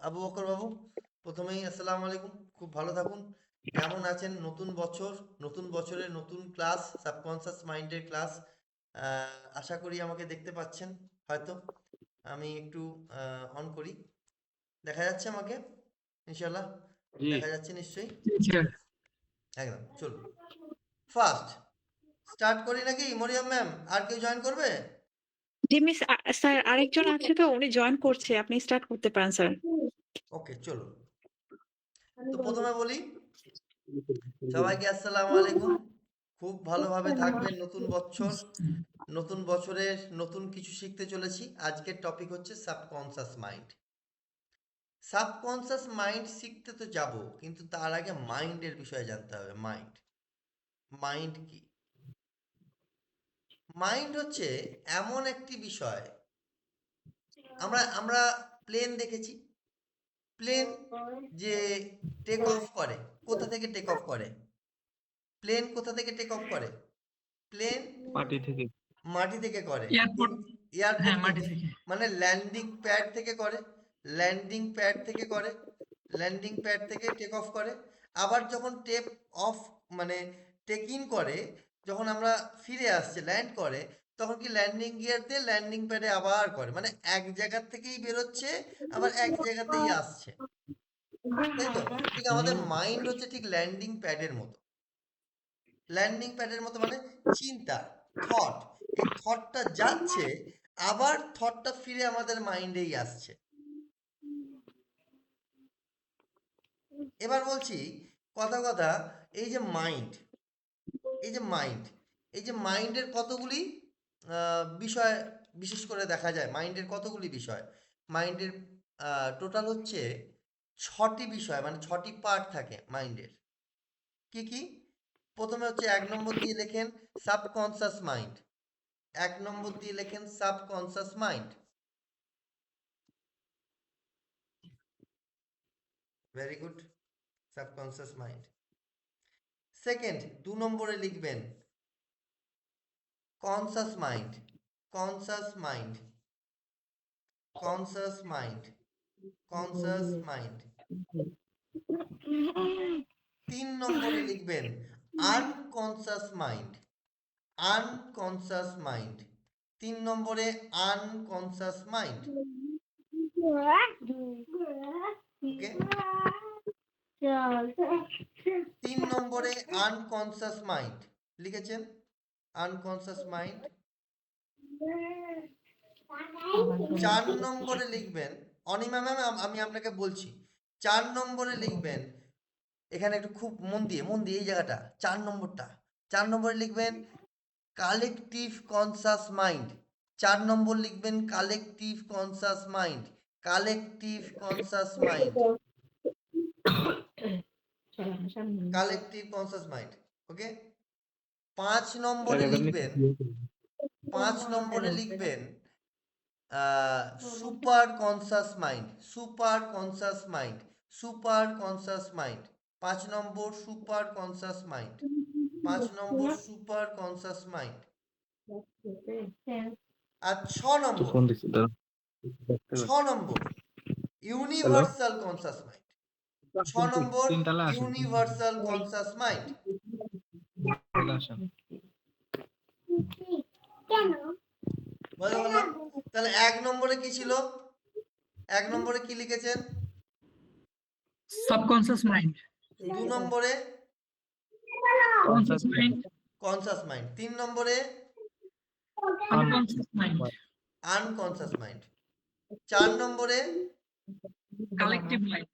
আবু বকর বাবু, প্রথমেই আসসালামু আলাইকুম। খুব ভালো থাকুন। কেমন আছেন? নতুন বছর, নতুন বছরের নতুন ক্লাস, সাবকনসিয়াস মাইন্ডের ক্লাস। আশা করি আমাকে দেখতে পাচ্ছেন হয়তো। আমি একটু অন করি। দেখা যাচ্ছে আমাকে? ইনশাল্লাহ জি। দেখা যাচ্ছে নিশ্চয়ই। স্যার। একদম চলুন। ফার্স্ট স্টার্ট করি নাকি মরিয়ম ম্যাম? আর কেউ জয়েন করবে? জি মিস, স্যার আরেকজন আছে তো, উনি জয়েন করছে, আপনি স্টার্ট করতে পারেন স্যার। ওকে চলুন। তো প্রথমে বলি সবাইকে আসসালামু আলাইকুম। খুব ভালোভাবে থাকবেন। নতুন বছর, নতুন বছরে নতুন কিছু শিখতে চলেছি। আজকের টপিক হচ্ছে সাবকনসিয়াস মাইন্ড। সাবকনসিয়াস মাইন্ড শিখতে তো যাব, কিন্তু তার আগে মাইন্ডের বিষয়ে জানতে হবে। মাইন্ড, মাইন্ড কি? মাইন্ড হচ্ছে এমন একটি বিষয়। আমরা আমরা প্লেন দেখেছি। প্লেন যে টেক অফ করে, কোথা থেকে টেক অফ করে? প্লেন কোথা থেকে টেক অফ করে? প্লেন পার্টি থেকে। মাটি থেকে করে। এয়ারপোর্ট। এয়ারপোর্ট হ্যাঁ, মাটি থেকে, থেকে। মানে ল্যান্ডিং প্যাড থেকে করে। ল্যান্ডিং প্যাড থেকে করে। ল্যান্ডিং প্যাড থেকে টেক অফ করে। আবার যখন টেক অফ, মানে টেক ইন করে, যখন আমরা ফিরে আসছে ল্যান্ড করে, তখন কি ল্যান্ডিং গিয়ার দিয়ে ল্যান্ডিং প্যাডে আবার করে, মানে এক জায়গা থেকেই বেরোচ্ছে, আবার এক জায়গাতেই আসছে। তাই তো? ঠিক আমাদের মাইন্ড হচ্ছে ঠিক ল্যান্ডিং প্যাডের মতো। ল্যান্ডিং প্যাডের মতো মানে চিন্তা, থট। এই থটটা যাচ্ছে, আবার থটটা ফিরে আমাদের মাইন্ডেই আসছে। এবার বলছি কথা কথা, এই যে মাইন্ড, এই যে মাইন্ড, এই যে মাইন্ডের কতগুলি বিষয় বিশেষ করে দেখা যায়। মাইন্ডের কতগুলি বিষয়? মাইন্ডের টোটাল হচ্ছে 6টি বিষয়, মানে 6টি পার্ট থাকে মাইন্ডের। কি কি? প্রথমে হচ্ছে 1 নম্বর দিয়ে লেখেন সাবকনসিয়াস মাইন্ড। 1 নম্বর দিয়ে লেখেন subconscious mind. Very good, subconscious mind. Second, 2 নম্বরে লিখবেন conscious mind. Conscious mind, conscious mind, conscious mind. 3 নম্বরে লিখবেন আনকনসাস মাইন্ড। Unconscious mind. 3 নম্বরে আনকনসাস মাইন্ড। ওকে, 3 নম্বরে আনকনসাস মাইন্ড লিখেছেন। Unconscious mind. 4 নম্বরে লিখবেন, অনিমা ম্যাম আমি আপনাকে বলছি, 4 নম্বরে লিখবেন, এখানে একটু খুব মন দিয়ে এই জায়গাটা, 4 নম্বরটা, 4 নম্বরে লিখবেন কালেকটিভ কনসাস মাইন্ড। 4 নম্বর লিখবেন collective conscious mind. Collective conscious mind. Collective conscious mind. Okay. 5 নম্বরে লিখবেন, 5 নম্বরে লিখবেন super conscious mind. Super conscious mind. Super conscious mind. 5 নম্বর সুপার কনসাস মাইন্ড। 5 নম্বর সুপার কনসাস মাইন্ড। আর 6 নম্বর, ফোন দিচ্ছি দাঁড়া। 6 নম্বর হ্যালো। Universal conscious mind. 6 নম্বর তিনতলা আসেন। Universal conscious mind. তিনতলা আসেন। বোঝা গেল? তাহলে 1 নম্বরে কি ছিল? 1 নম্বরে কি লিখেছেন? Subconscious mind. 2 নম্বরে কনসাস মাইন্ড। Conscious mind. 3 নম্বরে আনকনসিয়াস মাইন্ড। Unconscious mind. 4 নম্বরে collective mind.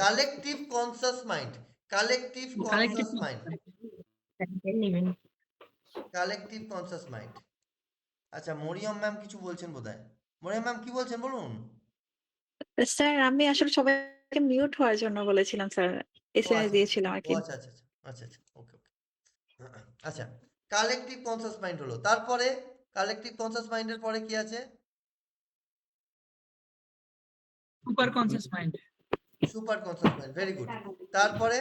Collective conscious mind. Collective collective conscious mind. Collective conscious mind. আচ্ছা, মরিয়ম ম্যাম কিছু বলছেন বোধহয়। মরিয়ম ম্যাম কি বলছেন বলুন। স্যার আমি আসলে সবাইকে মিউট হওয়ার জন্য বলেছিলাম স্যার, ও এসএমএস আচ্ছা আচ্ছা, দিয়েছিলাম আর ও কি। আচ্ছা আচ্ছা আচ্ছা আচ্ছা আচ্ছা, ওকে ওকে। আচ্ছা, কালেকটিভ কনসাস মাইন্ড হলো। তারপরে কালেকটিভ কনসাস মাইন্ডের পরে কি আছে? Super conscious mind. Super conscious mind, very good. তারপরে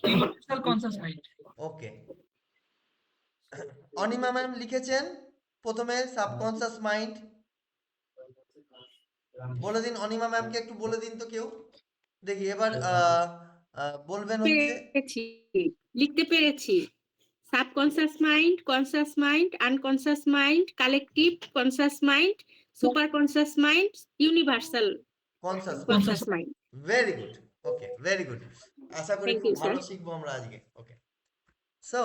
ইউনিভার্সাল কনসাস মাইন্ড। ওকে, অনিমা ম্যাম লিখেছেন প্রথমে সাবকনসাস মাইন্ড, বলে দিন, অনিমা ম্যামকে একটু বলে দিন তো কেউ, দেখি এবার বলবেন হচ্ছে পেরেছি, লিখতে পেরেছি। Subconscious mind, conscious mind, unconscious mind, collective conscious mind, super conscious mind, universal conscious mind. Conscious mind. Very good, okay, very good. আশা করি Thank খুব you, ভালো sir. শিখবো আমরা আজকে। ওকে, সো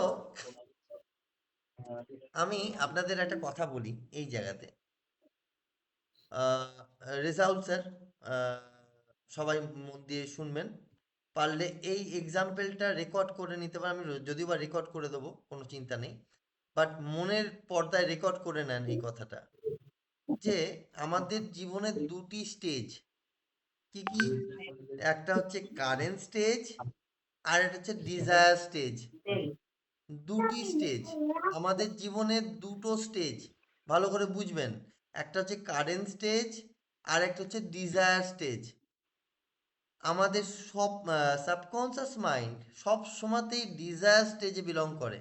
আমি আপনাদের একটা কথা বলি এই জায়গাতে। রেজাউল স্যার, সবাই মন দিয়ে শুনবেন, পারলে এই এক্সাম্পলটা রেকর্ড করে নিতে পারেন। আমি যদিও বা রেকর্ড করে দেবো, কোনো চিন্তা নেই, বাট মনের পর্দায় রেকর্ড করে নেন এই কথাটা, যে আমাদের জীবনের দুটি স্টেজ কি কি, একটা হচ্ছে কারেন্ট স্টেজ আর একটা হচ্ছে ডিজায়ার স্টেজ। দুটি স্টেজ, আমাদের জীবনের দুটো স্টেজ, ভালো করে বুঝবেন। একটা হচ্ছে কারেন্ট স্টেজ আর একটা হচ্ছে ডিজায়ার স্টেজ। আমাদের সব সাবকনসিয়াস মাইন্ড সব সময়তেই ডিজায়ার স্টেজে বিলং করে,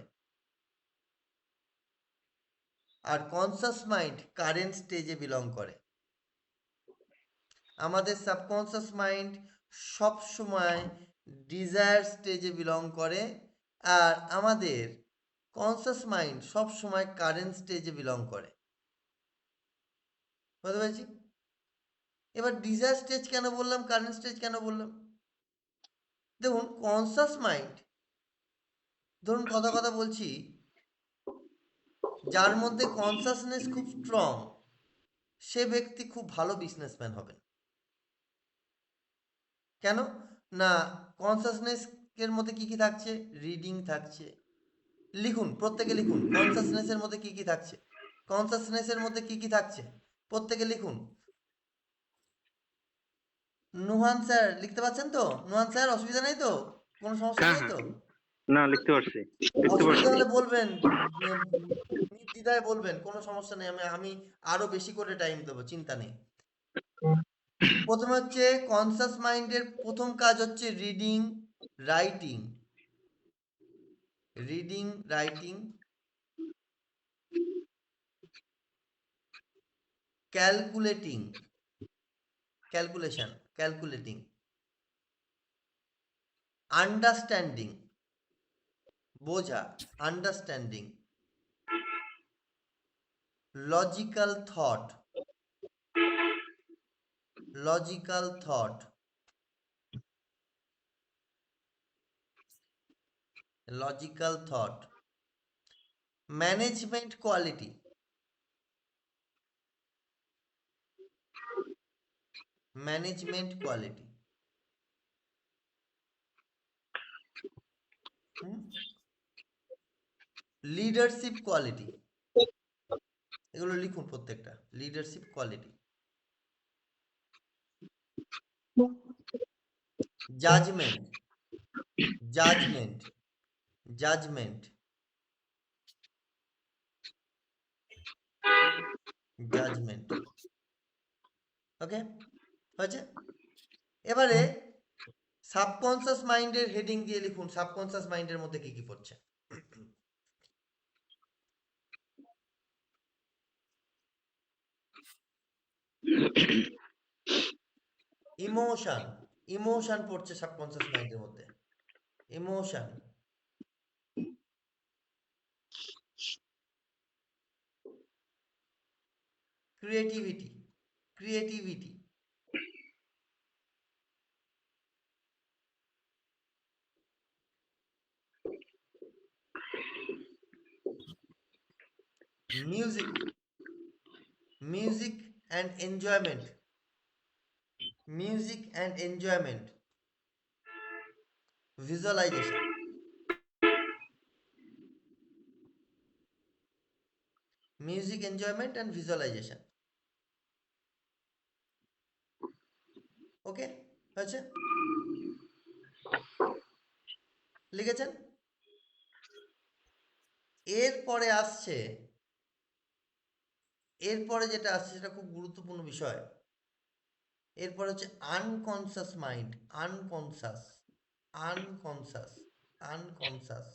আর কনসিয়াস মাইন্ড কারেন্ট স্টেজে বিলং করে। আমাদের সাবকনসিয়াস মাইন্ড সব সময় ডিজায়ার স্টেজে বিলং করে, আর আমাদের কনসিয়াস মাইন্ড সব সময় কারেন্ট স্টেজে বিলং করে। বুঝতে পেরেছি? এবার ডিজায়ার স্টেজ কেন বললাম, কারেন্ট স্টেজ কেন বললাম? দেখুন, কনসিয়াস মাইন্ড, ধরুন কথা কথা বলছি, যার মধ্যে কনসাসনেস খুব স্ট্রং, সে ব্যক্তি খুব ভালো বিজনেসম্যান হবেন। কেন না, কনসাসনেস এর মধ্যে কি কি থাকছে? রিডিং থাকছে। লিখুন, প্রত্যেকে লিখুন, কনসাসনেসের মধ্যে কি কি থাকছে, কনসাসনেসের মধ্যে কি কি থাকছে, প্রত্যেকে লিখুন। নুহান স্যার লিখতে পাচ্ছেন তো? নুহান স্যার, অসুবিধা নেই তো? কোনো সমস্যা হ্যাঁ নেই হ্যাঁ, তো? না লিখতে পারছি, লিখতে অসুবিধা পারছি। হলে বলবেন, নির্দ্বিধায় বলবেন, কোনো সমস্যা নেই, আমি আরো বেশি করে টাইম দেবো, চিন্তা নেই। প্রথমে হচ্ছে কনসাস মাইন্ডের প্রথম কাজ হচ্ছে reading, writing, reading, writing, calculating, calculation, calculating, understanding, বোঝা, understanding, logical thought, logical thought, logical thought, management quality, management quality, leadership quality. এগুলো লিখুন প্রত্যেকটা, leadership quality, judgment, judgment, judgment, judgment. Okay, হয়েছে? এবারে সাবকনসিয়াস মাইন্ডের হেডিং দিয়ে লিখুন, সাবকনসিয়াস মাইন্ডের মধ্যে কি কি পড়ছে। ইমোশন, ইমোশন পড়ছে সাবকনসিয়াস মাইন্ডের মধ্যে, emotion, creativity, creativity, music, music and enjoyment, music and enjoyment, visualisation, music enjoyment and visualisation. Okay, হয়েছে? লিখেছেন? এরপরে আসছে, এরপরে যেটা আসছে সেটা খুব গুরুত্বপূর্ণ বিষয়। এরপরে হচ্ছে unconscious mind, unconscious, unconscious, unconscious.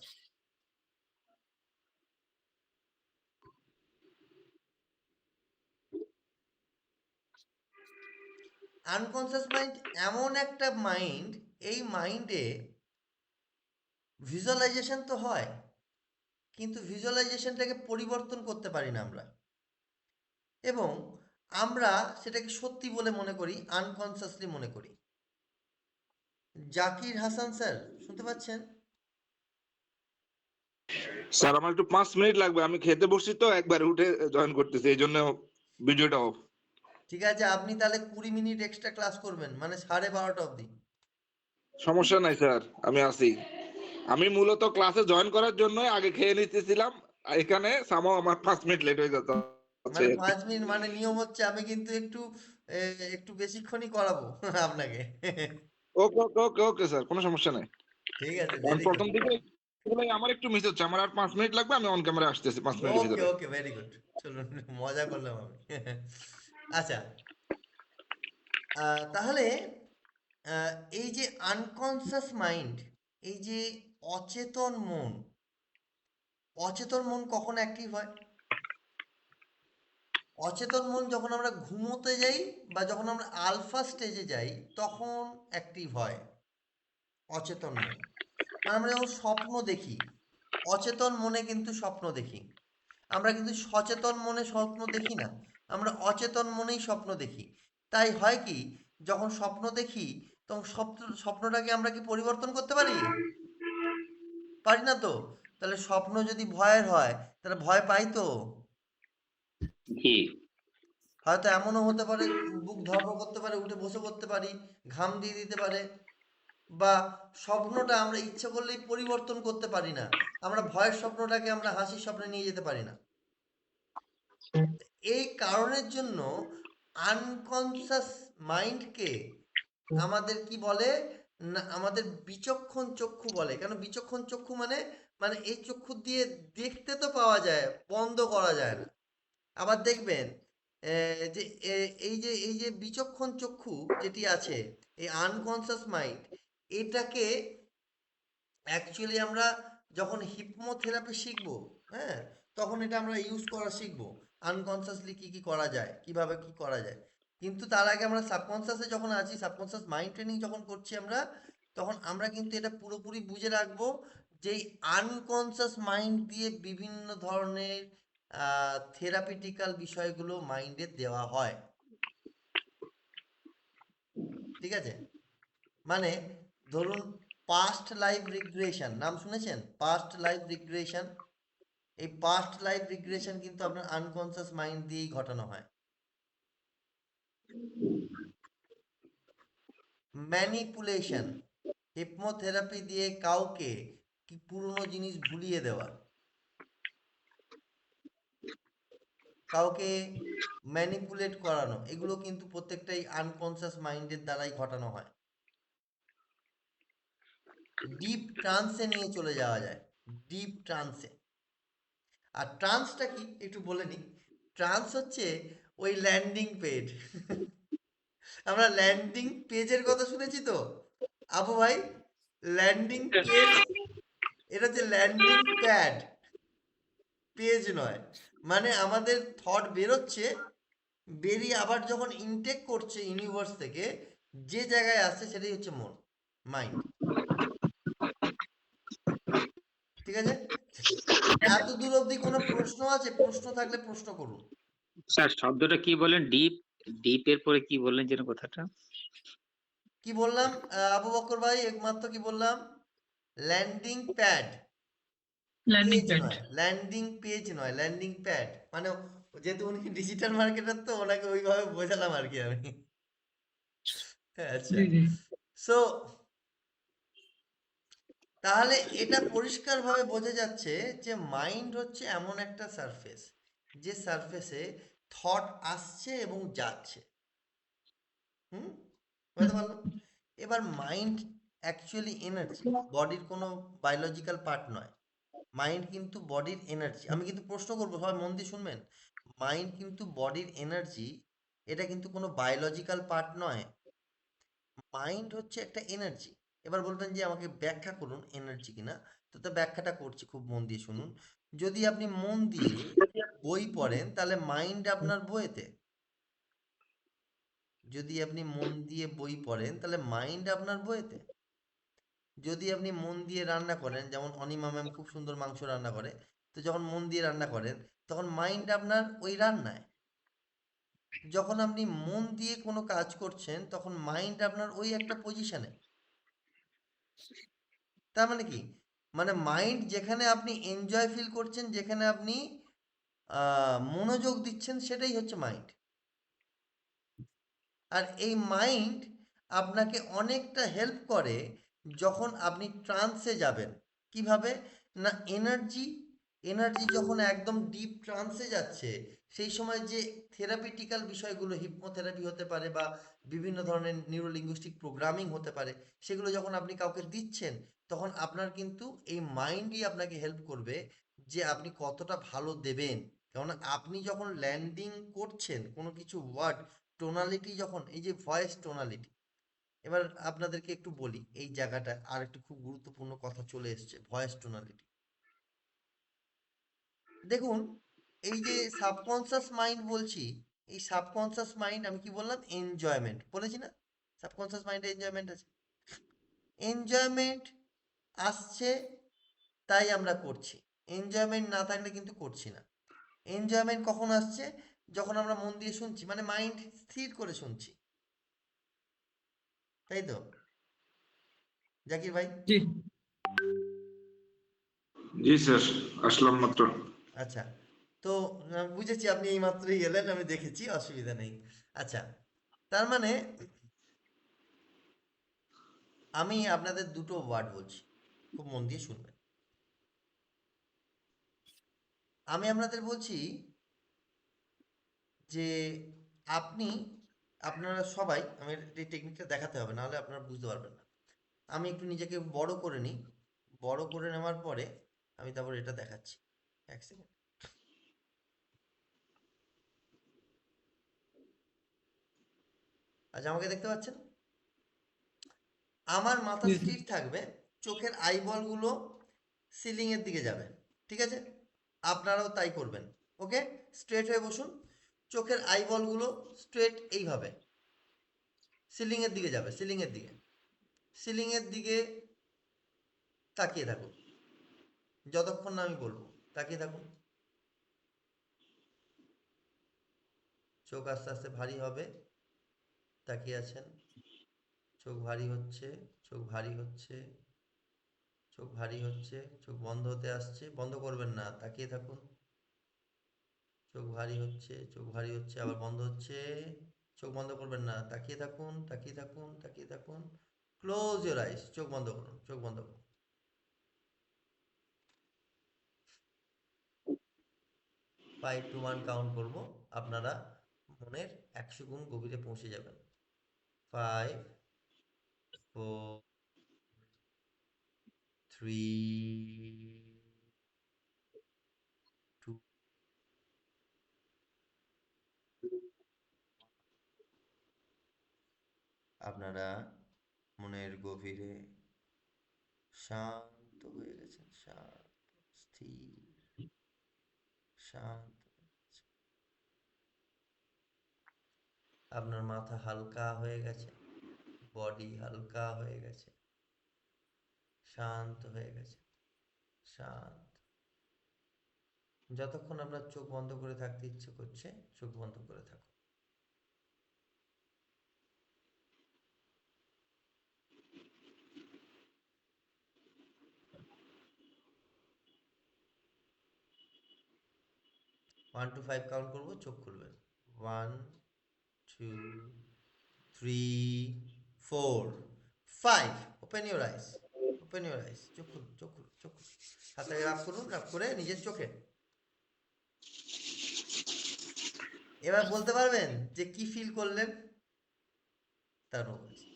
Unconscious mind এমন একটা মাইন্ড, এই মাইন্ডে ভিজুয়ালাইজেশন তো হয়, কিন্তু ভিজুয়ালাইজেশনটাকে পরিবর্তন করতে পারি না আমরা, এবং আমরা সেটাকে সত্যি বলে মনে করি, আনকনসিয়াসলি মনে করি। জাকির হাসান স্যার শুনতে পাচ্ছেন? স্যার আমার একটু 5 মিনিট লাগবে, আমি খেতে বসছি তো, একবার উঠে জয়েন করতেছি, এই জন্য ভিডিওটা অফ। ঠিক আছে, আপনি তাহলে 20 মিনিট এক্সট্রা ক্লাস করবেন, মানে 12:30 অবধি। সমস্যা নাই স্যার, আমি আছি। আমি মূলত ক্লাসে জয়েন করার জন্য আগে খেয়ে নিতেছিলাম, এখানে সামাও আমার 5 মিনিট লেট হয়ে যেত। মানে 5 মিনিট, মানে নিয়ম হচ্ছে আমি কিন্তু একটু বেশিক্ষণই করাবো আপনাকে। ওকে ওকে ওকে ওকে স্যার, কোনো সমস্যা নাই। ঠিক আছে, কারণ ভেরি গুড। প্রথম দিকে এগুলাই আমার একটু মিস হচ্ছে, আমার আর 5 মিনিট লাগবে, আমি অন ক্যামেরা আসতেছি 5 মিনিটের ওকে ভিতরে। ওকে, ভেরি গুড। চলুন, মজা করলাম আমি। আচ্ছা, তাহলে আহ, এই যে আনকনসিয়াস মাইন্ড, এই যে অচেতন মন, অচেতন মন কখন অ্যাক্টিভ হয়? অচেতন মন যখন আমরা ঘুমোতে যাই বা যখন আমরা আলফা স্টেজে যাই, তখন অ্যাক্টিভ হয় অচেতন মন। মানে আমরা যখন স্বপ্ন দেখি, অচেতন মনে কিন্তু স্বপ্ন দেখি। আমরা কিন্তু সচেতন মনে স্বপ্ন দেখি না, আমরা অচেতন মনেই স্বপ্ন দেখি। তাই হয় কি, যখন স্বপ্ন দেখি তখন স্বপ্নটাকে আমরা কি পরিবর্তন করতে পারি? পারি না তো। তাহলে স্বপ্ন যদি ভয়ের হয়, তাহলে ভয় পাই তো। জি। হয়তো এমনও হতে পারে, বুক ধড়ফড় করতে পারে, উঠে বসে পড়তে পারি, ঘাম দিয়ে দিতে পারে, বা স্বপ্নটা আমরা ইচ্ছে করলেই পরিবর্তন করতে পারি না। আমরা ভয়ের স্বপ্নটাকে আমরা হাসির স্বপ্নে নিয়ে যেতে পারি না। এই কারণের জন্য আনকনসিয়াস মাইন্ডকে আমাদের কি বলে না, আমাদের বিচক্ষণ চক্ষু বলে। কেন বিচক্ষণ চক্ষু? মানে মানে এই চক্ষু দিয়ে দেখতে তো পাওয়া যায়, বন্ধ করা যায় না। আবার দেখবেন যে এই যে বিচক্ষণ চক্ষু যেটি আছে, এই আনকনসিয়াস মাইন্ড, এটাকে অ্যাকচুয়ালি আমরা যখন হিপনোথেরাপি শিখবো, হ্যাঁ, তখন এটা আমরা ইউজ করা শিখবো, আনকনসিয়াসলি কি কি করা যায়, কিভাবে কি করা যায়। কিন্তু তার আগে আমরা সাবকনসিয়াসে যখন আছি, সাবকনসিয়াস মাইন্ড ট্রেনিং যখন করছি আমরা, তখন আমরা কিন্তু এটা পুরোপুরি বুঝে রাখবো যে এই আনকনসিয়াস মাইন্ড দিয়ে বিভিন্ন ধরনের থেরাপিটিক্যাল বিষয়গুলো মাইন্ডে দেওয়া হয়। ঠিক আছে? মানে ধরুন, পাস্ট লাইফ রিগ্রেশন নাম শুনেছেন? পাস্ট লাইফ রিগ্রেশন, এই পাস্ট লাইফ রিগ্রেশন কিন্তু আপনার আনকনসিয়াস মাইন্ড দিয়েই ঘটানো হয়। ম্যানিপুলেশন, হিপনোথেরাপি দিয়ে কাউকে কি পুরনো জিনিস ভুলিয়ে দেওয়া, কাউকে ম্যানিপুলেট করানো, এগুলো কিন্তু প্রত্যেকটাই আনকনসিয়াস মাইন্ডের দ্বারাই ঘটানো হয়। ডিপ ট্রান্সে নিয়ে চলে যাওয়া যায়, ডিপ ট্রান্সে। আর ট্রান্সটা কি একটু বলে নিই। ট্রান্স হচ্ছে ওই ল্যান্ডিং পেজ। আমরা ল্যান্ডিং পেজের কথা শুনেছি তো আবু ভাই, ল্যান্ডিং পেজ, এটা হচ্ছে ল্যান্ডিং প্যাড, পেজ নয়। মানে আমাদের থট বেরোচ্ছে, বেরিয়ে আবার যখন ইনটেক করছে ইউনিভার্স থেকে, যে জায়গায় আসছে সেটাই হচ্ছে মন, মাইন্ড। ঠিক আছে? এত দূর অবধি কোনো প্রশ্ন আছে? প্রশ্ন থাকলে প্রশ্ন করুন। স্যার শব্দটা কি বলেন? ডিপ, ডিপ এর পরে কি বললেন যেন কথাটা? কি বললাম আবু বকর ভাই, একমাত্র কি বললাম? Landing pad, landing page pad. নয়, ল্যান্ডিং পেজ নয়, ল্যান্ডিং প্যাড। মানে যেহেতু উনি ডিজিটাল মার্কেটার, তো ওনাকে ওইভাবে বোঝালাম আর কি আমি। আচ্ছা, জি জি। সো তাহলে এটা পরিষ্কারভাবে বোঝা যাচ্ছে যে মাইন্ড হচ্ছে এমন একটা সারফেস, যে সারফেসে থট আসছে এবং যাচ্ছে। হুম, বুঝতে পারলাম? এবার মাইন্ড অ্যাকচুয়ালি এনার্জি, বডির কোনো বায়োলজিক্যাল পার্ট নয়। মাইন্ড কিন্তু বডির এনার্জি। আমি কিন্তু প্রশ্ন করবো, সবাই মন দিয়ে শুনবেন। মাইন্ড কিন্তু বডির এনার্জি, এটা কিন্তু কোনো বায়োলজিক্যাল পার্ট নয়। মাইন্ড হচ্ছে একটা এনার্জি। এবার বলবেন যে আমাকে ব্যাখ্যা করুন এনার্জি কিনা, তো তো ব্যাখ্যাটা করছি, খুব মন দিয়ে শুনুন। যদি আপনি মন দিয়ে বই পড়েন, তাহলে মাইন্ড আপনার বইতে। যদি আপনি মন দিয়ে বই পড়েন তাহলে মাইন্ড আপনার বইতে। যদি আপনি মন দিয়ে রান্না করেন, যেমন অনিমা ম্যাম খুব সুন্দর মাংস রান্না করে, তো যখন মন দিয়ে রান্না করেন তখন মাইন্ড আপনার ওই রান্নায়। যখন আপনি মন দিয়ে কোনো কাজ করছেন তখন মাইন্ড আপনার ওই একটা পজিশনে। তার মানে কি, মানে মাইন্ড যেখানে আপনি এনজয় ফিল করছেন, যেখানে আপনি মনোযোগ দিচ্ছেন, সেটাই হচ্ছে মাইন্ড। আর এই মাইন্ড আপনাকে অনেকটা হেল্প করে যখন আপনি ট্রান্সে যাবেন। কিভাবে না, এনার্জি যখন একদম ডিপ ট্রান্সে যাচ্ছে, সেই সময় যে থেরাপিটিক্যাল বিষয়গুলো, হিপনোথেরাপি হতে পারে বা বিভিন্ন ধরনের নিউরোলিঙ্গুইস্টিক প্রোগ্রামিং হতে পারে, সেগুলো যখন আপনি কাউকে দিচ্ছেন তখন আপনার কিন্তু এই মাইন্ডই আপনাকে হেল্প করবে যে আপনি কতটা ভালো দেবেন। কেননা আপনি যখন ল্যান্ডিং করছেন কোনো কিছু ওয়ার্ড, টোনালিটি যখন, এই যে ভয়েস টোনালিটি, এবার আপনাদেরকে একটু বলি এই জায়গাটা, আর একটু খুব গুরুত্বপূর্ণ কথা চলে এসছে, ভয়েস টোনালিটি। দেখুন, এই যে সাবকনসিয়াস মাইন্ড বলছি, এই সাবকনসিয়াস মাইন্ড, আমি কি বললাম, এনজয়মেন্ট বলেছি না, সাবকনসিয়াস মাইন্ডে এনজয়মেন্ট আছে। এনজয়মেন্ট আসছে তাই আমরা করছি, এনজয়মেন্ট না থাকলে কিন্তু করছি না। এনজয়মেন্ট কখন আসছে, যখন আমরা মন দিয়ে শুনছি, মানে মাইন্ড স্থির করে শুনছি, তাই তো জাকির ভাই? জি জি স্যার, আসলাম মাত্র। আচ্ছা, তো বুঝেছি আপনি এই মাত্রই এলেন, আমি দেখেছি, অসুবিধা নেই। আচ্ছা, তার মানে আমি আপনাদের দুটো ওয়ার্ড বলছি, খুব মন দিয়ে শুনবেন। আমি আপনাদের বলছি যে আপনি, আপনারা সবাই, আমি এই টেকনিকটা দেখাতে হবে, নাহলে আপনারা বুঝতে পারবেন না। আমি একটু নিজেকে বড় করে নিই, বড় করে নেওয়ার পরে আমি তারপর এটা দেখাচ্ছি। এক সেকেন্ড। আচ্ছা, আমাকে দেখতে পাচ্ছেন? আমার মাথা জি স্থির থাকবে, চোখের আইবলগুলো সিলিং এর দিকে যাবে, ঠিক আছে? আপনারাও তাই করবেন। ওকে, স্ট্রেট হয়ে বসুন, চোখের আইবলগুলো স্ট্রেট এইভাবে সিলিং এর দিকে যাবে, সিলিং এর দিকে, সিলিং এর দিকে তাকিয়ে থাকুন যতক্ষণ না আমি বলবো। তাকিয়ে থাকুন, চোখ আস্তে আস্তে ভারী হবে, তাকিয়ে আছেন, চোখ ভারী হচ্ছে, চোখ ভারী হচ্ছে, চোখ ভারী হচ্ছে, চোখ বন্ধ হতে আসছে, বন্ধ করবেন না, তাকিয়ে থাকুন, চোখ ভারী হচ্ছে, চোখ ভারী হচ্ছে, আবার বন্ধ হচ্ছে, চোখ বন্ধ করবেন না, তাকিয়ে থাকুন, তাকিয়ে থাকুন, তাকিয়ে থাকুন, ক্লোজ ইউর আইস, চোখ বন্ধ করুন, চোখ বন্ধ করুন। 5 to 1 কাউন্ট করব, আপনারা মনের 100 গুণ গভীরে পৌঁছে যাবেন। 5 4 3 2 আপনারা মনের গভীরে শান্ত হয়ে গেছেন, শান্ত, স্থির, শান্ত। আপনার মাথা হালকা হয়ে গেছে, বডি হালকা হয়ে গেছে, শান্ত হয়ে গেছে, শান্ত। যতক্ষণ আপনার চোখ বন্ধ করে থাকতে ইচ্ছে করছে, চোখ বন্ধ করে থাকুন। ওয়ান টু 5 কাউন্ট করবো, চোখ খুলবেন। 1 2 3 4 5। Open your eyes, open your eyes, চোখ খুলুন, চোখ খুলুন, চোখ খুলুন। হাতটাকে রাফ করুন, রাফ করে নিজের চোখে। এবার বলতে পারবেন যে কি ফিল করলেন? তারপর বলছি।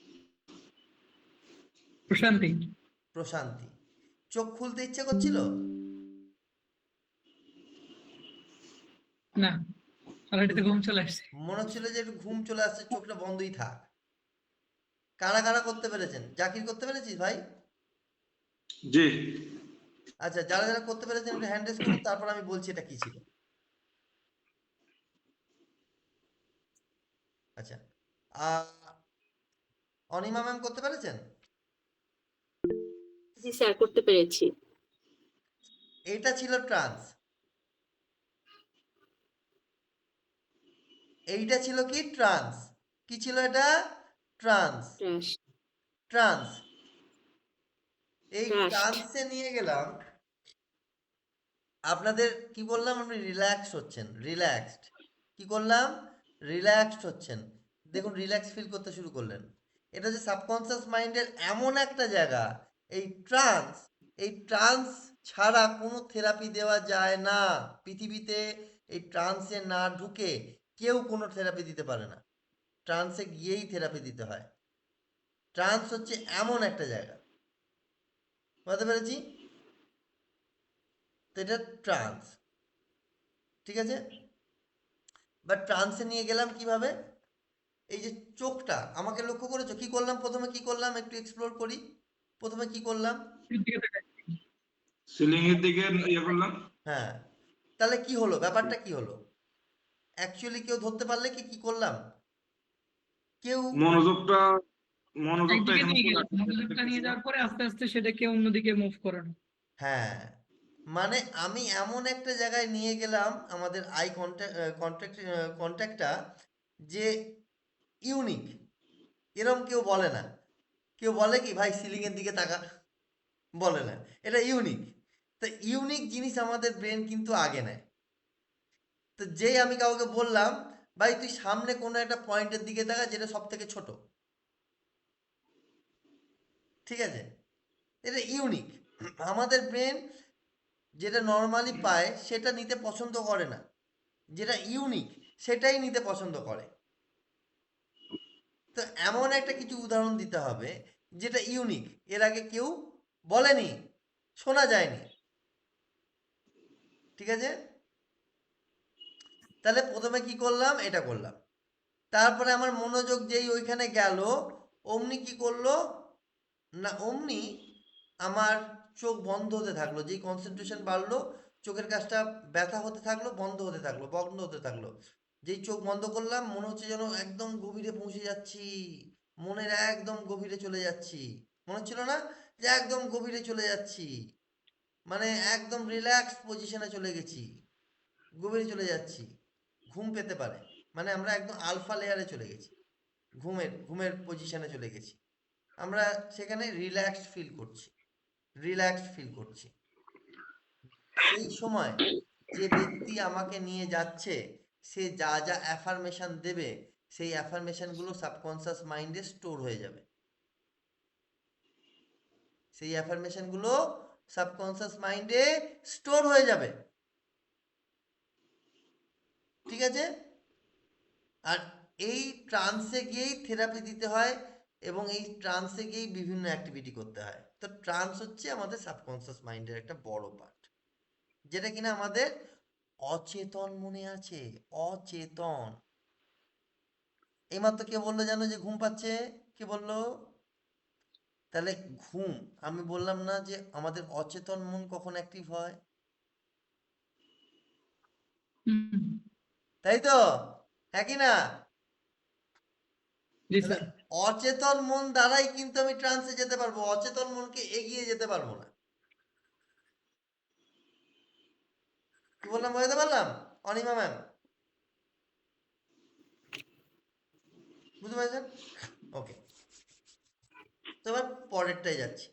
প্রশান্তি। প্রশান্তি। চোখ খুলতে ইচ্ছে করছিল? না, অলরেডি ঘুম চলে আসছে। মনে হচ্ছিল যে একটু ঘুম চলে আসছে, চোখটা বন্ধই থাক। কারা কারা করতে পেরেছেন? জাকির, করতে পেরেছিস ভাই? জি। আচ্ছা, যারা যারা করতে পেরেছেন একটু হ্যান্ড রেজ করুন, তারপর আমি বলছি এটা কি ছিল। আচ্ছা, অনিমা ম্যাম করতে পেরেছেন? জি স্যার, করতে পেরেছি। এইটা ছিল ট্রান্স, এইটা ছিল কি ট্রান্স, কি ছিল এটা? ট্রান্স। ট্রাশ, ট্রান্স, এই ট্রাস্ট। ট্রান্সে নিয়ে গেলাম, আপনাদের কি বললাম, আপনি রিল্যাক্স হচ্ছেন, রিল্যাক্সড, কি করলাম, রিল্যাক্সড হচ্ছেন, দেখুন রিল্যাক্স ফিল করতে শুরু করলেন। এটা হচ্ছে সাবকনসিয়াস মাইন্ডের এমন একটা জায়গা, এই ট্রান্স, এই ট্রান্স ছাড়া কোনো থেরাপি দেওয়া যায় না পৃথিবীতে। এই ট্রান্সে না ঢুকে কেউ কোনো থেরাপি দিতে পারে না, ট্রান্সে গিয়েই থেরাপি দিতে হয়। ট্রান্স হচ্ছে এমন একটা জায়গা, বুঝতে পেরেছি? তো এটা ট্রান্স, ঠিক আছে। বাট ট্রান্সে নিয়ে গেলাম কিভাবে? এই যে চোখটা আমাকে লক্ষ্য করেছো, কি করলাম প্রথমে, কি করলাম একটু এক্সপ্লোর করি। প্রথমে কি করলাম? দিকে তাকাই। সিলিং এর দিকে ইয়ে করলাম। হ্যাঁ, তাহলে কি হলো, ব্যাপারটা কি হলো? অ্যাকচুয়ালি কেউ ধরতে পারলে কি কি করলাম? কেউ, মনোযোগটা মনোযোগটা একদিকে এখানে নিয়ে চলে গেলাম, আসছে। মনোযোগটা নিয়ে যাওয়ার পরে আস্তে আস্তে সেটাকে অন্যদিকে মুভ করানো। হ্যাঁ, মানে আমি এমন একটা জায়গায় নিয়ে গেলাম আমাদের আই কন্ট্যাক্টটা, যে ইউনিক, এরম কেউ বলে না। কেউ বলে কি ভাই সিলিং এর দিকে তাকা, বলে না, এটা ইউনিক। তো ইউনিক জিনিস আমাদের ব্রেন কিন্তু আগে নেয়। তো যেই আমি কাউকে বললাম ভাই তুই সামনে কোনো একটা পয়েন্টের দিকে তাকা যেটা সব থেকে ছোট, ঠিক আছে, এটা ইউনিক। আমাদের ব্রেন যেটা নর্মালি পায় সেটা নিতে পছন্দ করে না, যেটা ইউনিক সেটাই নিতে পছন্দ করে। তো এমন একটা কিছু উদাহরণ দিতে হবে যেটা ইউনিক, এর আগে কেউ বলেনি, শোনা যায়নি, ঠিক আছে। তাহলে প্রথমে কি করলাম, এটা করলাম। তারপরে আমার মনোযোগ যেই ওইখানে গেল, অমনি কি করলো না, অমনি আমার চোখ বন্ধ হতে থাকলো, যেই কনসেন্ট্রেশন বাড়লো, চোখের কাছটা ব্যথা হতে থাকলো, বন্ধ হতে থাকলো, বন্ধ হতে থাকলো। যেই চোখ বন্ধ করলাম মনে হচ্ছে যেন একদম গভীরে পৌঁছে যাচ্ছি, মনের একদম গভীরে চলে যাচ্ছি, মনে হচ্ছিল না যে একদম গভীরে চলে যাচ্ছি, মানে একদম রিল্যাক্স পজিশনে চলে গেছি, গভীরে চলে যাচ্ছি, ঘুম পেতে পারে, মানে আমরা একদম আলফা লেয়ারে চলে গেছি, ঘুমের পজিশনে চলে গেছি, আমরা সেখানে রিল্যাক্সড ফিল করছি, রিল্যাক্সড ফিল করছি। সেই সময় যে ব্যক্তি আমাকে নিয়ে যাচ্ছে সে যা যা অ্যাফার্মেশন দেবে সেই অ্যাফার্মেশনগুলো সাবকনসিয়াস মাইন্ডে স্টোর হয়ে যাবে, সেই অ্যাফার্মেশনগুলো সাবকনসিয়াস মাইন্ডে স্টোর হয়ে যাবে, ঠিক আছে। আর এই ট্রান্সে গিয়েই থেরাপি দিতে হয় এবং এই ট্রান্সে গিয়েই বিভিন্ন অ্যাক্টিভিটি করতে হয়। তো ট্রান্স হচ্ছে আমাদের সাবকনসিয়াস মাইন্ডের একটা বড় পার্ট, যেটা কিনা আমাদের অচেতন মনে আছে, অচেতন। এইমাত্র কে বললো জানো যে ঘুম পাচ্ছে, কে বললো? তাহলে ঘুম, আমি বললাম না যে আমাদের অচেতন মন কখন অ্যাক্টিভ হয়, হুম, তাই তো, হ্যাঁ কি না? জি তাহলে স্যার। অচেতন মন দ্বারাই কিন্তু আমি ট্রান্সে যেতে পারবো, অচেতন মনকে এগিয়ে যেতে পারবো না। কি বললাম, বোঝাতে পারলাম অনিমা ম্যাম? বুঝতে পেরেছেন? ওকে, তো এবার পরেরটাই যাচ্ছি।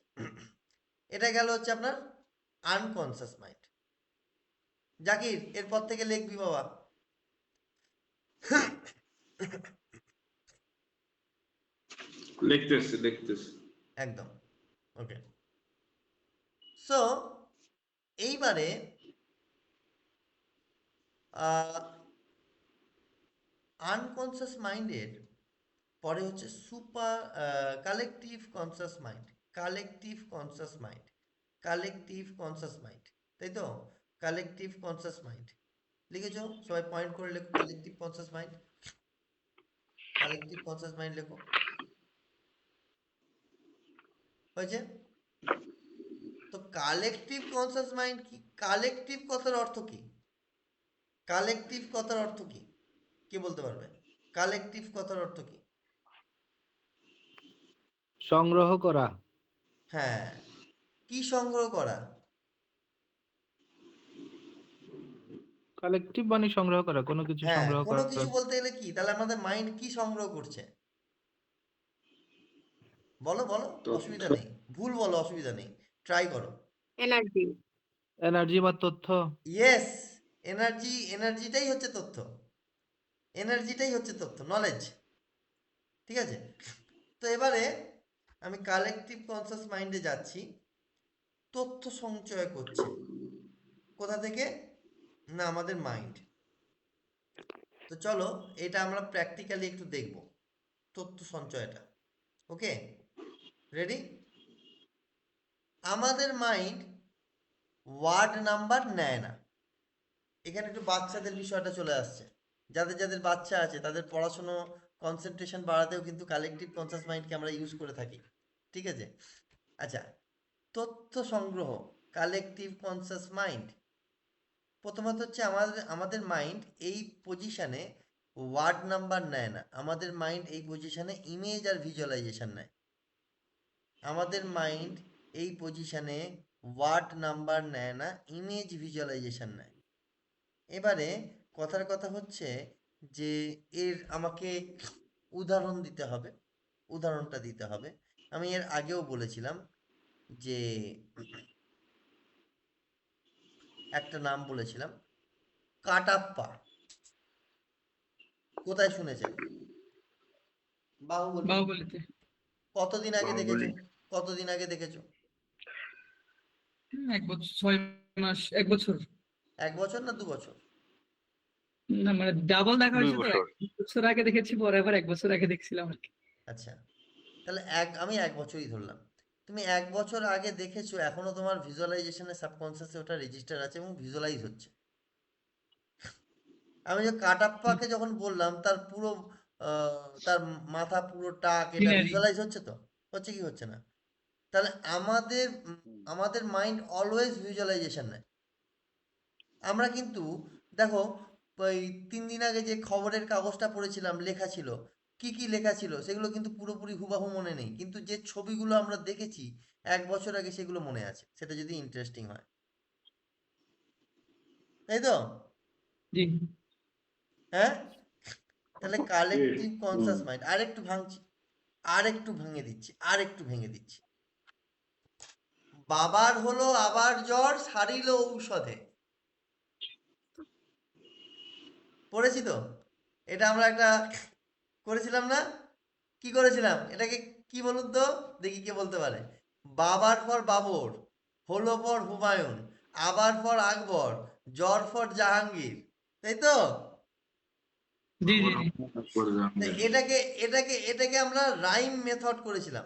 এটা গেল হচ্ছে আপনার আনকনসিয়াস মাইন্ড। জাকির এরপর থেকে লিখবি বাবা। লিখতেছি। একদম, ওকে। সো এইবারে আনকনসিয়াস মাইন্ডের পরে হচ্ছে super collective conscious mind, collective conscious mind, collective conscious mind, তাই তো, কালেকটিভ কনসিয়াস মাইন্ড লিখেছো সবাই, পয়েন্ট করে লেখো collective conscious mind, collective conscious mind লেখো, হয়েছে? তো কালেকটিভ কনসিয়াস মাইন্ড কি, কালেকটিভ কথার অর্থ কি, কালেকটিভ কথার অর্থ কি, কে বলতে পারবে কালেকটিভ কথার অর্থ কি? সংগ্রহ করা। হ্যাঁ, কি সংগ্রহ করা? কালেকটিভ মানে সংগ্রহ করা, কোনো কিছু হ্যাঁ, সংগ্রহ কোনো করা। কিছু বলতে গেলে কি, তাহলে আমাদের মাইন্ড কি সংগ্রহ করছে? বলো বলো, অসুবিধা নেই, ভুল বলো, অসুবিধা নেই, ট্রাই করো। এনার্জি। এনার্জি বা তথ্য। ইয়েস, এনার্জিটাই হচ্ছে তথ্য, এনার্জিটাই হচ্ছে তথ্য, নলেজ। ঠিক আছে, তো এবারে আমি কালেকটিভ কনসাস মাইন্ডে যাচ্ছি। তথ্য সঞ্চয় করছে কোথা থেকে? না, আমাদের মাইন্ড। তো চলো এটা আমরা প্র্যাকটিক্যালি একটু দেখব, তথ্য সঞ্চয়টা। ওকে, রেডি? আমাদের মাইন্ড ওয়ার্ড নাম্বার নেয় না। এখানে একটু বাচ্চাদের বিষয়টা চলে আসছে। যাদের যাদের বাচ্চা আছে তাদের পড়াশুনো কনসেন্ট্রেশন বাড়াতেও কিন্তু কালেকটিভ কনসাস মাইন্ডকে আমরা ইউজ করে থাকি। ঠিক আছে, আচ্ছা, তথ্য সংগ্রহ, কালেকটিভ কনসাস মাইন্ড। প্রথমত হচ্ছে আমাদের মাইন্ড এই পজিশনে ওয়ার্ড নাম্বার নেয় না, আমাদের মাইন্ড এই পজিশনে ইমেজ আর ভিজুয়ালাইজেশন নেয়। আমাদের মাইন্ড এই পজিশনে ওয়ার্ড নাম্বার নেয় না, ইমেজ ভিজুয়ালাইজেশন নেয়। এবারে কথার কথা হচ্ছে যে এর আমাকে উদাহরণ দিতে হবে, উদাহরণটা দিতে হবে। আমি এর আগেও বলেছিলাম যে একটা নাম বলেছিলাম, কাটাপ্পা। কোথায় শুনেছেন? বাহুবলী। বাহুবলীতে। কতদিন আগে দেখেছো? বাহুবলী। কতদিন আগে দেখেছো? 1 বছর 6 মাস, 1 বছর। 1 বছর না 2 বছর? না মানে ডাবল দেখা 2 হয়েছে তো, বছর। 1 বছর আগে দেখেছি, পরে আবার 1 বছর আগে দেখছিলাম আর কি। আচ্ছা, তাহলে আমি 1 বছরই ধরলাম। তুমি 1 বছর আগে দেখেছো, এখনো তোমার ভিজুয়ালাইজেশনে সাবকনসিয়াসে ওটা রেজিস্টার আছে এবং ভিজুয়ালাইজ হচ্ছে। আমি যে কাটাপ্পাকে যখন বললাম তার পুরো তার মাথা পুরো টাক, এটা Scenery। ভিজুয়ালাইজ হচ্ছে তো? হচ্ছে কি হচ্ছে না? তাহলে আমাদের মাইন্ড অলওয়েজ ভিজুয়ালাইজেশন নেয়। আমরা কিন্তু দেখো, ওই 3 দিন আগে যে খবরের কাগজটা পড়েছিলাম, লেখা ছিল, কি কি লেখা ছিল সেগুলো কিন্তু পুরোপুরি হুবাহু মনে নেই, কিন্তু যে ছবিগুলো আমরা দেখেছি 1 বছর আগে সেগুলো মনে আছে, সেটা যদি ইন্টারেস্টিং হয়, তাই তো? জি। হ্যাঁ, তাহলে কালেকটিভ কনসাস মাইন্ড আরেকটু ভাঙছি, আরেকটু ভেঙে দিচ্ছি, আরেকটু ভেঙে দিচ্ছি। বাবার হলো আবার জ্বর, সারিল ঔষধে। পড়েছি তো, এটা আমরা একটা করেছিলাম না? কি করেছিলাম এটাকে? কি বলুন তো, দেখি কে বলতে পারে। বাবার পর বাবর, হলো পর হুমায়ুন, আবার পর আকবর, জ্বর ফর জাহাঙ্গীর, তাই তো? জি জি জি। তো এটাকে আমরা রাইম মেথড করেছিলাম।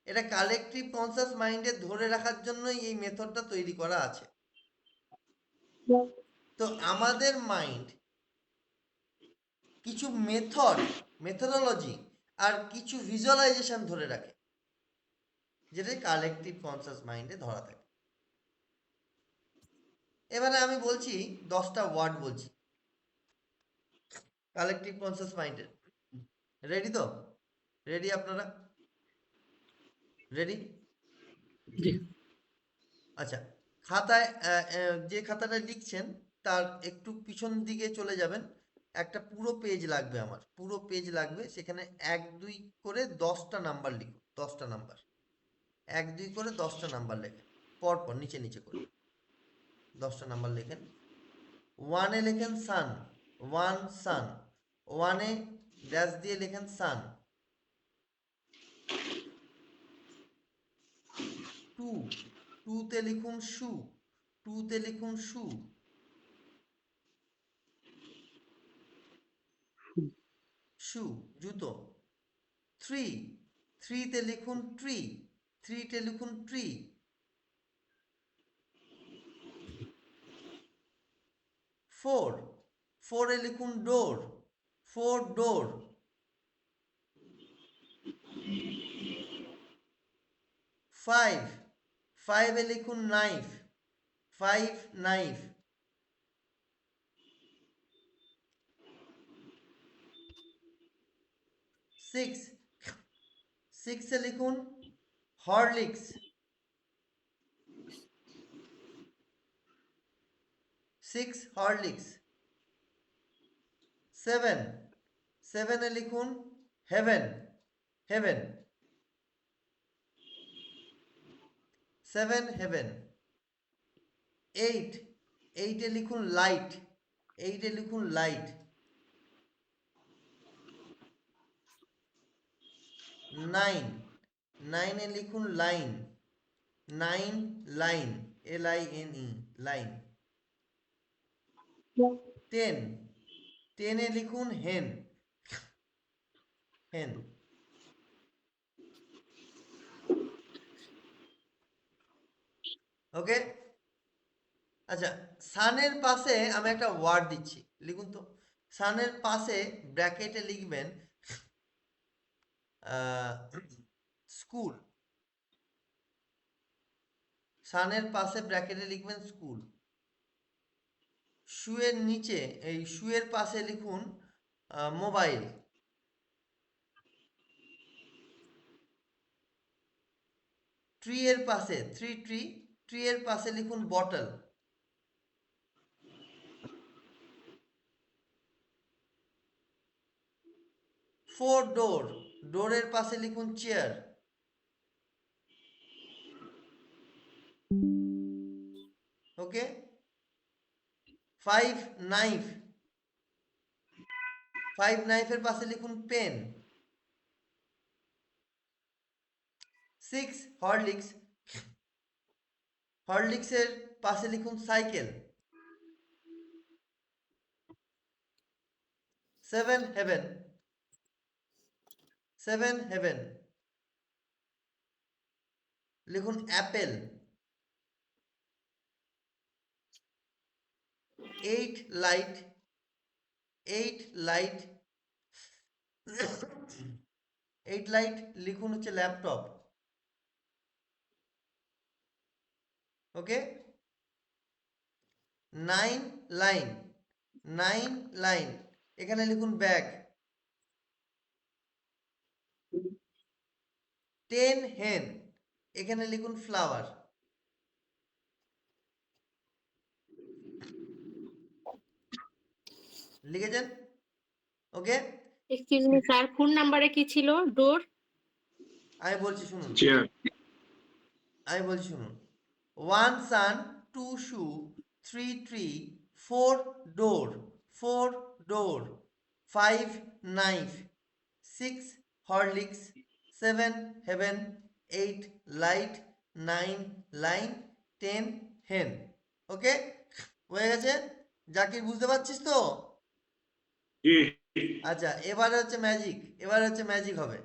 এটা কালেকটিভ কনসাস মাইন্ডে ধরে রাখার জন্যই এই মেথডটা তৈরি করা আছে। তো আমাদের মাইন্ড কিছু মেথডোলজি আর কিছু ভিজুয়ালাইজেশন ধরে রাখে, যেটা কালেকটিভ কনসাস মাইন্ডে ধরা থাকে। এবারে আমি বলছি 10টা ওয়ার্ড বলছি কালেকটিভ কনসাস মাইন্ডের। রেডি তো? রেডি আপনারা? রেডি? জি। আচ্ছা, খাতায় যে খাতাটা লিখছেন তার একটু পিছন দিকে চলে যাবেন। একটা পুরো পেজ লাগবে, আমার পুরো পেজ লাগবে, সেখানে 1 2 করে 10টা নাম্বার লিখুন, 10টা নাম্বার, 1 2 করে 10টা নাম্বার লেখেন, পরপর নিচে নিচে করে 10টা নাম্বার লেখেন। 1 এ লেখেন সান, 1 সান, 1 এ ড্যাশ দিয়ে লেখেন সান। 2, 2 তে লিখুন শু, 2 তে লিখুন শু। শু, জুতো। 3, 3 তে লিখুন ট্রি, 3 তে লিখুন ট্রি। 4, 4 এ লিখুন ডোর, 4 ডোর। 5, 5 এ লিখুন নাইফ, 5 নাইফ। 6, 6 এ লিখুন হরলিক্স। 6 হরলিক্স। 7 এ লিখুন হেভেন। হেভেন। 7 হেভেন। 8 এ লিখুন লাইট। 8 এ লিখুন লাইট। 9 এ লিখুন লাইন। 9 line, LINE line. 10 এ লিখুন হেন। হেন। ওকে, আচ্ছা সানের পাশে আমি একটা ওয়ার্ড দিচ্ছি, লিখুন তো। সানের পাশে ব্র্যাকেটে লিখবেন স্কুল। সানের পাশে ব্র্যাকেটে লিখবেন স্কুল। শুয়ের নিচে, এই শুয়ের পাশে লিখুন মোবাইল। ট্রি এর পাশে, ট্রি এর পাশে লিখুন বটল। ডোরের পাশে লিখুন চেয়ার। ওকে। 5 নাইফ। 5 নাইফের পাশে লিখুন পেন। 6 হরলিক্স। হরলিক্সের পাশে লিখুন সাইকেল। 7 হেভেন। 7 হেভেন লিখুন অ্যাপেল। 8 লাইট। 8 লাইট। 8 লাইট লিখুন হচ্ছে ল্যাপটপ। ওকে। 9 লাইন। 9 লাইন এখানে লিখুন ব্যাগ। 10 হেন এখানে লিখুন ফ্লাওয়ার। লিখেছেন? ওকে, এক্সকিউজ মি স্যার, ফোন নাম্বারে কি ছিল? ডোর। আমি বলছি শুনুন। চেয়ার। আমি বলছি শুনুন। 1 sun, 2 shoe, 3 tree, 4 door. 4 door. 5 knife. 6 Horlicks. 7 heaven. 8 light. 9 line. 10 hen. ওকে, হয়ে গেছে? জাকির বুঝতে পারছিস তো? আচ্ছা এবারে হচ্ছে ম্যাজিক। এবারে হচ্ছে ম্যাজিক হবে।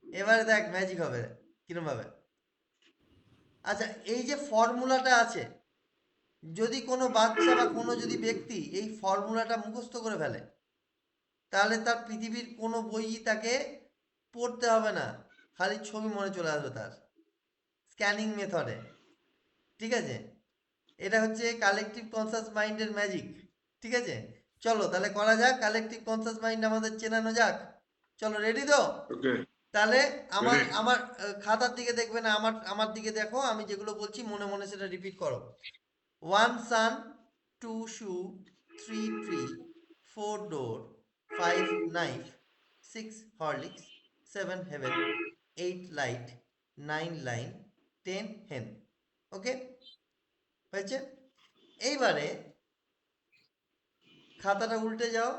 এবারে দেখ ম্যাজিক হবে কিরম ভাবে। আচ্ছা এই যে ফর্মুলাটা আছে, যদি কোনো বাচ্চা বা কোনো যদি ব্যক্তি এই ফর্মুলাটা মুখস্থ করে ফেলে, তাহলে তার পৃথিবীর কোনো বইই তাকে পড়তে হবে না, খালি ছবি মনে চলে আসবে তার, স্ক্যানিং মেথডে। ঠিক আছে, এটা হচ্ছে কালেকটিভ কনসাস মাইন্ডের ম্যাজিক। ঠিক আছে, চলো তাহলে করা যাক, কালেকটিভ কনসাস মাইন্ড আমাদের চেনানো যাক। চলো, রেডি তো? ওকে। তাহলে আমার আমার খাতার দিকে দেখবে না, আমার আমার দিকে দেখো, আমি যেগুলো বলছি মনে মনে সেটা রিপিট করো। 1 sun, 2 shoe, 3 tree, 4 door, 5 knife, 6 Horlicks, 7 heaven, 8 light, 9 line, 10 hen. ওকে, হয়েছে? এইবারে খাতাটা উল্টে যাও।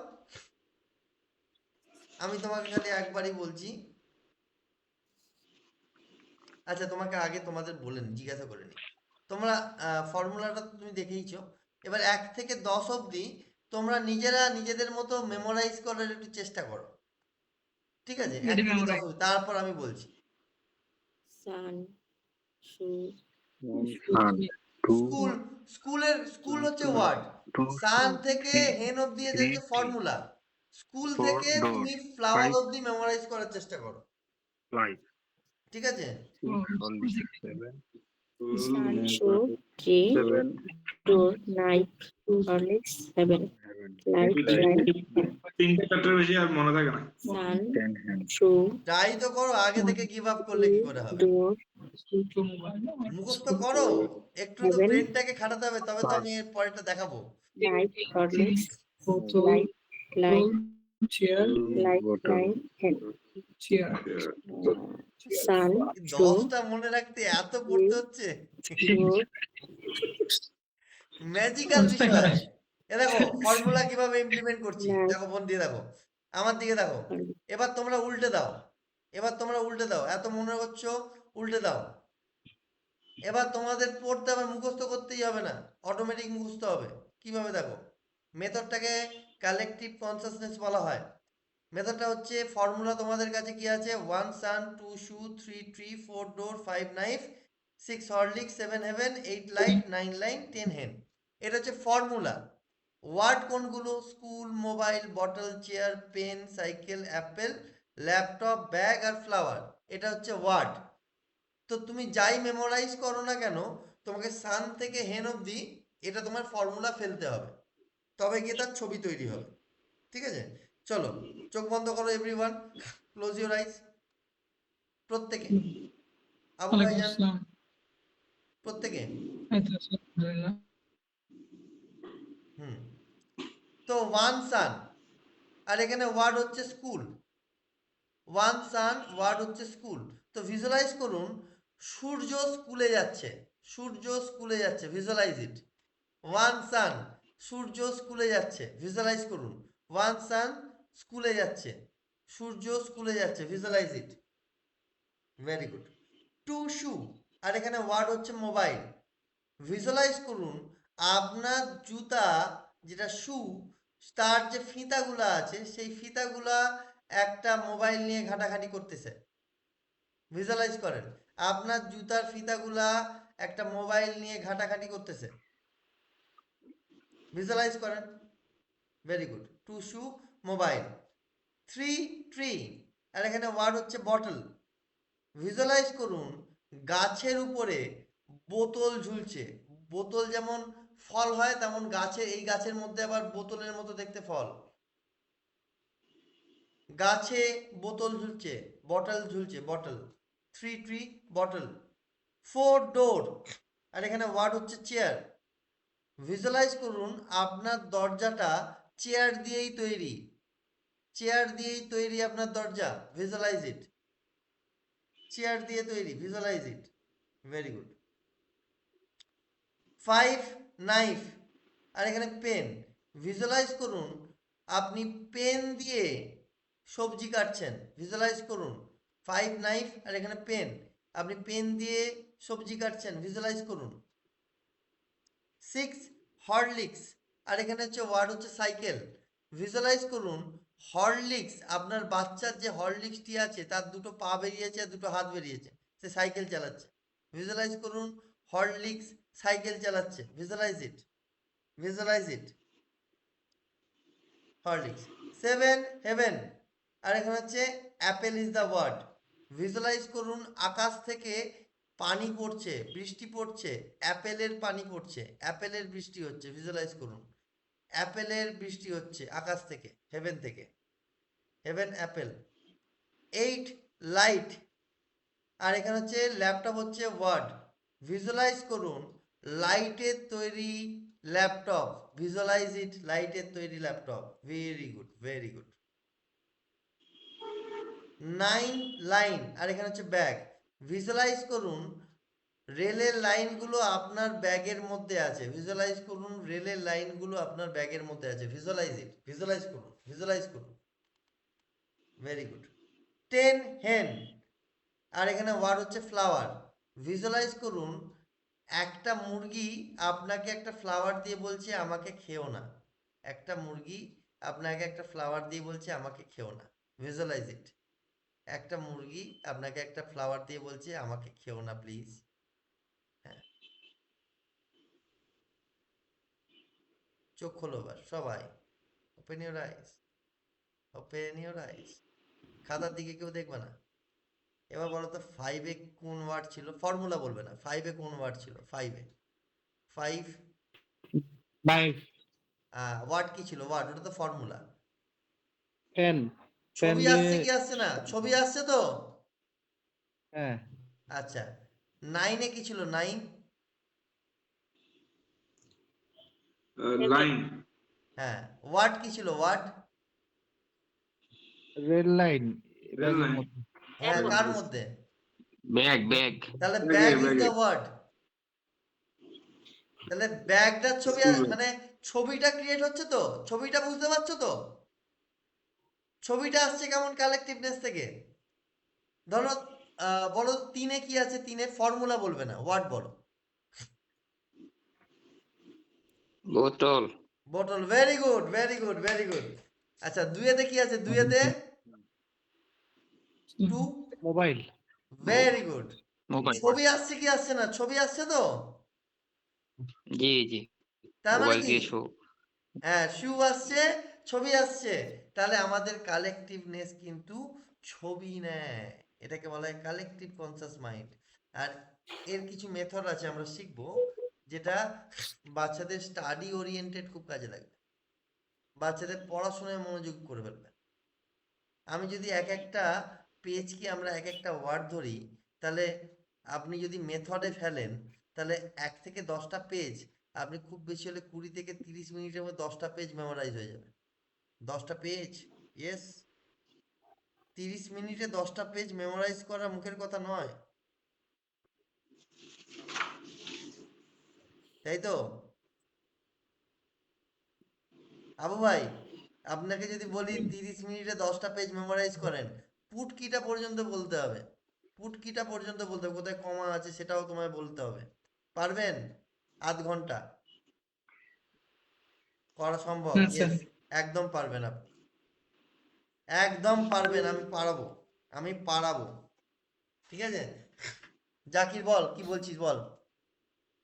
আমি তোমাকে খালি একবারই বলছি। আচ্ছা তোমাকে আগে তোমাদের বলেন, জিজ্ঞাসা করে নি। তোমরা ফর্মুলাটা তো তুমি দেখেইছো। এবার 1 থেকে 10 অবধি তোমরা নিজেরা নিজেদের মতো মেমোরাইজ করার একটু চেষ্টা করো। ঠিক আছে, 1 থেকে 10 অবধি, তারপর আমি বলছি। সান, শু, স্কুল, স্কুল হচ্ছে ওয়ার্ড। সান থেকে হেন অবধি এদের হচ্ছে ফর্মুলা। স্কুল থেকে তুমি ফ্লাওয়ার অবধি মেমোরাইজ করার চেষ্টা করো। ঠিক আছে? Sun, shoe, tree, door, knife, Horlicks, heaven, light, lamp, তিনটে চ্যাপ্টার বেশি আর মনে থাকে না। sun, Ten hand. true, try তো করো, আগে থেকে গিভ আপ করলে কি করে হবে? door, মুখস্থ করো, একটু তো Heaven. ব্রেনটাকে খাটাতে হবে, তবে তো আমি এর পরেরটা দেখাবো। knife, Horlicks, বোতল, light, light, chair, light, Bottle. line, hand, chair, sun, এই true, 10টা মনে রাখতে এত পড়তে হচ্ছে, door, ম্যাজিক্যাল অবস্থা বিষয়। খারাপ। এ দেখো ফর্মুলা কিভাবে ইমপ্লিমেন্ট করছি, Nice. দেখো ফোন দিয়ে দেখো, আমার দিকে দেখো। এবার তোমরা উল্টে দাও, এবার তোমরা উল্টে দাও, এত মনে করছো উল্টে দাও। এবার তোমাদের পড়তে হবে, মুখস্থ করতেই হবে না, অটোমেটিক মুখস্থ হবে। কিভাবে দেখো, মেথডটাকে কালেকটিভ কনসাসনেস বলা হয়। মেথডটা হচ্ছে ফর্মুলা তোমাদের কাছে কি আছে, 1 sun, 2 shoe, 3 tree, 4 door, 5 knife, 6 Horlicks, 7 heaven, 8 light, 9 line, 10 hen. এটা হচ্ছে ফর্মুলা। ওয়ার্ড কোনগুলো, school, mobile, bottle, chair, pen, cycle, apple, laptop, bag আর ফ্লাওয়ার, এটা হচ্ছে ওয়ার্ড। তো তুমি যাই মেমোরাইজ করো না কেন, তোমাকে সান থেকে হেন অবধি এটা তোমার ফর্মুলা ফেলতে হবে, তবে গিয়ে তার ছবি তৈরি হবে। ঠিক আছে, চলো চোখ বন্ধ করো এভরিওয়ান, ক্লোজ ইউর আইস, প্রত্যেকে। আবু ওয়ালাইকুম ভাইজান, আসসালাম। প্রত্যেকে। এই তো আছি, আলহামদুলিল্লাহ। হুম, তো ওয়ান সান, আর এখানে ওয়ার্ড হচ্ছে স্কুল। ওয়ান সান ওয়ার্ড হচ্ছে স্কুল। তো ভিজুয়ালাইজ করুন, সূর্য স্কুলে যাচ্ছে, সূর্য স্কুলে যাচ্ছে, ভিজুয়ালাইজ ইট। ওয়ান সান, সূর্য স্কুলে যাচ্ছে, ভিজুয়ালাইজ করুন। ওয়ান সান স্কুলে যাচ্ছে, সূর্য স্কুলে যাচ্ছে, visualise it. Very good. Two shoe, আর এখানে ওয়ার্ড হচ্ছে মোবাইল। ভিজুয়ালাইজ করুন, আপনার জুতা যেটা শু, তার যে ফিতাগুলা আছে সেই ফিতাগুলা একটা মোবাইল নিয়ে ঘাটাঘাটি করতেছে। ভিজুয়ালাইজ করেন, আপনার জুতার ফিতাগুলা একটা মোবাইল নিয়ে ঘাটাঘাটি করতেছে। ভিজুয়ালাইজ করেন, ভেরি গুড। টু শু, মোবাইল। থ্রি ট্রি, আর এখানে ওয়ার্ড হচ্ছে বটল। ভিজুয়ালাইজ করুন, গাছের উপরে বোতল ঝুলছে। বোতল যেমন ফল হয়, তেমন গাছে, এই গাছের মধ্যে আবার বোতলের মতো দেখতে ফল। গাছে বোতল ঝুলছে, বটল ঝুলছে, bottle. Three tree, bottle. Four door, আর এখানে ওয়ার্ড হচ্ছে চেয়ার। ভিজুয়ালাইজ করুন, আপনার দরজাটা চেয়ার দিয়েই তৈরি, চেয়ার দিয়েই তৈরি আপনার দরজা। ভিজুয়ালাইজ ইট, চেয়ার দিয়ে তৈরি, visualise it. Very good. Five knife, আর এখানে পেন। ভিজুয়ালাইজ করুন, আপনি পেন দিয়ে সবজি কাটছেন। ভিজুয়ালাইজ করুন, ফাইভ নাইফ, আর এখানে পেন, আপনি পেন দিয়ে সবজি কাটছেন। ভিজুয়ালাইজ করুন। সিক্স হরলিক্স, আর এখানে হচ্ছে ওয়ার্ড হচ্ছে সাইকেল। ভিজুয়ালাইজ করুন, হরলিক্স, আপনার বাচ্চার যে হরলিক্সটি আছে তার দুটো পা বেরিয়েছে আর দুটো হাত বেরিয়েছে, সে সাইকেল চালাচ্ছে। ভিজুয়ালাইজ করুন, হরলিক্স সাইকেল চালাচ্ছে। Visualize it, visualize it, Horlicks. Seven heaven, আর এখানে হচ্ছে apple is the word. Visualize করুন, আকাশ থেকে পানি পড়ছে, বৃষ্টি পড়ছে, অ্যাপেলের পানি পড়ছে, অ্যাপেলের বৃষ্টি হচ্ছে। ভিজুয়ালাইজ করুন, অ্যাপেলের বৃষ্টি হচ্ছে আকাশ থেকে, হেভেন থেকে, হেভেন অ্যাপেল। এইট লাইট, আর এখানে হচ্ছে ল্যাপটপ হচ্ছে ওয়ার্ড। ভিজুয়ালাইজ করুন, লাইটের তৈরি ল্যাপটপ। ভিজুয়ালাইজ ইট, লাইটের তৈরি laptop. Very good, very good. Nine line, আর এখানে হচ্ছে ব্যাগ। ভিজুয়ালাইজ করুন, রেলের লাইনগুলো আপনার ব্যাগের মধ্যে আছে। ভিজুয়ালাইজ করুন, রেলের লাইনগুলো আপনার ব্যাগের মধ্যে আছে। ভিজুয়ালাইজ ইট, ভিজুয়ালাইজ করুন, ভিজুয়ালাইজ করুন। Very good. টেন হেন, আর এখানে ওয়ার্ড হচ্ছে ফ্লাওয়ার। ভিজুয়ালাইজ করুন, একটা মুরগি আপনাকে একটা ফ্লাওয়ার দিয়ে বলছে আমাকে খেও না। একটা মুরগি আপনাকে একটা ফ্লাওয়ার দিয়ে বলছে আমাকে খেও না। ভিজুয়ালাইজ ইট, একটা মুরগি আপনাকে একটা ফ্লাওয়ার দিয়ে বলছে আমাকে খেও না প্লিজ। হ্যাঁ, চোখ খোলো এবার সবাই, open your eyes, open your eyes. খাতার দিকে কেউ দেখবে না। এবার বলো তো, ফাইভে কোন ওয়ার্ড ছিল? ফর্মুলা বলবে না, ফাইভে কোন ওয়ার্ড ছিল? ফাইভে, ফাইভ নাইফ, ওয়ার্ড কি ছিল? ওয়ার্ড, ওটা তো ফর্মুলা। পেন, পেন ছবি দিয়ে আসছে কি আসছে না? ছবি আসছে তো? হ্যাঁ, আচ্ছা, 9-এ কি ছিল? 9? লাইন, হ্যাঁ, ওয়ার্ড কি ছিল? ওয়ার্ড? রেল লাইন, রেল ব্যাগের লাইন, মধ্যে। হ্যাঁ, কার মধ্যে? ব্যাগ ব্যাগ তাহলে ব্যাগে, ব্যাগ ইজ ব্যাগে। The word. তাহলে ব্যাগটার ছবি School bag। মানে ছবিটা ক্রিয়েট হচ্ছে তো? ছবিটা বুঝতে পারছো তো? ছবিটা আসছে কেমন? কালেকটিভনেস থেকে। ধরো বলো 3-এ কি আছে? 3-এ ফর্মুলা বলবে না, ওয়ার্ড বলো। বোতল bottle, very good, very good, very good. আচ্ছা, 2-এতে কি আছে? 2-এতে 2, মোবাইল, ভেরি গুড। মোবাইল ছবি আসছে কি আসছে না? ছবি আসছে তো? জি জি তার মানে মোবাইল কি? দিয়ে শো হ্যাঁ, শু আসছে, ছবি আসছে। তাহলে আমাদের কালেকটিভনেস কিন্তু ছবি নেয়। এটাকে বলা হয় কালেকটিভ কনসাস মাইন্ড। আর এর কিছু মেথড আছে আমরা শিখবো, যেটা বাচ্চাদের স্টাডি ওরিয়েন্টেড খুব কাজে লাগবে। বাচ্চাদের পড়াশোনায় মনোযোগ করে ফেলবে। আমি যদি এক একটা পেজকে আমরা এক একটা ওয়ার্ড ধরি, তাহলে আপনি যদি মেথডে ফেলেন, তাহলে 1 থেকে 10টা পেজ, আপনি খুব বেশি হলে 20 থেকে 30 মিনিটের মধ্যে 10টা পেজ মেমোরাইজ হয়ে যাবে। 10টা পেজ, ইয়েস, 30 মিনিটে 10টা পেজ মেমোরাইজ করা মুখের কথা নয়, তাই তো? আবু ভাই, আপনাকে যদি বলি 30 মিনিটে 10টা পেজ মেমোরাইজ করেন, পুট কিটা পর্যন্ত বলতে হবে। পুট কিটা পর্যন্ত বলতে হবে, কোথায় কমা আছে সেটাও তোমায় বলতে হবে। পারবেন? আধ ঘন্টা করা সম্ভব? না স্যার। ইয়েস, একদম পারবেন আপনি, একদম পারবেন। আমি পারাবো, আমি পারাবো, ঠিক আছে? জাকির বল, কি বলছিস বল।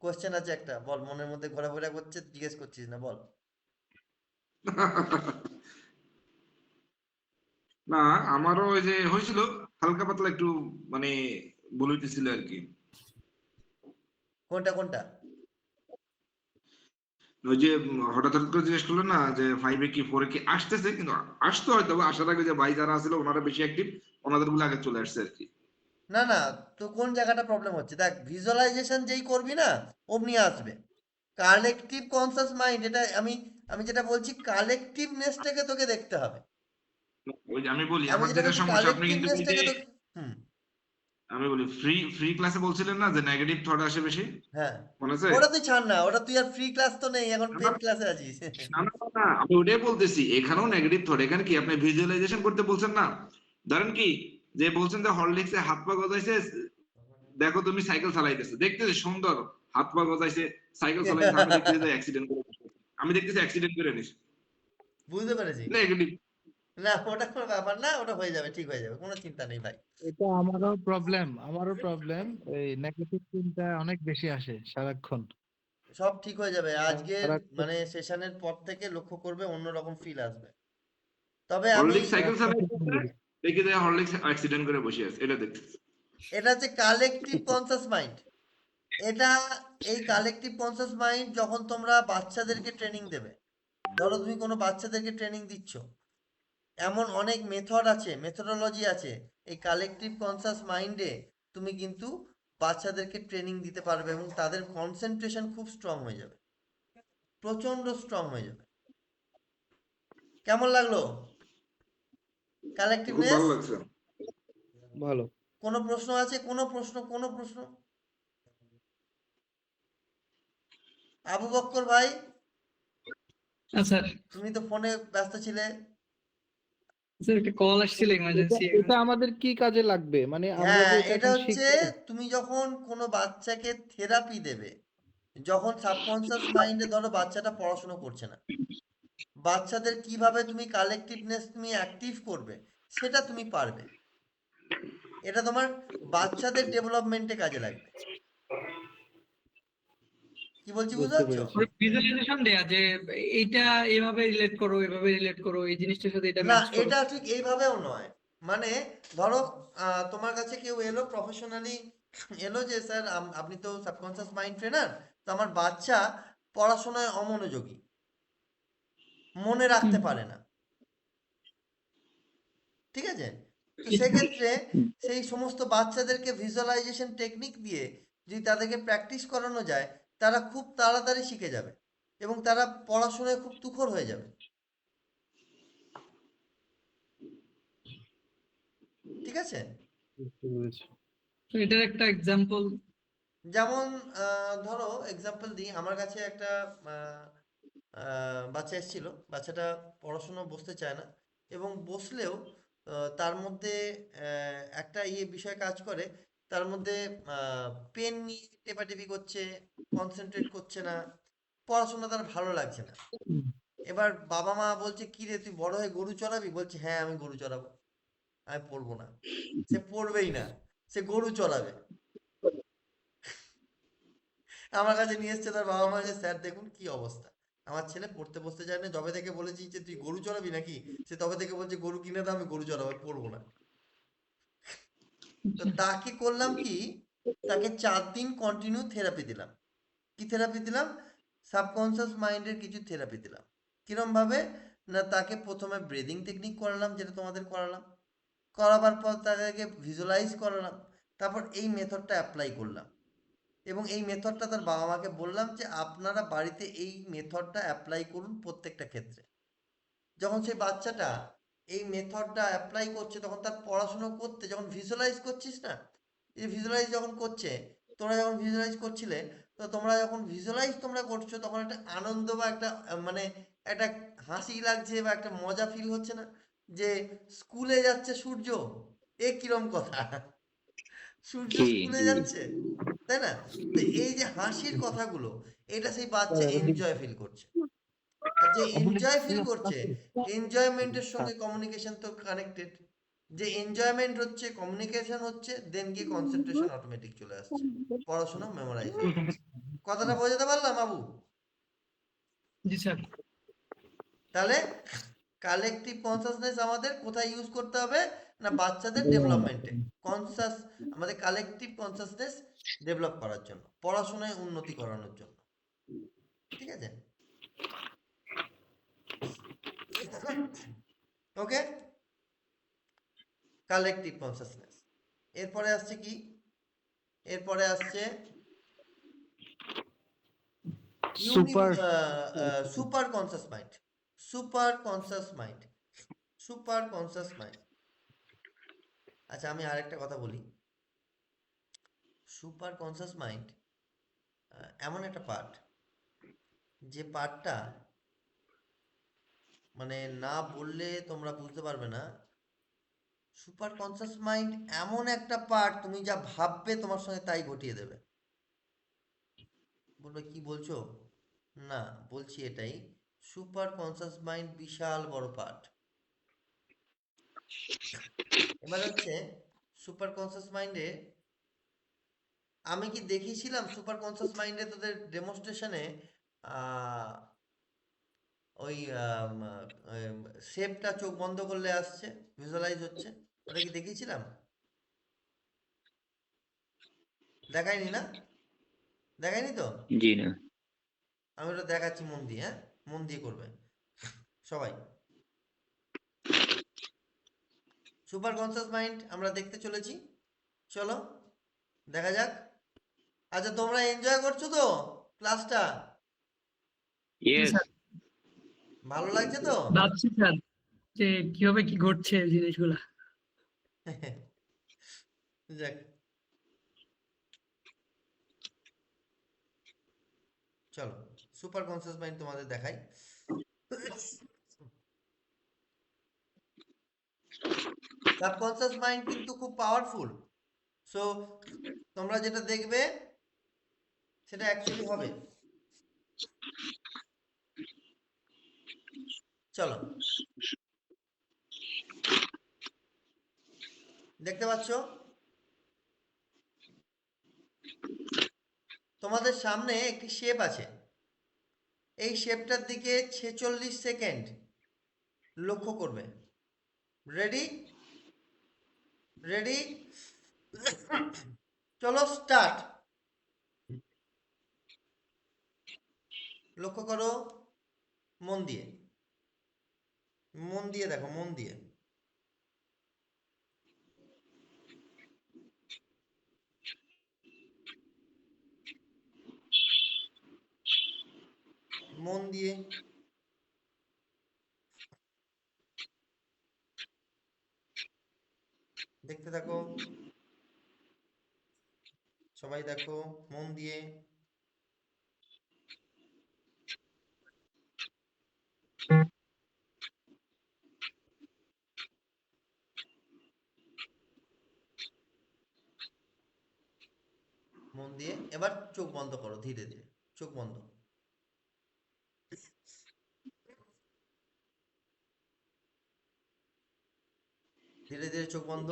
কোশ্চেন আছে একটা, বল। মনের মধ্যে ঘোরাফেরা করছে, জিজ্ঞেস করছিস না, বল। না, আমারও ওই যে হয়েছিল হালকা পাতলা একটু, মানে বলিতেছিল আর কি। কোনটা কোনটা? ওই যে হঠাৎ হঠাৎ করে জিজ্ঞেস করলো না যে 5-এ কি 4-এ কি আসতেছে, কিন্তু আসতো হয়তো বা, আসার আগে যে ভাই যারা ছিল ওনারা বেশি অ্যাক্টিভ, ওনাদের গুলো আগে চলে আসছে আর কি। না না, তো কোন জায়গাটা প্রবলেম হচ্ছে? দেখ, ভিজুয়ালাইজেশন যেই করবি না, অমনি আসবে। কালেকটিভ কনসাস মাইন্ড, এটা আমি আমি যেটা বলছি, কালেকটিভনেসটাকে তোকে দেখতে হবে। ওই যে আমি বলি আমি আমার যেটা যেটা বলছি সমস্যা, আপনি কিন্তু ওই যে কালেকটিভনেসটাকে তোকে, হুম, আমি বলি ফ্রি ফ্রি ক্লাসে বলছিলেন না যে নেগেটিভ থট আসে বেশি, হ্যাঁ, মনে আছে? ওটা তুই ছাড় না, ওটা তুই আর ফ্রি ক্লাস তো নেই, এখন না, পেড ক্লাসে আছিস। না, না, না, আমি ওটাই বলতেছি, এখানেও নেগেটিভ থট। এখানে কি আপনি ভিজুয়ালাইজেশন করতে বলছেন না? ধরেন কি, যে বলছেন যে হরলিক্সে হাত পা গজাইছে, দেখো তুমি সাইকেল চালাইতেছে, দেখতেছি সুন্দর, হাত পা গজাইছে, সাইকেল চালাইতেছে, আমি দেখতেছি যে অ্যাক্সিডেন্ট করে বসে আছে। আমি দেখতেছি অ্যাক্সিডেন্ট করে নিস, বুঝতে পেরেছি। নেগেটিভ। না, ওটা কোনো ব্যাপার না, ওটা হয়ে যাবে, ঠিক হয়ে যাবে, কোনো চিন্তা নেই ভাই। এটা আমারও প্রবলেম, এই নেগেটিভ চিন্তা অনেক বেশি আসে সারাক্ষণ। সব ঠিক হয়ে যাবে। আজকের সারাক্ষণ মানে সেশনের পর থেকে লক্ষ্য করবে অন্যরকম ফিল আসবে। তবে আমি, হরলিক্স সাইকেল রাস্তাতে চালাইতেছে, দেখি যে হরলিক্স অ্যাক্সিডেন্ট করে বসে আছে, এটা দেখতেছি। এটা হচ্ছে কালেকটিভ কনসাস মাইন্ড। এটা, এই কালেকটিভ কনসাস মাইন্ড যখন তোমরা বাচ্চাদেরকে ট্রেনিং দেবে, ধরো তুমি কোনো বাচ্চাদেরকে ট্রেনিং দিচ্ছ, এমন অনেক মেথড আছে, মেথোডোলজি আছে, এই কালেকটিভ কনসাস মাইন্ডে তুমি কিন্তু বাচ্চাদেরকে ট্রেনিং দিতে পারবে এবং তাদের কনসেন্ট্রেশন খুব স্ট্রং হয়ে যাবে, প্রচন্ড স্ট্রং হয়ে যাবে। কেমন লাগলো খুব কালেকটিভনেস? ভালো লাগছে। ভালো। কোনো প্রশ্ন আছে? কোনো প্রশ্ন? কোনো প্রশ্ন? আবু বক্কর ভাই, স্যার, তুমি তো ফোনে ব্যস্ত ছিলে। স্যার একটা কল আসছিল এটা ইমার্জেন্সি। এটা আমাদের কি কাজে লাগবে, মানে আমরা হ্যাঁ, যে এটা এটা এখন হচ্ছে শিখবো? তুমি যখন কোনো বাচ্চাকে থেরাপি দেবে, যখন সাবকনসিয়াস মাইন্ডে ধরো বাচ্চাটা পড়াশোনা করছে না, বাচ্চাদের কিভাবে তুমি কালেকটিভনেস তুমি অ্যাক্টিভ করবে, সেটা তুমি পারবে। এটা তোমার বাচ্চাদের ডেভেলপমেন্টে কাজে লাগবে। কি বলছি বুঝতে বুঝতে পারছো? পেরেছি। ভিজুয়ালাইজেশন দেয়া যে এইটা এভাবে রিলেট করো, এভাবে রিলেট করো, এই জিনিসটার সাথে এটা না, ম্যাচ করো। এটা ঠিক এইভাবেও নয়। মানে ধরো তোমার কাছে কেউ এলো প্রফেশনালি, এলো যে স্যার আপনি তো সাবকনসিয়াস মাইন্ড ট্রেনার, তো আমার বাচ্চা পড়াশোনায় অমনোযোগী, মনে রাখতে পারে না, ঠিক আছে? তো সেক্ষেত্রে সেই সমস্ত বাচ্চাদেরকে ভিজুয়ালাইজেশন টেকনিক দিয়ে যদি তাদেরকে প্র্যাকটিস করানো যায়, তারা খুব তাড়াতাড়ি শিখে যাবে এবং তারা পড়াশোনায় খুব তুখর হয়ে যাবে, ঠিক আছে? বুঝতে পেরেছি। তো এটার একটা এক্সাম্পল। যেমন ধরো এক্সাম্পল দিই, আমার কাছে একটা বাচ্চা এসেছিল, বাচ্চাটা পড়াশোনা বসতে চায় না এবং বসলেও তার মধ্যে একটা বিষয় কাজ করে, তার মধ্যে পেন নিয়ে টেপাটেপি করছে, কনসেন্ট্রেট করছে না, পড়াশোনা তার ভালো লাগছে না। এবার বাবা মা বলছে, কি রে তুই বড় হয়ে গরু চড়াবি? বলছে হ্যাঁ আমি গরু চড়াবো, আমি পড়বো না। সে পড়বেই না, সে গরু চড়াবে। আমার কাছে নিয়ে এসছে তার বাবা মা, যে স্যার দেখুন কি অবস্থা, আমার ছেলে পড়তে বসতে চায় না, যবে থেকে বলেছি যে তুই গরু চড়াবি নাকি, সে তবে থেকে বলছে গরু কিনে দাও, আমি গরু চড়াবো, আমি পড়বো না। তো তাকে করলাম কি, তাকে 4 দিন কন্টিনিউ থেরাপি দিলাম। কি থেরাপি দিলাম? সাবকনসিয়াস মাইন্ডের কিছু থেরাপি দিলাম। কিরম ভাবে? না, তাকে প্রথমে ব্রিদিং টেকনিক করালাম, যেটা তোমাদের করালাম, করাবার পর তাদেরকে ভিজুয়ালাইজ করালাম, তারপর এই মেথডটা অ্যাপ্লাই করলাম এবং এই মেথডটা তার বাবা মাকে বললাম যে আপনারা বাড়িতে এই মেথডটা অ্যাপ্লাই করুন প্রত্যেকটা ক্ষেত্রে। যখন সেই বাচ্চাটা এই মেথডটা অ্যাপ্লাই করছে, তখন তার পড়াশুনো করতে, যখন ভিজুয়ালাইজ করছিস না, এই ভিজুয়ালাইজ যখন করছে, তোমরা যখন ভিজুয়ালাইজ করছিলে, তো তোমরা যখন ভিজুয়ালাইজ তোমরা করছো, তখন একটা আনন্দ বা একটা মানে একটা হাসি লাগছে বা একটা মজা ফিল হচ্ছে না, যে স্কুলে যাচ্ছে সূর্য, এ কিরম কথা, সূর্য জি স্কুলে যাচ্ছে, তাই না? তো এই যে হাসির কথাগুলো, এটা সেই বাচ্চা এনজয় ফিল করছে। আর যে এনজয় ফিল করছে, এনজয়মেন্টের সঙ্গে কমিউনিকেশন তো কানেক্টেড, যে এনজয়মেন্ট হচ্ছে, কমিউনিকেশন হচ্ছে, দেন গিয়ে কনসেন্ট্রেশন অটোমেটিক চলে আসছে, পড়াশোনা মেমোরাইজ হয়ে যাচ্ছে। কথাটা বোঝাতে পারলাম বাবু? জি স্যার। তাহলে কালেকটিভ কনসাসনেস আমাদের কোথায় ইউজ করতে হবে? না, বাচ্চাদের ডেভেলপমেন্টে কনসাস, আমাদের কালেকটিভ কনসাসনেস ডেভেলপ করার জন্য, পড়াশোনায় উন্নতি করানোর জন্য, ঠিক আছে? ওকে, কালেকটিভ কনসাসনেস। এরপরে আসছে কি? এরপরে আসছে super super conscious mind. Super conscious mind, super conscious mind. আচ্ছা, আমি আরেকটা কথা বলি। সুপার কনসাস মাইন্ড এমন একটা পার্ট, যে পার্টটা মানে না বললে তোমরা বুঝতে পারবে না। সুপার কনসাস মাইন্ড এমন একটা পার্ট, তুমি যা ভাববে তোমার সঙ্গে তাই ঘটিয়ে দেবে। বলবে কি বলছো? না, বলছি এটাই, সুপার কনসাস মাইন্ড বিশাল বড় পার্ট। এবার হচ্ছে সুপার কনসাস মাইন্ডে, আমি কি দেখিয়েছিলাম সুপার কনসাস মাইন্ডে তোদের ডেমনস্ট্রেশনে ওই শেপটা চোখ বন্ধ করলে আসছে, ভিজুয়ালাইজ হচ্ছে, ওটা কি দেখিয়েছিলাম? দেখাইনি না? দেখাইনি তো? জি না। আমি ওটা দেখাচ্ছি, মন দিয়ে, হ্যাঁ, মন দিয়ে করবে সবাই। সুপার কনসাস মাইন্ড আমরা দেখতে চলেছি, চলো দেখা যাক। আচ্ছা, তোমরা এনজয় করছো তো ক্লাসটা? জি ইয়েস। স্যার, ভালো লাগছে তো? ভাবছি স্যার যে কিভাবে কি ঘটছে জিনিসগুলা। যাক, চলো সুপার কনসাস মাইন্ড তোমাদের দেখাই। সাবকনসাস মাইন্ড কিন্তু খুব পাওয়ারফুল। সো তোমরা যেটা দেখবে সেটা অ্যাকচুয়ালি হবে। চলো, দেখতে পাচ্ছ তোমাদের সামনে একটি শেপ আছে, এই শেপটার দিকে 46 সেকেন্ড লক্ষ্য করবে। রেডি? রেডি? চলো স্টার্ট। লক্ষ্য করো, মন দিয়ে, মন দিয়ে দেখো, মন দিয়ে। মন দিয়ে দেখতে থাকো, সবাই দেখো মন দিয়ে। মন দিয়ে এবার চোখ বন্ধ করো, ধীরে ধীরে চোখ বন্ধ। ধীরে ধীরে চোখ বন্ধ।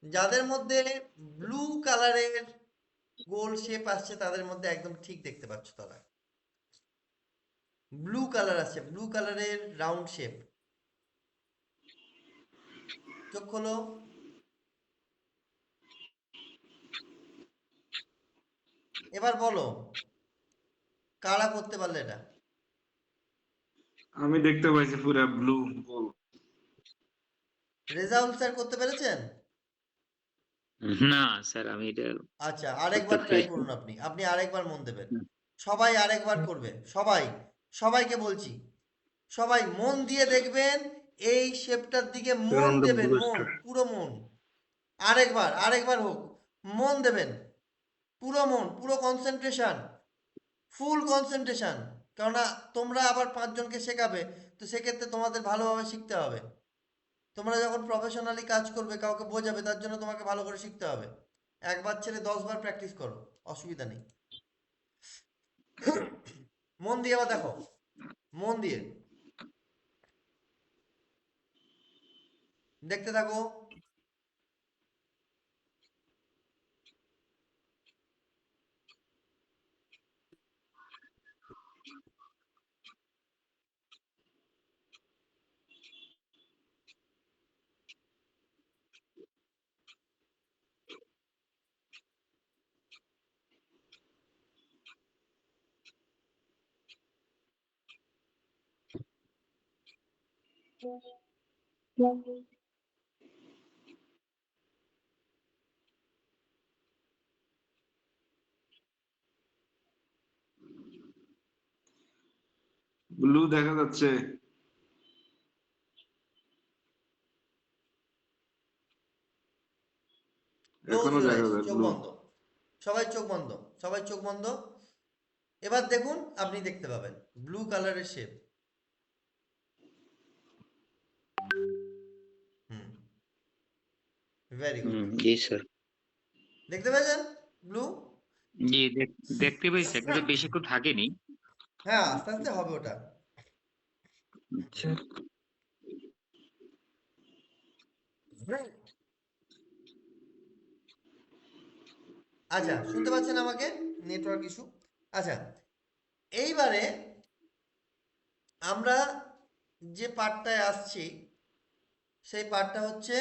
যাদের মধ্যে ব্লু কালারের গোল শেপ আসছে তাদের মধ্যে একদম ঠিক দেখতে পাচ্ছ, তারা ব্লু কালার আছে, ব্লু কালারের রাউন্ড শেপ। চোখ খোলো। এবার বলো কারা করতে পারলে এটা? আমি দেখতে পাইছি পুরো ব্লু বল। রেজাউল স্যার করতে পেরেছেন? না স্যার, আমি এটা আচ্ছা, আরেকবার করতে ট্রাই পেরেছি করুন, আপনি আপনি আরেকবার মন দেবেন। না। সবাই আরেকবার করবে, সবাই, সবাইকে বলছি, সবাই মন দিয়ে দেখবেন, এই শেপটার দিকে মন দেবেন, মন, পুরো মন। আরেকবার, আরেকবার হোক, মন দেবেন, পুরো মন, পুরো কনসেন্ট্রেশন, ফুল কনসেন্ট্রেশন। কেননা তোমরা আবার 5 জনকে শেখাবে, তো সেক্ষেত্রে তোমাদের ভালোভাবে শিখতে হবে। তোমরা যখন প্রফেশনালি কাজ করবে, কাউকে বোঝাবে, তার জন্য তোমাকে ভালো করে শিখতে হবে। একবার ছেড়ে 10 বার প্র্যাকটিস করো, অসুবিধা নেই। মন দিয়ে এবার দেখো, মন দিয়ে দেখতে থাকো। ব্লু দেখা যাচ্ছে। ক্লোজ এখনো ইউর দেখা আইস, যায় চোখ ব্লু। বন্ধ, সবাই চোখ বন্ধ, সবাই চোখ বন্ধ। এবার দেখুন, আপনি দেখতে পাবেন ব্লু কালারের শেপ। হুম, ভেরি গুড। জি স্যার। দেখতে পেয়েছেন ব্লু? জি দেখতে পেয়েছি, কিন্তু বেশিক্ষণ থাকেনি। হ্যাঁ, আস্তে আস্তে হবে ওটা। আচ্ছা। আচ্ছা, শুনতে পাচ্ছেন আমাকে? Network issue. আচ্ছা, এইবারে আমরা যে পার্টটায় আসছি, সেই পার্টটা হচ্ছে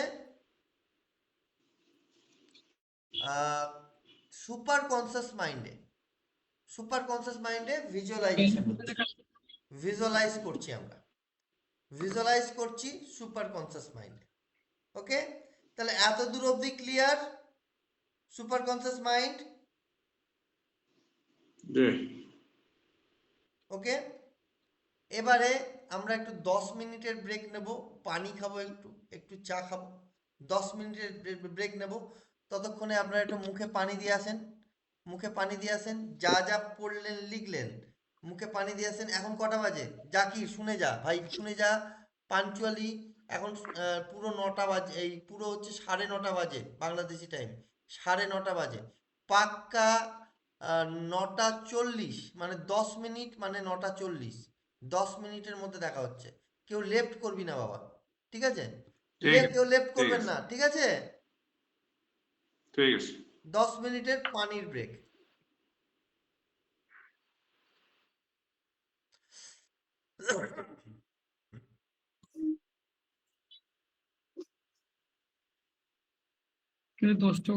সুপার কনসাস মাইন্ডে। সুপার কনসাস মাইন্ডে ভিজুয়ালাইজেশন হচ্ছে, ভিজুয়ালাইজ করছি আমরা, ভিজুয়ালাইজ করছি সুপার কনসাস মাইন্ডে। ওকে, তাহলে এত দূর অবধি ক্লিয়ার? সুপার কনসাস মাইন্ড, ওকে। এবারে আমরা একটু 10 মিনিটের ব্রেক নেব, পানি খাবো, একটু একটু চা খাবো, 10 মিনিটের ব্রেক নেব। ততক্ষণে আপনারা একটু মুখে পানি দিয়ে আসেন, মুখে পানি দিয়ে আসেন, যা যা পড়লেন লিখলেন, মুখে পানি দিয়ে আসেন। এখন কটা বাজে? জাকির শুনে যা ভাই, শুনে যা পাঞ্চুয়ালি। এখন পুরো 9টা বাজে, এই পুরো হচ্ছে 9:30 বাজে বাংলাদেশি টাইম, 9:30 বাজে পাক্কা। 9:40 মানে 10 মিনিট, মানে 9:40, 10 মিনিটের মধ্যে দেখা হচ্ছে। কেউ লেফট করবি না বাবা, ঠিক আছে? ঠিক কেউ লেফট ঠিক করবেন আছে, না, ঠিক আছে? ঠিক আছে। 10 মিনিটের পানির ব্রেক। কিন্তু 10টা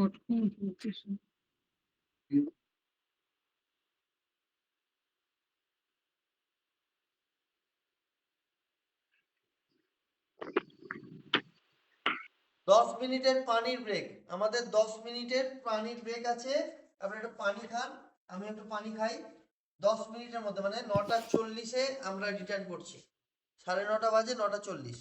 10 মিনিটের পানির ব্রেক, আমাদের 10 মিনিটের পানির ব্রেক আছে। আপনি একটু পানি খান, আমি একটু পানি খাই। 10 মিনিটের মধ্যে মানে 9:40-এ আমরা রিটার্ন করছি। 9:30 বাজে, 9:40।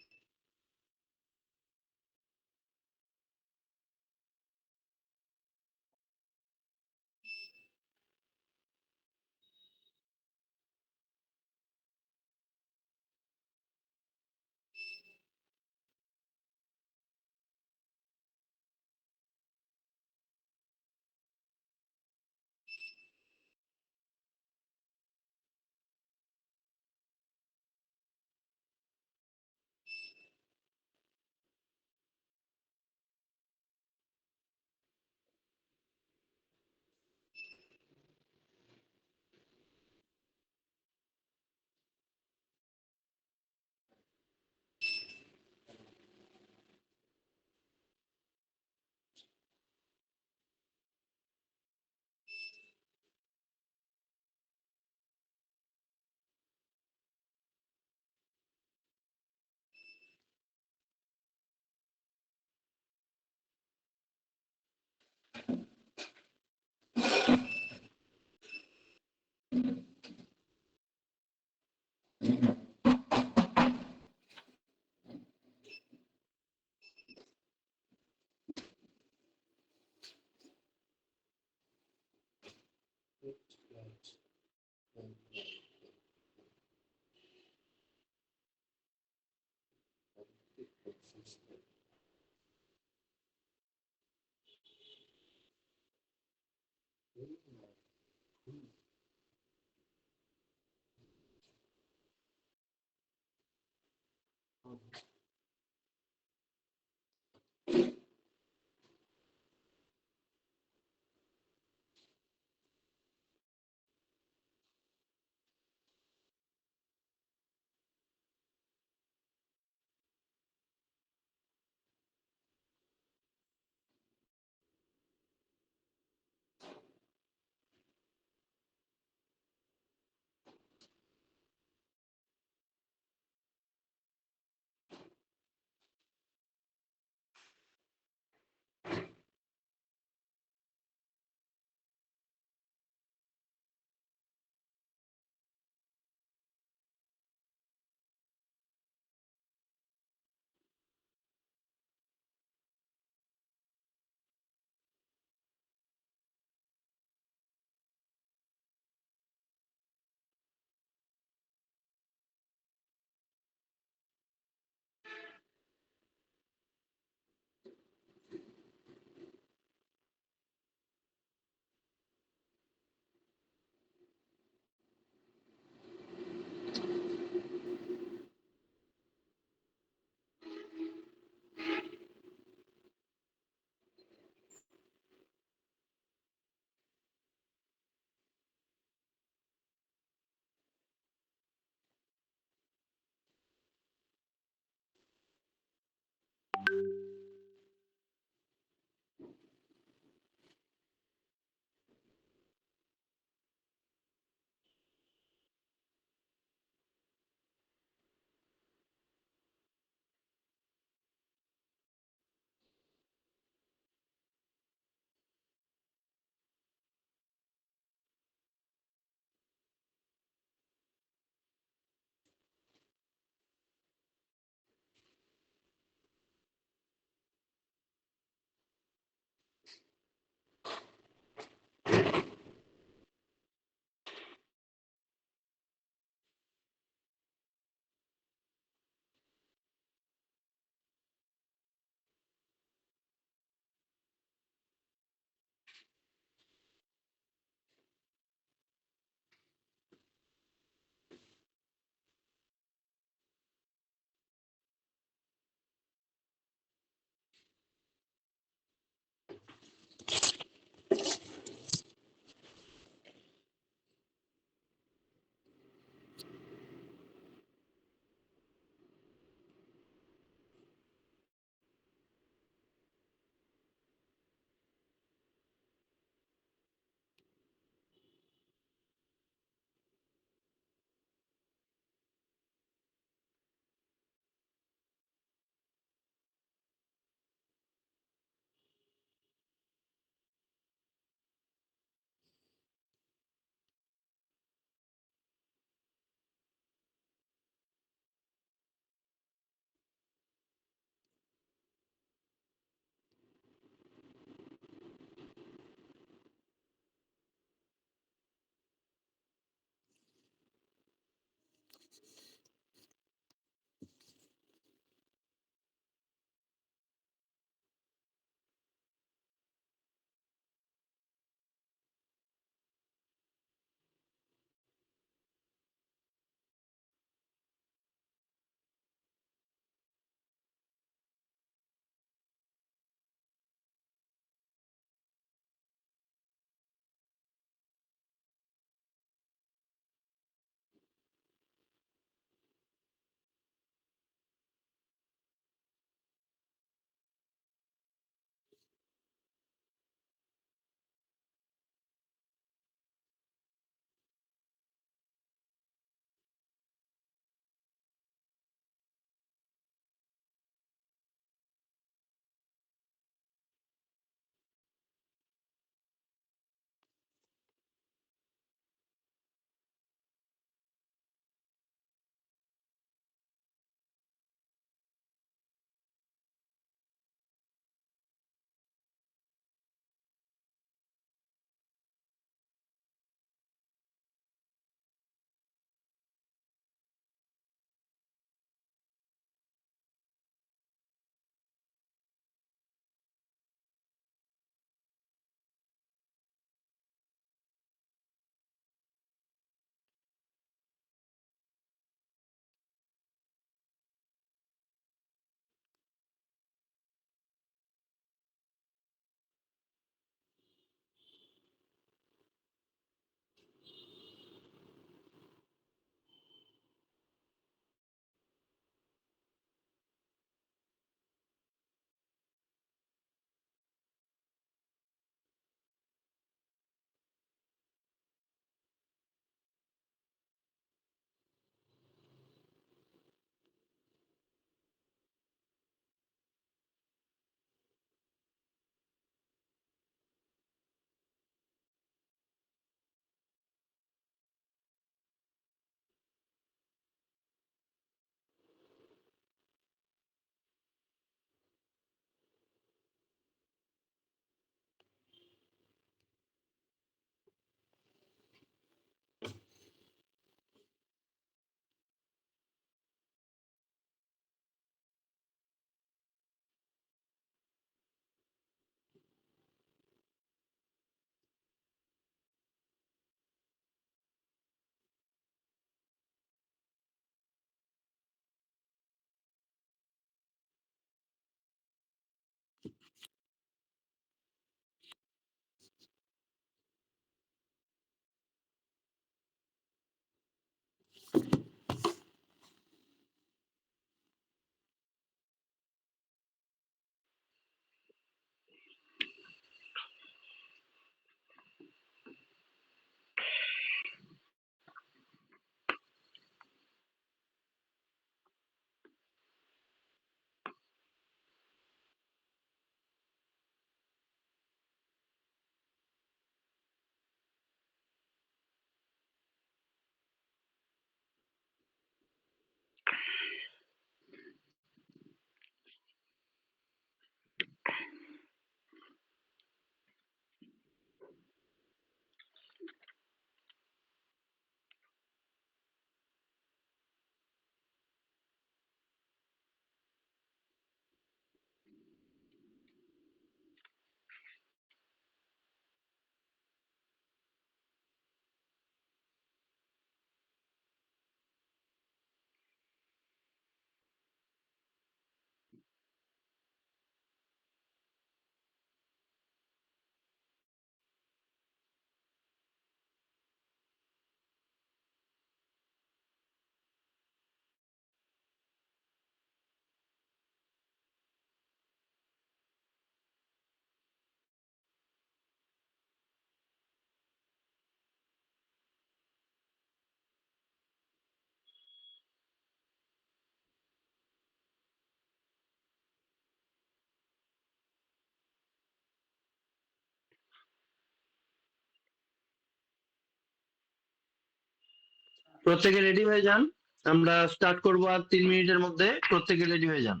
প্রত্যেকে রেডি হয়ে যান, আমরা স্টার্ট করবো আর 3 মিনিটের মধ্যে। প্রত্যেকে রেডি হয়ে যান।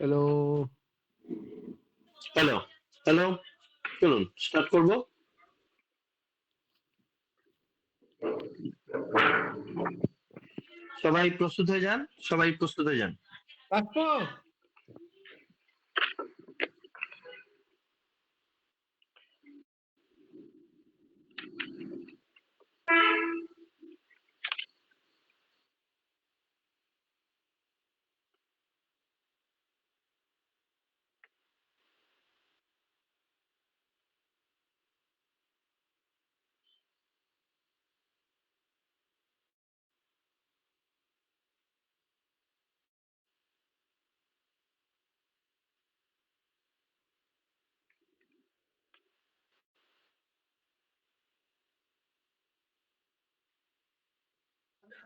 হ্যালো, হ্যালো, হ্যালো, চলুন স্টার্ট করব। সবাই প্রস্তুত হয়ে যান, সবাই প্রস্তুত হয়ে যান। রাখবো?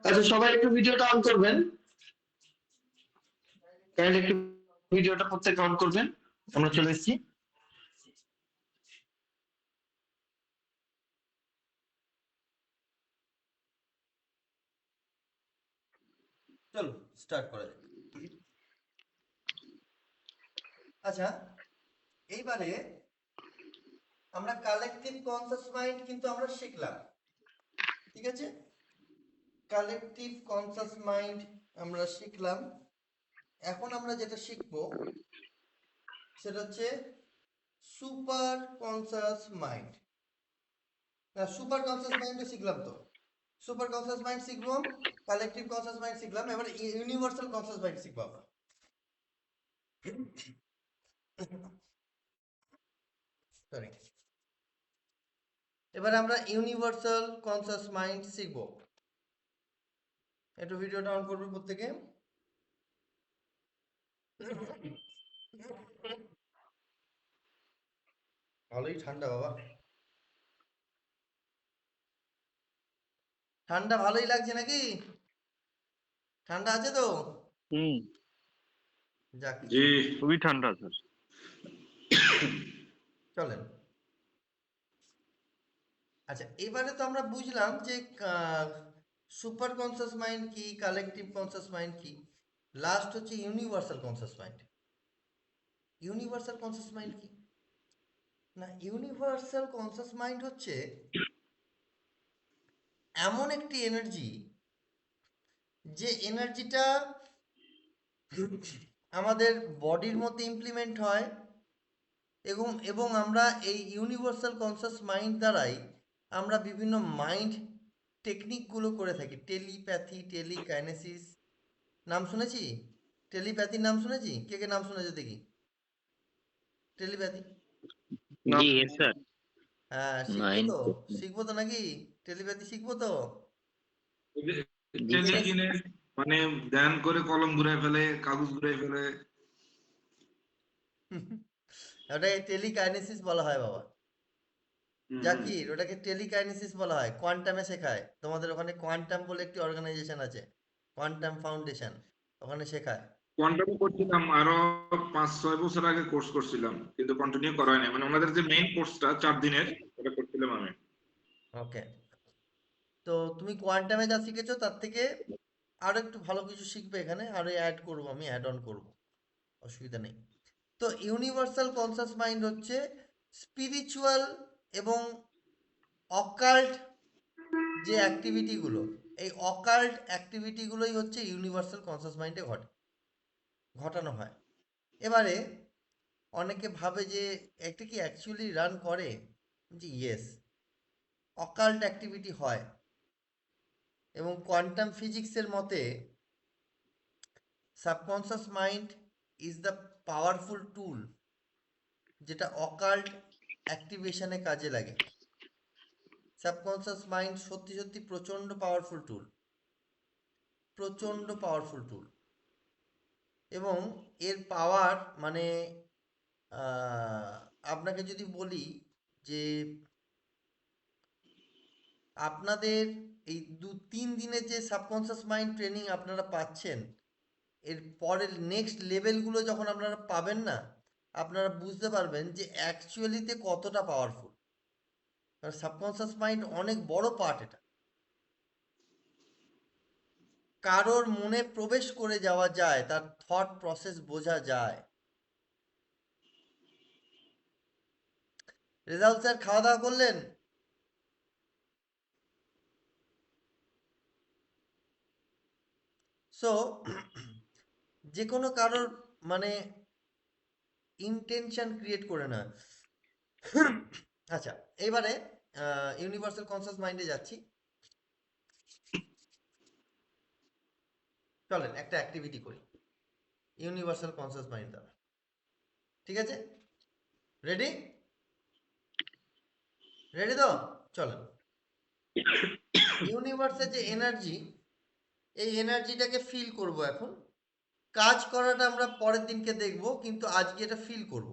আচ্ছা, সবাই একটু ভিডিওটা অন করবেন। কাইন্ডলি একটু ভিডিওটা প্রত্যেকে অন করবেন। আমরা চলে এসেছি। চলো স্টার্ট করা যাক। আচ্ছা, এইবারে আমরা কালেকটিভ কনসাস মাইন্ড কিন্তু আমরা শিখলাম, ঠিক আছে? কালেকটিভ কনসাস মাইন্ড আমরা শিখলাম। এখন আমরা যেটা শিখবো সেটা হচ্ছে সুপার কনসাস মাইন্ড। না, সুপার কনসাস মাইন্ডও শিখলাম তো। সুপার কনসাস মাইন্ড শিখলাম, কালেকটিভ কনসাস মাইন্ড শিখলাম, এবার ইউনিভার্সাল কনসাস মাইন্ড শিখবো আমরা। সরি, এবার আমরা ইউনিভার্সাল কনসাস মাইন্ড শিখবো। একটু ভিডিওটা অন করবে প্রত্যেকে। ভালোই ঠান্ডা বাবা, ঠান্ডা ভালোই লাগছে নাকি? ঠান্ডা আছে তো? হুম, যাক, জি, খুবই ঠান্ডা স্যার। চলেন। আচ্ছা, এবারে তো আমরা বুঝলাম যে সুপার কনসাস মাইন্ড কি, কালেকটিভ কনসাস মাইন্ড কি। লাস্ট হচ্ছে universal conscious mind. Universal conscious mind কি? না, ইউনিভার্সাল কনসাস মাইন্ড হচ্ছে এমন একটি এনার্জি, যে এনার্জিটা আমাদের বডির মধ্যে ইমপ্লিমেন্ট হয়, এবং আমরা এই ইউনিভার্সাল কনসাস মাইন্ড দ্বারাই আমরা বিভিন্ন মাইন্ড টেকনিকগুলো করে থাকি। টেলিপ্যাথি, টেলিকাইনেসিস, নাম শুনেছি? টেলিপ্যাথির নাম শুনেছি? কে কে নাম শুনেছে দেখি? টেলিপ্যাথি, জি yes, স্যার। হ্যাঁ শিখবো মাইন্ড তো, শিখবো তো নাকি? টেলিপ্যাথি শিখবো তো। টেলিকিনে মানে ধ্যান করে কলম ঘুরে ফেলে, কাগজ ঘুরে ফেলে। ওটাকে টেলিকাইনেসিস বলা হয় বাবা। হুম, জাকির, ওটাকে টেলিকাইনেসিস বলা হয়। কোয়ান্টামে শেখায়, তোমাদের ওখানে কোয়ান্টাম বলে একটি অর্গানাইজেশন আছে, কোয়ান্টাম ফাউন্ডেশন, ওখানে শেখায়। কোয়ান্টামে করছিলাম আরো 5-6 বছর আগে কোর্স করছিলাম, কিন্তু কন্টিনিউ করা হয়নি। মানে ওনাদের যে মেইন কোর্সটা 4 দিনের, ওটা করছিলাম আমি। ওকে, তো তুমি কোয়ান্টামে যা শিখেছো তার থেকে আরো একটু ভালো কিছু শিখবে এখানে, আরো অ্যাড করবো, আমি অ্যাড অন করবো, অসুবিধা নেই। তো ইউনিভার্সাল কনসাস মাইন্ড হচ্ছে স্পিরিচুয়াল এবং অকাল্ট যে অ্যাক্টিভিটিগুলো, এই অকাল্ট অ্যাক্টিভিটিগুলোই হচ্ছে ইউনিভার্সাল কনসাস মাইন্ডে ঘটানো হয়। এবারে অনেকে ভাবে যে একটা কি অ্যাকচুয়ালি রান করে, যে ইয়েস, অকাল্ট অ্যাক্টিভিটি হয়, এবং কোয়ান্টাম ফিজিক্সের মতে subconscious mind is the powerful টুল যেটা অকাল্ট অ্যাক্টিভেশনে কাজে লাগে। সাবকনসিয়াস মাইন্ড সত্যি সত্যি প্রচণ্ড পাওয়ারফুল টুল, প্রচণ্ড পাওয়ারফুল টুল। এবং এর পাওয়ার মানে আপনাকে যদি বলি যে আপনাদের এই 2-3 দিনের যে সাবকনসিয়াস মাইন্ড ট্রেনিং আপনারা পাচ্ছেন, এর পরের নেক্সট লেভেলগুলো যখন আপনারা পাবেন না, আপনারা বুঝতে পারবেন যে অ্যাকচুয়ালিতে কতটা পাওয়ারফুল। কারণ সাবকনসিয়াস মাইন্ড অনেক বড় পার্ট এটা। কারোর মনে প্রবেশ করে যাওয়া যায়, তার থট প্রসেস বোঝা যায়। রেজাল্ট স্যার খাওয়া দাওয়া করলেন? সো যে কোনো কারোর মানে ইন্টেনশন ক্রিয়েট করে না। আচ্ছা, এবারে ইউনিভার্সাল কনসিয়াস মাইন্ডে যাচ্ছি। চলেন একটা অ্যাক্টিভিটি করি ইউনিভার্সাল কনসিয়াস মাইন্ড দ্বারা। ঠিক আছে, রেডি? রেডি তো? চলেন। ইউনিভার্সের যে এনার্জি, এই এনার্জিটাকে ফিল করব এখন। কাজ করাটা আমরা পরের দিনকে দেখব, কিন্তু আজকে এটা ফিল করব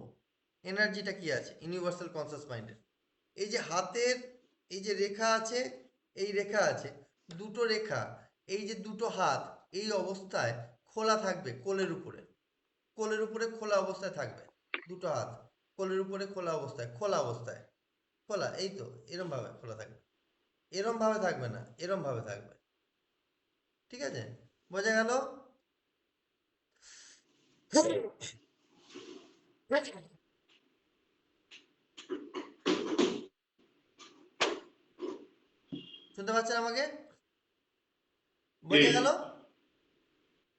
এনার্জিটা কি আছে ইউনিভার্সাল কনসিয়াস মাইন্ডের। এই যে হাতের এই যে রেখা আছে, এই রেখা আছে, দুটো রেখা, এই যে দুটো হাত এই অবস্থায় খোলা থাকবে, কোলের উপরে, কোলের উপরে খোলা অবস্থায় থাকবে। দুটো হাত কোলের উপরে খোলা অবস্থায়, খোলা অবস্থায়, খোলা, এই তো এরম ভাবে খোলা থাকবে। এরম ভাবে থাকবে না, এরম ভাবে থাকবে। ঠিক আছে, বোঝা গেল? শুনতে পাচ্ছেন আমাকে? বোঝা গেল?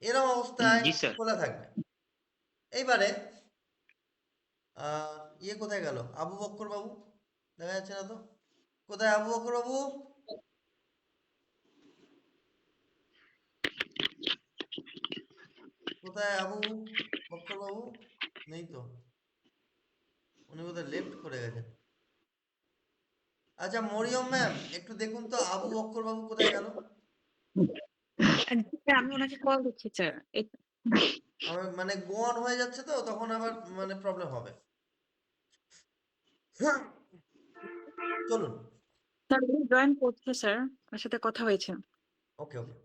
এরম অবস্থায় জি স্যার। খোলা থাকবে। এইবারে ইয়ে কোথায় গেল? আবু বক্কর বাবু দেখা যাচ্ছে না তো। কোথায় আবু বক্কর বাবু? কোথায় আবু বক্কর বাবু? নেই তো, উনি বোধহয় লেফট করে গেছেন। আচ্ছা মরিয়ম ম্যাম, একটু দেখুন তো আবু বক্কর বাবু কোথায় গেল? আমি ওনাকে কল দিচ্ছি স্যার। আমার মানে গোয়ান হয়ে যাচ্ছে তো, তখন আবার মানে প্রবলেম হবে। চলুন। স্যার জয়েন করছে স্যার, ওর সাথে কথা হয়েছে। ওকে ওকে,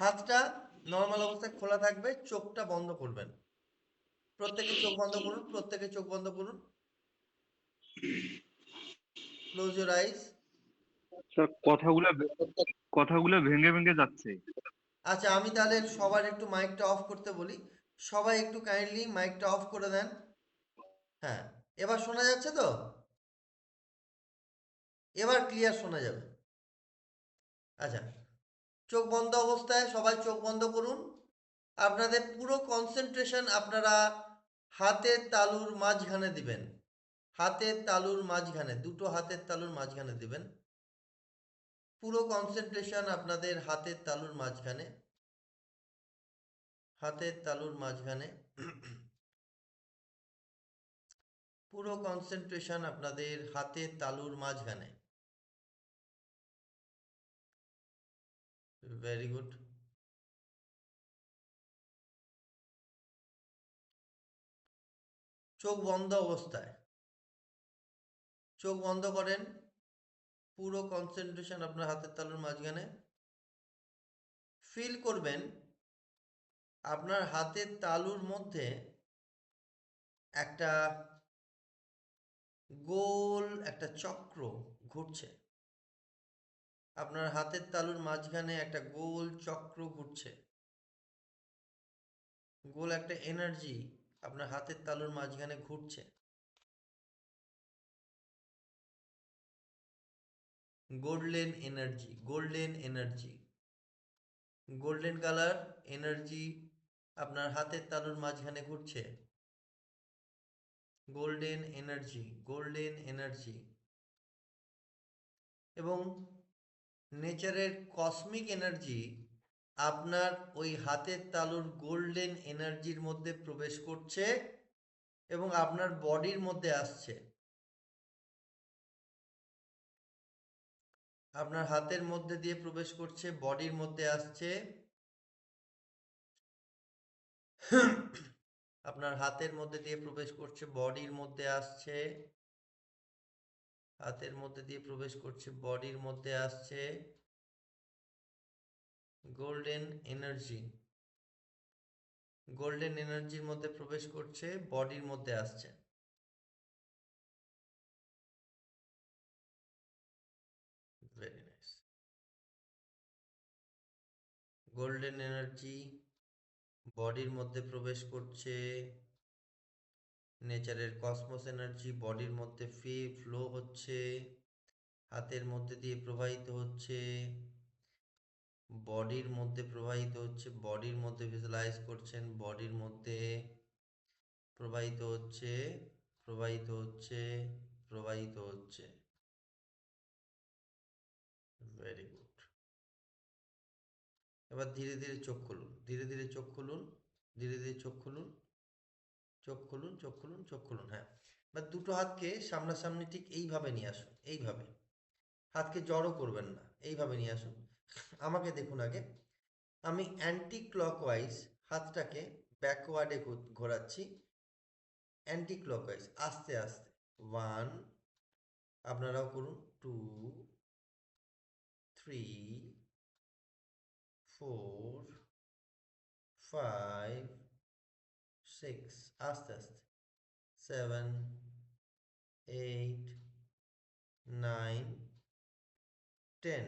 হাতটা নর্মাল অবস্থায় খোলা থাকবে, চোখটা বন্ধ করবেন। প্রত্যেকে চোখ বন্ধ করুন, প্রত্যেকে চোখ বন্ধ করুন। Close your eyes. স্যার কথাগুলো ভেঙে ভেঙে যাচ্ছে। আচ্ছা, আমি তাহলে সবার একটু মাইকটা অফ করতে বলি। সবাই একটু কাইন্ডলি মাইকটা অফ করে দেন। হ্যাঁ, এবার শোনা যাচ্ছে তো? এবার ক্লিয়ার শোনা যাবে। আচ্ছা, চোখ বন্ধ অবস্থায় সবাই চোখ বন্ধ করুন। আপনাদের পুরো কনসেন্ট্রেশন আপনারা হাতের তালুর মাঝখানে দিবেন। হাতের তালুর মাঝখানে, দুটো হাতের তালুর মাঝখানে দিবেন। পুরো কনসেন্ট্রেশন আপনাদের হাতের তালুর মাঝখানে, হাতের তালুর মাঝখানে। পুরো কনসেন্ট্রেশন আপনাদের হাতের তালুর মাঝখানে। Very good. চোখ বন্ধ অবস্থায়, চোখ বন্ধ করেন। পুরো কনসেন্ট্রেশন আপনার হাতের তালুর মাঝখানে। ফিল করবেন আপনার হাতের তালুর মধ্যে একটা গোল একটা চক্র ঘুরছে। আপনার হাতের তালুর মাঝখানে একটা গোল চক্র ঘুরছে। গোল একটা এনার্জি আপনার হাতের তালুর মাঝখানে ঘুরছে। Golden energy, golden energy, golden colour energy আপনার হাতের তালুর মাঝখানে ঘুরছে। Golden energy, golden energy. এবং নেচারের কসমিক এনার্জি আপনার ওই হাতের তালুর গোল্ডেন এনার্জির মধ্যে প্রবেশ করছে এবং আপনার বডির মধ্যে আসছে। আপনার হাতের মধ্যে দিয়ে প্রবেশ করছে, বডির মধ্যে আসছে। আপনার হাতের মধ্যে দিয়ে প্রবেশ করছে, বডির মধ্যে আসছে। হাতের মধ্যে দিয়ে প্রবেশ করছে, বডির মধ্যে আসছে। গোল্ডেন এনার্জি, গোল্ডেন এনার্জির মধ্যে প্রবেশ করছে, বডির মধ্যে আসছে। Very nice. গোল্ডেন এনার্জি বডির মধ্যে প্রবেশ করছে, নেচারের কসমস এনার্জি বডির মধ্যে ফ্লো হচ্ছে, হাতের মধ্যে দিয়ে প্রবাহিত হচ্ছে, বডির মধ্যে প্রবাহিত হচ্ছে, বডির মধ্যে ভিজুয়ালাইজ করছেন, বডির মধ্যে প্রবাহিত হচ্ছে, প্রবাহিত হচ্ছে, প্রবাহিত হচ্ছে। Very good. এবার ধীরে ধীরে চোখ খুলুন, ধীরে ধীরে চোখ খুলুন, ধীরে ধীরে চোখ খুলুন, চোখ খুলুন, চোখ খুলুন, চোখ খুলুন। হ্যাঁ, বা দুটো হাতকে সামনাসামনি ঠিক এইভাবে নিয়ে আসুন, এইভাবে। হাতকে জড়ো করবেন না, এইভাবে নিয়ে আসুন। আমাকে দেখুন আগে। আমি অ্যান্টি ক্লকওয়াইজ হাতটাকে ব্যাকওয়ার্ডে ঘোরাচ্ছি, অ্যান্টি ক্লকওয়াইজ, আস্তে আস্তে। 1, আপনারাও করুন। 2, 3, 4, 5, 6, আস্তে আস্তে। 7, 8, 9, 10,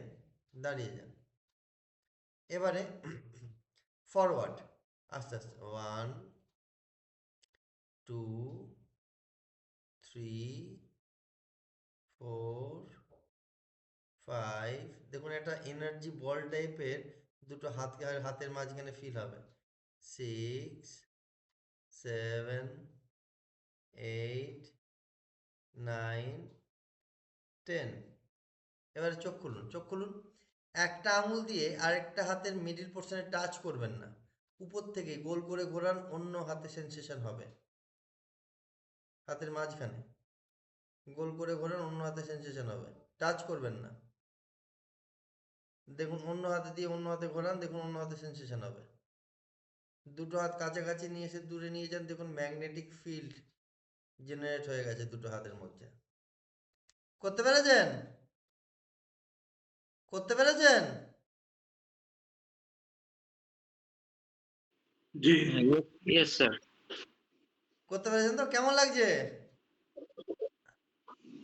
দাঁড়িয়ে যান। এবারে ফরওয়ার্ড, আস্তে আস্তে। 1, 2, 3, 4, 5। দেখুন একটা এনার্জি বল টাইপের দুটো হাতের মাঝখানে ফিল হবে। 6, 7, 8, 9, 10। এবারে চোখ খুলুন, চোখ খুলুন। একটা আঙুল দিয়ে আরেকটা হাতের মিডিল পোর্শনে টাচ করবেন না, উপর থেকে গোল করে ঘোরান, অন্য হাতে সেন্সেশন হবে। হাতের মাঝখানে গোল করে ঘোরান, অন্য হাতে সেন্সেশন হবে, টাচ করবেন না। দেখুন অন্য হাতে দিয়ে অন্য হাতে ঘোরান, দেখুন অন্য হাতে সেন্সেশন হবে। দুটো হাত কাছাকাছি নিয়ে এসে দূরে নিয়ে যান, দেখুন ম্যাগনেটিক ফিল্ড জেনারেট হয়ে গেছে দুটো হাতের মধ্যে। করতে পেরেছেন? করতে পেরেছেন? জি ইয়েস স্যার। করতে পেরেছেন তো? কেমন লাগছে?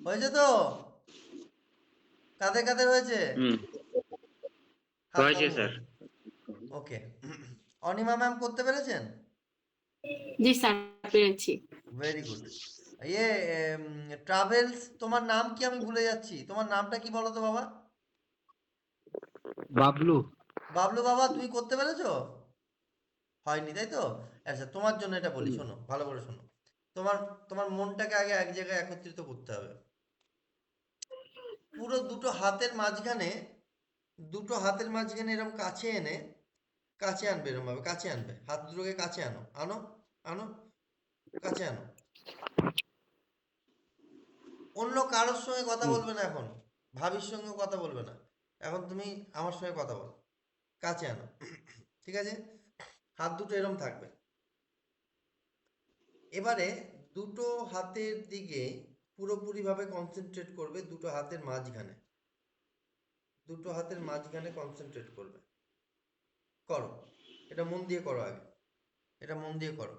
হয়েছে তো? কাদের কাদের হয়েছে? হুম, হাত হয়েছে নাড়ুন। স্যার। ওকে। অনিমা ম্যাম করতে পেরেছেন? জি স্যার, পেরেছি। Very good. ইয়ে ট্রাভেলস, তোমার নাম কি? আমি ভুলে যাচ্ছি, তোমার নামটা কি বলো তো বাবা? বাবলু। বাবলু বাবা, তুমি করতে পেরেছো? হয়নি, তাই তো? আচ্ছা, তোমার জন্য এটা বলি, শোনো ভালো করে শোনো। তোমার তোমার মনটাকে আগে এক জায়গায় একত্রিত করতে হবে। পুরো দুটো হাতের মাঝখানে, দুটো হাতের মাঝখানে এরকম কাছে এনে, কাছে আনবে, এরকম ভাবে কাছে আনবে, হাত দুটোকে কাছে আনো, আনো, আনো, কাছে আনো। অন্য কারোর সঙ্গে কথা বলবে না এখন, ভাবির সঙ্গে কথা বলবে না, এখন তুমি আমার সঙ্গে কথা বলো। কাছে আনো, ঠিক আছে? হাত দুটো এরকম থাকবে। এবারে দুটো হাতের দিকে পুরোপুরিভাবে কনসেন্ট্রেট করবে, দুটো হাতের মাঝখানে, দুটো হাতের মাঝখানে কনসেন্ট্রেট করবে। করো, এটা মন দিয়ে করো আগে, এটা মন দিয়ে করো।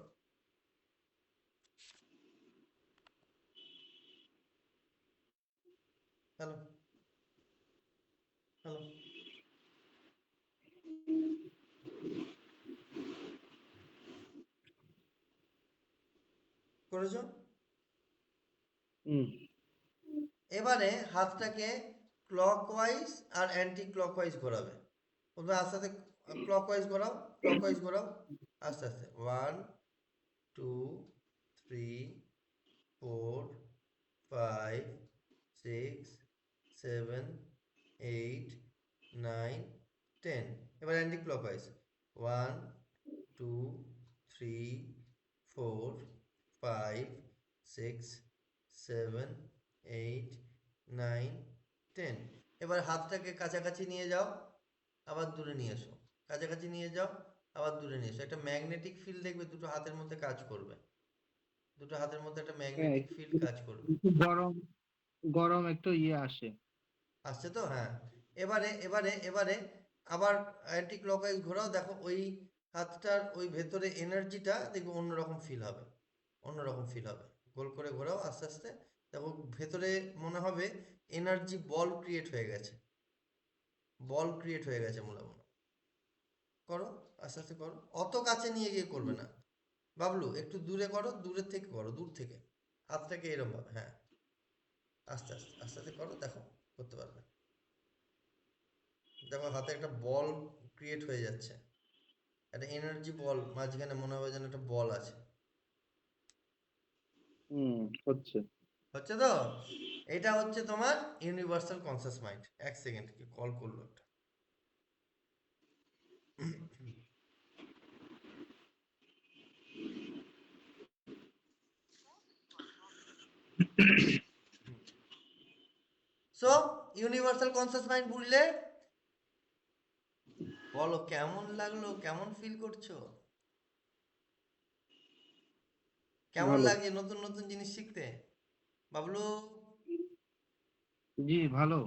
হ্যালো, হ্যালো, করেছো? এবারে হাতটাকে ক্লকওয়াইজ আর অ্যান্টি ক্লকওয়াইজ ঘোরাবে। প্রথমে আস্তে আস্তে ক্লকওয়াইজ ঘোরাও, ক্লকওয়াইজ ঘোরাও, আস্তে আস্তে 1 2 3 4 5 6 7 8 9 10 এবার অ্যান্টি ক্লকওয়াইজ 1 2 3 4 5 6 7 8 9 10 এবার হাতটাকে কাছাকাছি নিয়ে যাও, আবার দূরে নিয়ে এসো, কাছাকাছি নিয়ে যাও, আবার দূরে নিয়ে এসো। একটা ম্যাগনেটিক ফিল্ড দেখবে দুটো হাতের মধ্যে কাজ করবে, দুটো হাতের মধ্যে একটা ম্যাগনেটিক ফিল্ড কাজ করবে। একটু গরম গরম একটু ইয়ে আসে। আসছে তো? হ্যাঁ। এবারে এবারে এবারে আবার অ্যান্টি ক্লকওয়াইজ ঘোরাও, দেখো ওই হাতটার ওই ভেতরে এনার্জিটা দেখবে অন্যরকম ফিল হবে, অন্যরকম ফিল হবে। গোল করে ঘোরাও আস্তে আস্তে, দেখো ভেতরে মনে হবে এনার্জি বল ক্রিয়েট হয়ে গেছে, বল ক্রিয়েট হয়ে গেছে মনে মনে। করো, আস্তে আস্তে করো, অত কাছে নিয়ে গিয়ে করবে না বাবলু, একটু দূরে করো, দূরের থেকে করো, দূর থেকে হাতটাকে এরম ভাবে, হ্যাঁ আস্তে আস্তে আস্তে আস্তে করো, দেখো করতে পারবে। দেখো হাতে একটা বল ক্রিয়েট হয়ে যাচ্ছে, একটা এনার্জি বল, মাঝখানে মনে হবে যেন একটা বল আছে। হচ্ছে। হচ্ছে তো? এটা হচ্ছে তোমার ইউনিভার্সাল কনসিয়াস মাইন্ড। এক সেকেন্ড, কি কল করলো একটা। সো ইউনিভার্সাল কনসিয়াস মাইন্ড বুঝলে? বলো কেমন লাগলো, কেমন ফিল করছো, কেমন ভালো। লাগছে নতুন নতুন জিনিস শিখতে বাবলু? জি ভালো।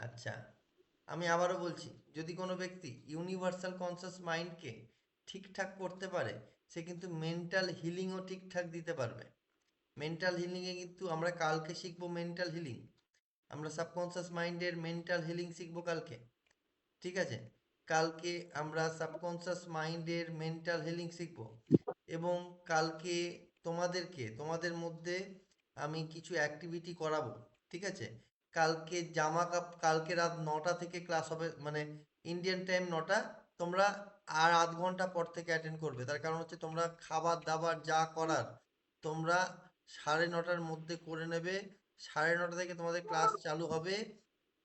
আচ্ছা, আমি আবারও বলছি, যদি কোনো ব্যক্তি ইউনিভার্সাল কনসিয়াস মাইন্ডকে ঠিকঠাক করতে পারে, সে কিন্তু মেন্টাল হিলিংও ঠিকঠাক দিতে পারবে। মেন্টাল হিলিংয়ে কিন্তু আমরা কালকে শিখবো মেন্টাল হিলিং, আমরা সাবকনসিয়াস মাইন্ডের মেন্টাল হিলিং শিখবো কালকে, ঠিক আছে? কালকে আমরা সাবকনসিয়াস মাইন্ডের মেন্টাল হিলিং শিখবো, এবং কালকে তোমাদের মধ্যে আমি কিছু অ্যাক্টিভিটি করাবো, ঠিক আছে? কালকে রাত 9টা থেকে ক্লাস হবে, মানে ইন্ডিয়ান টাইম 9টা। তোমরা আর আধ ঘন্টা পর থেকে অ্যাটেন্ড করবে, তার কারণ হচ্ছে তোমরা খাবার দাবার যা করার তোমরা 9:30টার মধ্যে করে নেবে। 9:30 থেকে তোমাদের ক্লাস চালু হবে।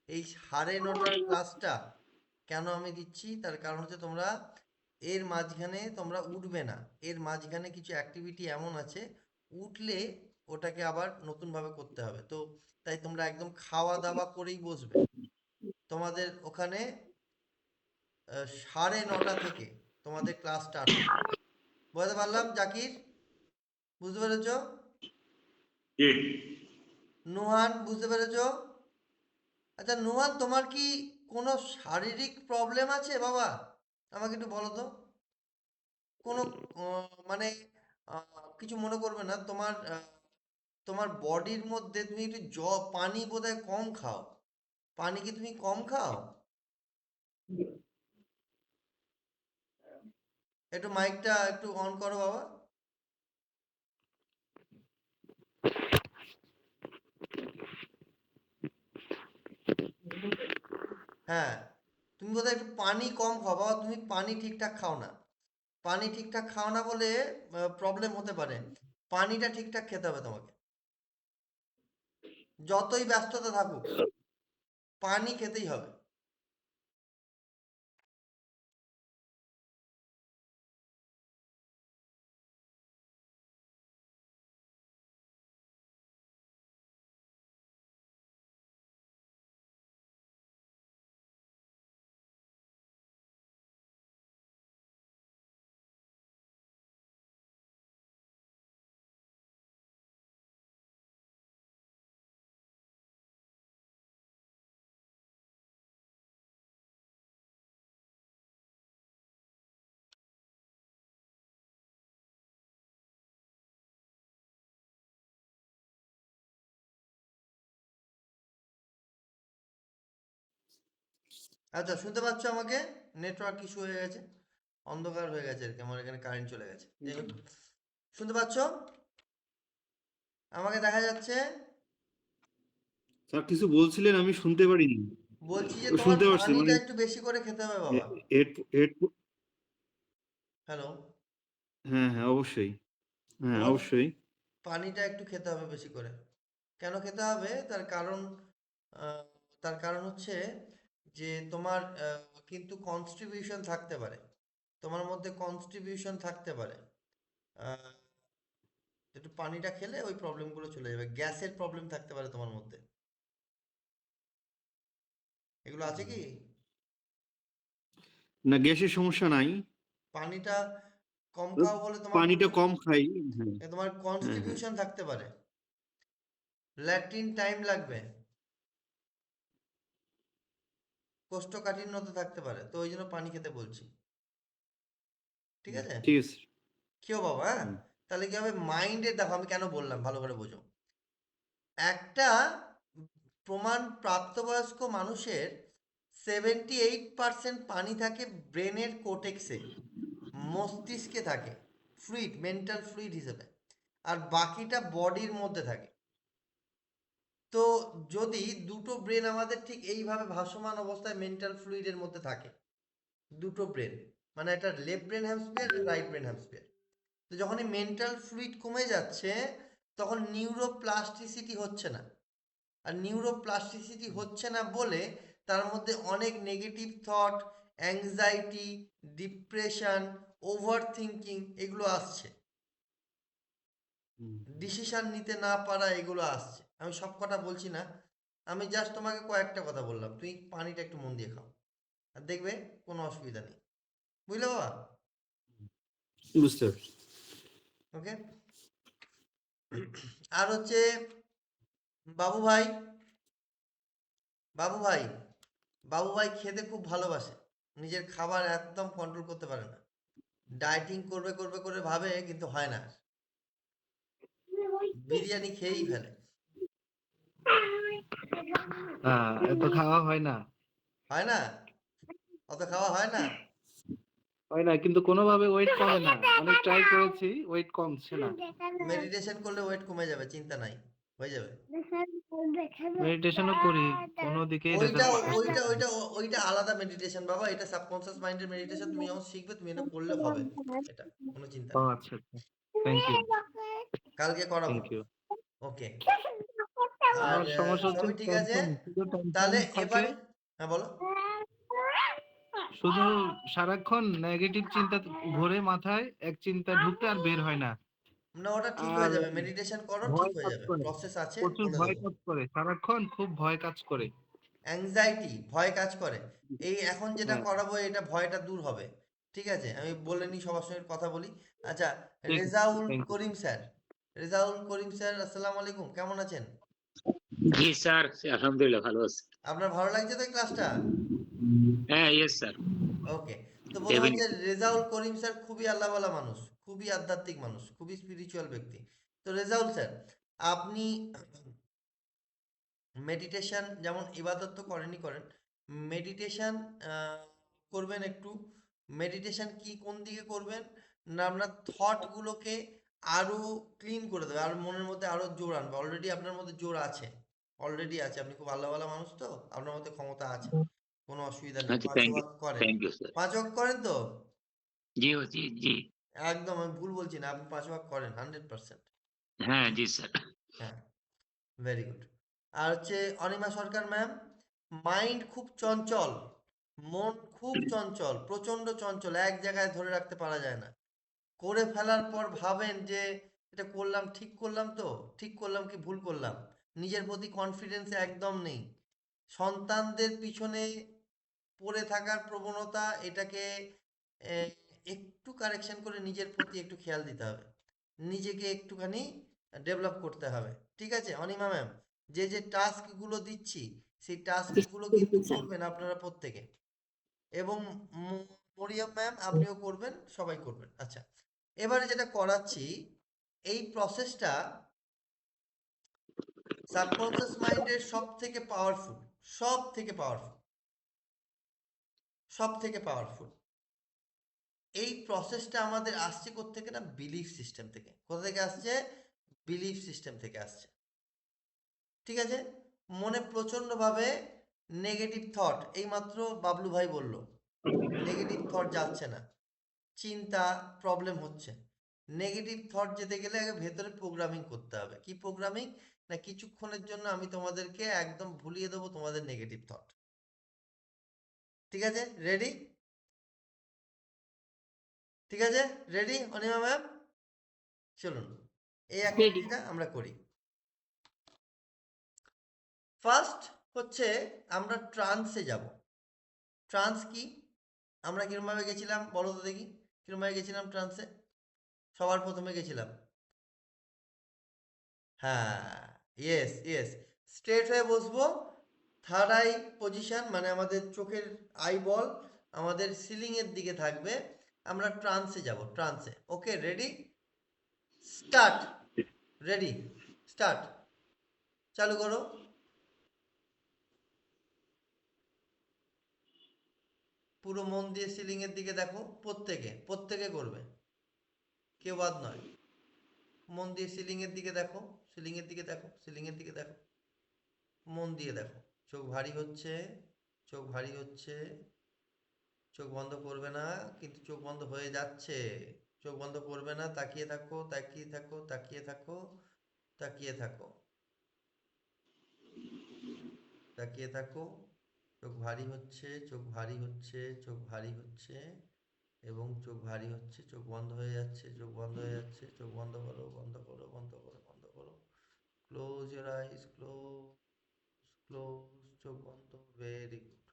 এই 9:30টার ক্লাসটা কেন আমি দিচ্ছি, তার কারণ হচ্ছে তোমরা এর মাঝখানে তোমরা উঠবে না, এর মাঝখানে কিছু অ্যাক্টিভিটি এমন আছে, উঠলে ওটাকে আবার নতুনভাবে করতে হবে। তো তাই তোমরা একদম খাওয়া দাওয়া করেই বসবে। তোমাদের ওখানে 9:30 থেকে তোমাদের ক্লাস স্টার্ট হবে। বুঝতে পারলাম জাকির? বুঝতে পেরেছ? জি। নুহান বুঝতে পেরেছ? আচ্ছা নুহান, তোমার কি কোনো শারীরিক প্রবলেম আছে বাবা? আমাকে একটু বলো তো। কোনো মানে কিছু মনে করবে না, তোমার বডির মধ্যে তুমি একটু পানি বোধহয় কম খাও, পানি কি তুমি কম খাও? একটু মাইকটা একটু অন করো বাবা। হ্যাঁ, তুমি বোধহয় একটু পানি কম খাও বাবা, তুমি পানি ঠিকঠাক খাও না, পানি ঠিকঠাক খাও না বলে প্রবলেম হতে পারে। পানিটা ঠিকঠাক খেতে হবে তোমাকে, যতই ব্যস্ততা থাকুক পানি খেতেই হবে। আচ্ছা শুনতে পাচ্ছ আমাকে? নেটওয়ার্ক ইস্যু হয়ে গেছে, অন্ধকার হয়ে গেছে আর কি, আমার এখানে কারেন্ট চলে গেছে। যাই হোক, শুনতে পাচ্ছ? আমাকে দেখা যাচ্ছে? স্যার কিছু বলছিলেন আমি শুনতে পারিনি। বলছি যে তোমার শুনতে পারছি পানিটা মানে একটু বেশি করে খেতে হবে বাবা। হ্যালো, হ্যাঁ হ্যাঁ অবশ্যই, হ্যাঁ তোমার অবশ্যই। পানিটা একটু খেতে হবে বেশি করে। কেন খেতে হবে? আহ, তার কারণ হচ্ছে যে তোমার কিন্তু কনস্টিটিউশন থাকতে পারে, তোমার মধ্যে কনস্টিটিউশন থাকতে পারে। আহ, একটু পানিটা খেলে ওই প্রবলেমগুলো চলে যাবে। গ্যাসের প্রবলেম থাকতে পারে তোমার মধ্যে। এগুলো আছে কি? না, গ্যাসের সমস্যা নাই। পানিটা কম তো খাও বলে তোমার পানিটা প্রচুর কম খাই। হ্যাঁ তোমার হ্যাঁ হ্যাঁ। কনস্টিটিউশন থাকতে পারে, ল্যাট্রিন টাইম লাগবে, কোষ্ঠকাঠিন্যতা থাকতে পারে, তো ওই জন্য পানি খেতে বলছি। ঠিক আছে? ঠিক আছে। খেও বাবা, হ্যাঁ? হুম, তাহলে কি হবে, মাইন্ডের, দেখো আমি কেন বললাম ভালো করে বোঝো। একটা প্রমাণ, প্রাপ্তবয়স্ক মানুষের 78% পানি থাকে ব্রেনের কোটেক্সে, মস্তিষ্কে থাকে, ফ্লুইড, মেন্টাল ফ্লুইড হিসেবে, আর বাকিটা বডির মধ্যে থাকে। তো যদি দুটো ব্রেন আমাদের ঠিক এইভাবে ভাসমান অবস্থায় মেন্টাল ফ্লুইডের মধ্যে থাকে, দুটো ব্রেন, মানে একটা লেফট ব্রেন হ্যামস্ফিয়ার, রাইট ব্রেন হ্যামস্ফিয়ার, তো যখনই মেন্টাল ফ্লুইড কমে যাচ্ছে তখন নিউরোপ্লাস্টিসিটি হচ্ছে না। আর নিউরোপ্লাস্টিসিটি হচ্ছে না বলে তার মধ্যে অনেক negative thought, anxiety, depression, over thinking এগুলো আসছে, হুম। ডিসিশন নিতে না পারা এগুলো আসছে। আমি সব কথা বলছি না, আমি জাস্ট তোমাকে কয়েকটা কথা বললাম, তুই পানিটা একটু মন দিয়ে খাও আর দেখবে কোনো অসুবিধা নেই। বুঝলে বাবা? বুঝতে পারছি। ওকে। আর হচ্ছে বাবু ভাই, বাবু ভাই, বাবু ভাই খেতে খুব ভালোবাসে, নিজের খাবার একদম কন্ট্রোল করতে পারে না, ডায়েটিং করবে করবে করে ভাবে কিন্তু হয় না, বিরিয়ানি খেয়েই ফেলে। এত খাওয়া হয় না। হয় না? অত খাওয়া হয় না? হয় না, কিন্তু কোনোভাবে ওয়েট কমে না। অনেক ট্রাই করেছি, ওয়েট কমছে না। মেডিটেশন করলে ওয়েট কমে যাবে, চিন্তা নাই, হয়ে যাবে। মেডিটেশনও করি, কোনো দিকেই ওইটা রেজাল্ট পাচ্ছি ওইটা না। ওইটা ওইটা আলাদা মেডিটেশন বাবা, এটা সাবকনসিয়াস মাইন্ডের মেডিটেশন, তুমি যখন শিখবে তুমি এটা করলে হবে, এটা কোনো চিন্তা ও নেই। আচ্ছা আচ্ছা, থ্যাংক ইউ, কালকে করাবো। Thank you. ওকে। আর আমার সমস্যা হচ্ছে সবই ঠিক আছে? টেনশন, শুধু টেনশন তাহলে থাকে। এবারে, হ্যাঁ বলো। শুধু সারাক্ষণ নেগেটিভ চিন্তা ঘোরে মাথায়, এক চিন্তা ঢুকে আর বের হয় না। না, ওটা ঠিক আর হয়ে যাবে, মেডিটেশন করো, ঠিক ভয় হয়ে কাজ যাবে, করে, প্রসেস আছে, প্রচুর বলে ভয় দেবো। কাজ করে, সারাক্ষণ খুব ভয় কাজ করে। অ্যাংজাইটি, ভয় কাজ করে, এই এখন যেটা হ্যাঁ, করাবো এটা ভয়টা দূর হবে। ঠিক আছে, আমি বলে নিই, সবার সঙ্গে কথা বলি। আচ্ছা, ঠিক আছে, Rezaul thank you. Karim sir, Rezaul Karim sir, আসসালামু আলাইকুম, কেমন আছেন? জি স্যার, আলহামদুলিল্লাহ ভালো আছি। আপনার ভালো লাগছে তো এই ক্লাসটা? হ্যাঁ ইয়েস স্যার। ওকে। তো প্রথম হচ্ছে, ডেফিনেটলি। রেজাউল করিম স্যার খুবই আল্লাহওয়ালা মানুষ, খুবই আধ্যাত্মিক মানুষ, খুবই স্পিরিচুয়াল ব্যক্তি। তো রেজাউল স্যার, আপনি মেডিটেশন, যেমন ইবাদত তো করেনই করেন, মেডিটেশন করবেন একটু। মেডিটেশন কি কোন দিকে করবেন না, আপনার থটগুলোকে আরো ক্লিন করে দেবে, আর মনের মধ্যে আরো জোর আনবে। অলরেডি আপনার মধ্যে জোর আছে, অলরেডি আছে, আপনি খুব আল্লাহওয়ালা মানুষ, তো আপনার মধ্যে ক্ষমতা আছে, কোনো অসুবিধা নেই। আচ্ছা, পাঁচ থ্যাংক ইউ, ওয়াক্ত করেন, থ্যাংক ইউ স্যার। 5 ওয়াক্ত করেন তো? জি জি জি। একদম আমি ভুল বলছি না, আপনি 5 ওয়াক্ত করেন 100%। হ্যাঁ জি স্যার। হ্যাঁ, ভেরি গুড। আর হচ্ছে অনিমা সরকার ম্যাম, মাইন্ড খুব চঞ্চল, মন খুব চঞ্চল, প্রচন্ড চঞ্চল, এক জায়গায় ধরে রাখতে পারা যায় না। করে ফেলার পর ভাবেন যে এটা করলাম, ঠিক করলাম তো, ঠিক করলাম কি ভুল করলাম, নিজের প্রতি কনফিডেন্স একদম নেই। সন্তানদের পিছনে পড়ে থাকার প্রবণতা, এটাকে আহ, একটু কারেকশন করে নিজের প্রতি একটু খেয়াল দিতে হবে, নিজেকে একটুখানি ডেভেলপ করতে হবে। ঠিক আছে অনিমা ম্যাম, যে যে টাস্কগুলো দিচ্ছি সেই টাস্কগুলো কিন্তু করবেন আপনারা প্রত্যেকে, এবং মরিয়ম ম্যাম আপনিও করবেন, সবাই করবেন। আচ্ছা, এবারে যেটা করাচ্ছি, এই প্রসেসটা সাবকনসিয়াস মাইন্ডের সব থেকে পাওয়ারফুল, সব থেকে পাওয়ারফুল, সব থেকে পাওয়ারফুল। এই প্রসেসটা আমাদের আসছে কোত্থেকে না, বিলিফ সিস্টেম থেকে। কোথা থেকে আসছে? বিলিফ সিস্টেম থেকে আসছে। ঠিক আছে, মনে প্রচন্ডভাবে নেগেটিভ থট, এইমাত্র বাবলু ভাই বলল নেগেটিভ থট যাচ্ছে না, চিন্তা প্রবলেম হচ্ছে। নেগেটিভ থট যেতে গেলে আগে ভেতরে প্রোগ্রামিং করতে হবে। কি প্রোগ্রামিং? না কিছুক্ষণের জন্য আমি তোমাদেরকে একদম ভুলিয়ে দেবো তোমাদের নেগেটিভ থট। ঠিক আছে, রেডি? ঠিক আছে, রেডি অনিমা ম্যাম? চলুন এই অ্যাক্টিভিটিটা আমরা করি। ফার্স্ট হচ্ছে আমরা ট্রান্সে যাব। ট্রান্স কি? আমরা কিরমভাবে গেছিলাম বলো তো দেখি, কিরমভাবে গেছিলাম ট্রান্সে? সবার প্রথমে গেছিলাম, হ্যাঁ, ইয়েস ইয়েস, স্ট্রেট হয়ে বসবো, থার্ড আই পজিশন মানে আমাদের চোখের আই বল আমাদের সিলিং এর দিকে থাকবে, আমরা ট্রান্সে যাব, ট্রান্সে। ওকে, রেডি, স্টার্ট, রেডি, স্টার্ট, চালু করো। পুরো মন দিয়ে সিলিং এর দিকে দেখো, প্রত্যেকে প্রত্যেকে করবে, কেউ বাদ নয়। মন দিয়ে সিলিং এর দিকে দেখো, সিলিং এর দিকে দেখো, সিলিং এর দিকে দেখো, মন দিয়ে দেখো। চোখ ভারী হচ্ছে, চোখ ভারী হচ্ছে, চোখ বন্ধ করবে না, কিন্তু চোখ বন্ধ হয়ে যাচ্ছে। চোখ বন্ধ করবে না, তাকিয়ে থাকো, তাকিয়ে থাকো, তাকিয়ে থাকো, তাকিয়ে থাকো, তাকিয়ে থাকো। চোখ ভারী হচ্ছে, চোখ ভারী হচ্ছে, চোখ ভারী হচ্ছে, এবং চোখ ভারী হচ্ছে, চোখ বন্ধ হয়ে যাচ্ছে, চোখ বন্ধ হয়ে যাচ্ছে, চোখ বন্ধ করো, বন্ধ করো, বন্ধ করো, বন্ধ করো। Close your eyes, close, close, চোখ বন্ধ, ভেরি গুড।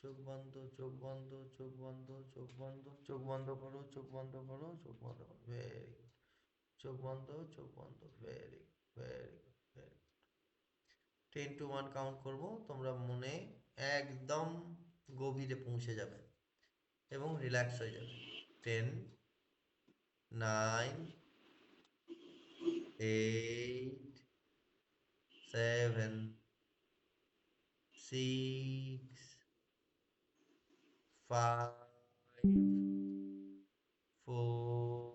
চোখ বন্ধ, চোখ বন্ধ, চোখ বন্ধ, চোখ বন্ধ, চোখ বন্ধ করো, চোখ বন্ধ করো, চোখ বন্ধ করো, ভেরি গুড। চোখ বন্ধ, চোখ বন্ধ, very good, very good, very good. 10 to 1 count করবো, তোমরা মনে একদম গভীরে পৌঁছে যাবে এবং রিল্যাক্স হয়ে যাবে। 10, 9, 8, 7, 6, 5, 4,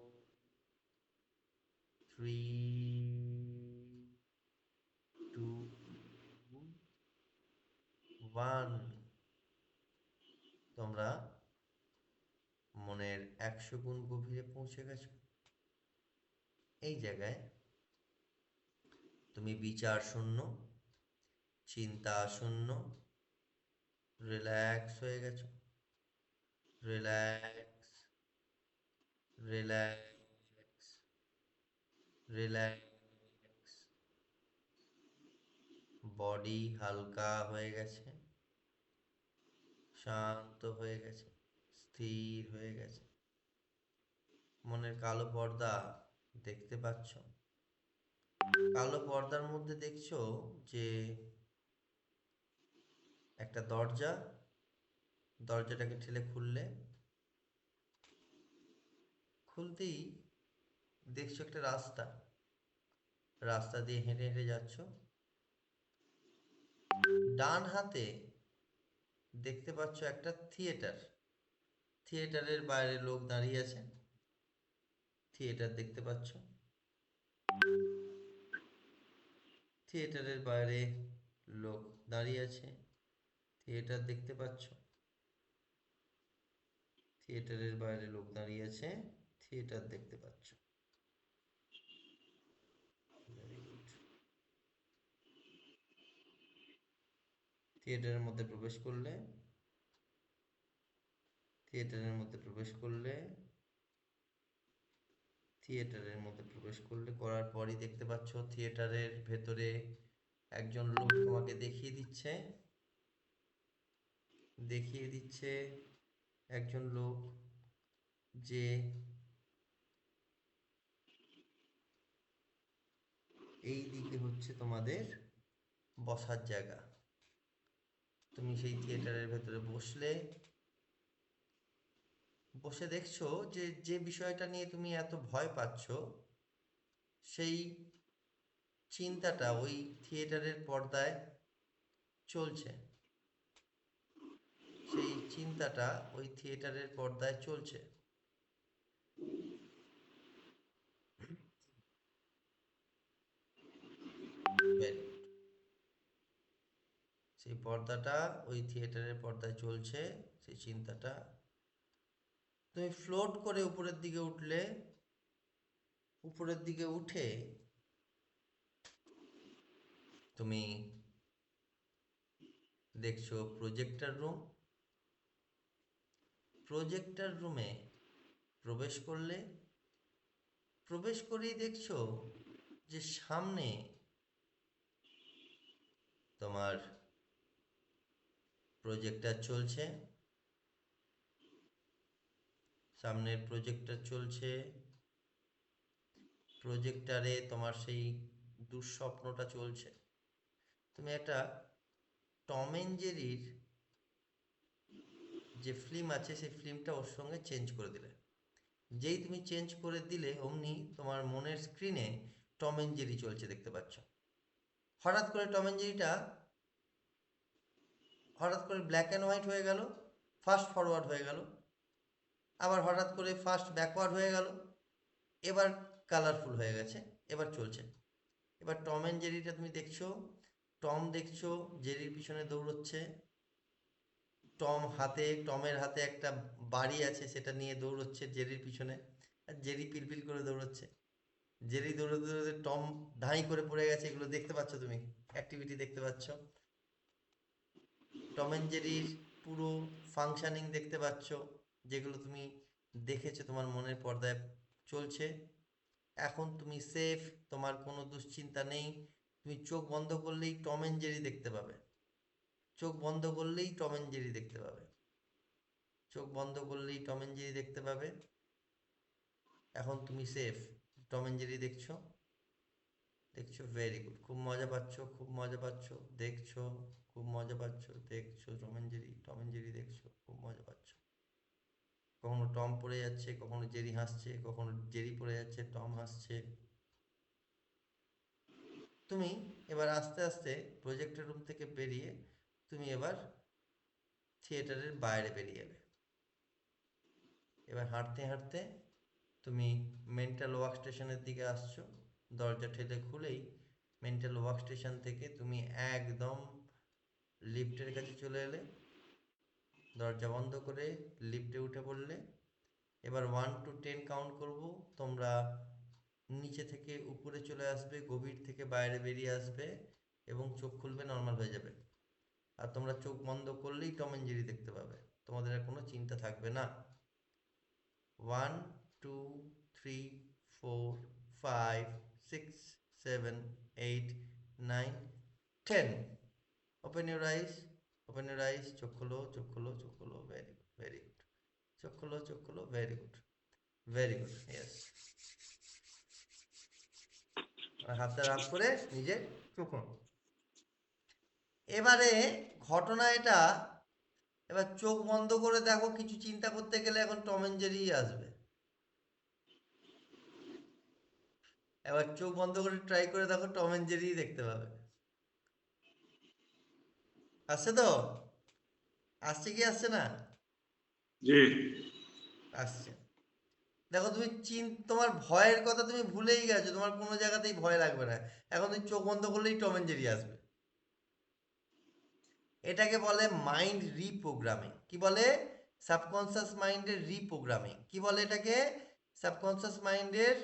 3, 2, 1। তোমরা মনের 100 গুণ গভীরে পৌঁছে গেছো। এই জায়গায় তুমি বিচার শূন্য, চিন্তা শূন্য, রিল্যাক্স হয়ে গেছো, রিল্যাক্স, রিল্যাক্স, রিল্যাক্স। বডি হালকা হয়ে গেছে, শান্ত হয়ে গেছে, স্থির হয়ে গেছে। মনের কালো পর্দা দেখতে পাচ্ছ? কালো পর্দার মধ্যে দেখছো যে একটা দরজা, দরজাটাকে ঠেলে খুললে, খুলতেই দেখছো একটা রাস্তা, রাস্তা দিয়ে হেঁটে হেঁটে যাচ্ছ। ডান হাতে দেখতে পাচ্ছ একটা থিয়েটার, থিয়েটারের বাইরে লোক দাঁড়িয়ে আছে, থিয়েটার দেখতে পাচ্ছ। থিয়েটারের বাইরে লোক দাঁড়িয়ে আছে, থিয়েটার দেখতে পাচ্ছ। থিয়েটারের বাইরে লোক দাঁড়িয়ে আছে, থিয়েটার দেখতে পাচ্ছ। Very good. থিয়েটারের মধ্যে প্রবেশ করলে, থিয়েটারের মধ্যে প্রবেশ করলে, থিয়েটারের মধ্যে প্রবেশ করলে, করার পরই দেখতে পাচ্ছ থিয়েটারের ভেতরে একজন লোক তোমাকে দেখিয়ে দিচ্ছে, দেখিয়ে দিচ্ছে একজন লোক যে এই দিকে হচ্ছে তোমাদের বসার জায়গা। তুমি সেই থিয়েটারের ভেতরে বসলে, বসে দেখছো যে যে বিষয়টা নিয়ে তুমি এত ভয় পাচ্ছ, সেই চিন্তাটা ওই থিয়েটারের পর্দায় চলছে, সেই চিন্তাটা ওই থিয়েটারের পর্দায় চলছে। Very good. সেই পর্দাটা ওই থিয়েটারের পর্দায় চলছে, সেই চিন্তাটা তুমি ফ্লোট করে উপরের দিকে উঠলে, উপরের দিকে উঠে তুমি দেখছো প্রজেক্টর রুম। প্রজেক্টর রুমে প্রবেশ করলে, প্রবেশ করেই দেখছো যে সামনে তোমার প্রজেক্টর চলছে, সামনের প্রজেক্টর চলছে। প্রজেক্টরে তোমার সেই দুঃস্বপ্নটা চলছে। তুমি একটা টম এন্ড জেরির যে ফিল্ম আছে সেই ফিল্মটা ওর সঙ্গে চেঞ্জ করে দিলে। যেই তুমি চেঞ্জ করে দিলে অমনি তোমার মনের স্ক্রিনে টম এন্ড জেরি চলছে দেখতে পাচ্ছ। হঠাৎ করে টম এন্ড জেরিটা হঠাৎ করে ব্ল্যাক অ্যান্ড হোয়াইট হয়ে গেল, ফাস্ট ফরওয়ার্ড হয়ে গেল, আবার হঠাৎ করে ফাস্ট ব্যাকওয়ার্ড হয়ে গেল, এবার কালারফুল হয়ে গেছে, এবার চলছে। এবার টম অ্যান্ড জেরিটা তুমি দেখছো, টম দেখছো জেরির পিছনে দৌড়চ্ছে, টমের হাতে একটা বাড়ি আছে সেটা নিয়ে দৌড়চ্ছে জেরির পিছনে, আর জেরি পিলপিল করে দৌড়চ্ছে। জেরি দৌড়তে দৌড়তে টম ধাঁই করে পড়ে গেছে, এগুলো দেখতে পাচ্ছ, তুমি অ্যাক্টিভিটি দেখতে পাচ্ছ। টম অ্যান্ড জেরির পুরো ফাংশনিং দেখতে পাচ্ছ, যেগুলো তুমি দেখেছো তোমার মনের পর্দায় চলছে। এখন তুমি সেফ, তোমার কোনো দুশ্চিন্তা নেই। তুমি চোখ বন্ধ করলেই টম অ্যান্ড জেরি দেখতে পাবে, চোখ বন্ধ করলেই টম অ্যান্ড জেরি দেখতে পাবে, চোখ বন্ধ করলেই টম অ্যান্ড জেরি দেখতে পাবে। এখন তুমি সেফ, টম অ্যান্ড জেরি দেখছো, দেখছো, ভেরি গুড, খুব মজা পাচ্ছ, খুব মজা পাচ্ছ, দেখছো, খুব মজা পাচ্ছ, দেখছো টম অ্যান্ড জেরি দেখছো, খুব মজা পাচ্ছ। কখনো টম পড়ে যাচ্ছে, কখনো জেরি হাসছে, কখনো জেরি পড়ে যাচ্ছে, টম হাসছে। তুমি এবার আস্তে আস্তে প্রজেক্টর রুম থেকে বেরিয়ে তুমি এবার থিয়েটারের বাইরে বেরিয়ে এলে। এবার হাঁটতে হাঁটতে তুমি মেন্টাল ওয়ার্ক স্টেশনের দিকে আসছো। দরজা ঠেলে খুলেই মেন্টাল ওয়ার্ক স্টেশন থেকে তুমি একদম লিফটের কাছে চলে এলে, দরজা বন্ধ করে লিফটে উঠে পড়লে। এবার 1 to 10 কাউন্ট করব, তোমরা নিচে থেকে উপরে চলে আসবে, গভীর থেকে বাইরে বেরিয়ে আসবে এবং চোখ খুলবে, নর্মাল হয়ে যাবে। আর তোমরা চোখ বন্ধ করলেই টম অ্যান্ড জেরি দেখতে পাবে, তোমাদের আর কোনো চিন্তা থাকবে না। 1 2 3 4 5 6 7 8 9 10। Open your eyes, open your eyes, চোখ খোলো, চোখ খোলো, চোখ খোলো, ভেরি গুড, ভেরি গুড, চোখ খোলো, চোখ খোলো, very good, very good, yes. হাতটা রাব করে নিজের চোখ। এবারে ঘটনা এটা, এবার চোখ বন্ধ করে দেখো, কিছু চিন্তা করতে গেলে এখন টম অ্যান্ড জেরি আসবে। এবার চোখ বন্ধ করে ট্রাই করে দেখো, টম অ্যান্ড জেরি দেখতে পাবে। আসছে তো? আসছে কি আসছে না? জি আসছে। দেখো তুমি তোমার ভয়ের কথা তুমি ভুলেই গেছো, তোমার কোনো জায়গাতেই ভয় লাগবে না। এখন তুমি চোখ বন্ধ করলেই টম অ্যান্ড জেরি আসবে। এটাকে বলে মাইন্ড রিপ্রোগ্রামিং। কি বলে? সাবকনসিয়াস মাইন্ডের রিপ্রোগ্রামিং। কি বলে এটাকে? সাবকনসিয়াস মাইন্ডের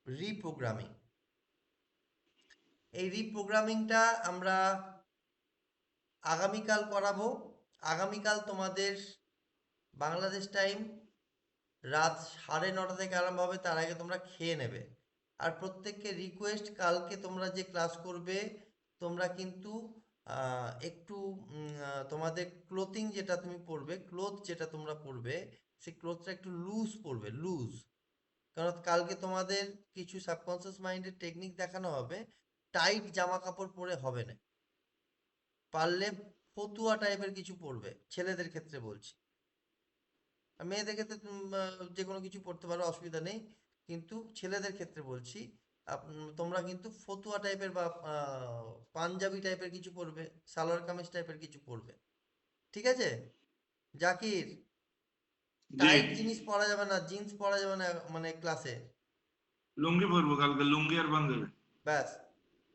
রিপ্রোগ্রামিং। এই রিপ্রোগ্রামিংটা আমরা আগামীকাল করাবো। আগামীকাল তোমাদের বাংলাদেশ টাইম রাত 9:30 থেকে আরম্ভ হবে, তার আগে তোমরা খেয়ে নেবে। আর প্রত্যেককে রিকোয়েস্ট, কালকে তোমরা যে ক্লাস করবে তোমরা কিন্তু একটু তোমাদের ক্লোথিং যেটা তুমি পরবে, ক্লোথ যেটা তোমরা পরবে সেই ক্লোথটা একটু লুজ পরবে, লুজ। কারণ কালকে তোমাদের কিছু সাবকনসিয়াস মাইন্ডের টেকনিক দেখানো হবে, টাইট জামা কাপড় পরে হবে না। পারলে ফতুয়া টাইপের কিছু পরবে, ছেলেদের ক্ষেত্রে বলছি। মেয়েদের ক্ষেত্রে যে কোনো কিছু পড়তে পারো, অসুবিধা নেই, কিন্তু ছেলেদের ক্ষেত্রে বলছি তোমরা কিন্তু ফতুয়া টাইপের বা পাঞ্জাবি টাইপের কিছু পরবে, সালোয়ার কামিজ টাইপের কিছু পরবে, ঠিক আছে? জাকির, টাইট জিনিস পরা যাবে না, জিন্স পরা যাবে না মানে ক্লাসে। লুঙ্গি পরবো কালকে, লুঙ্গি আর পাঞ্জাবি। ব্যাস,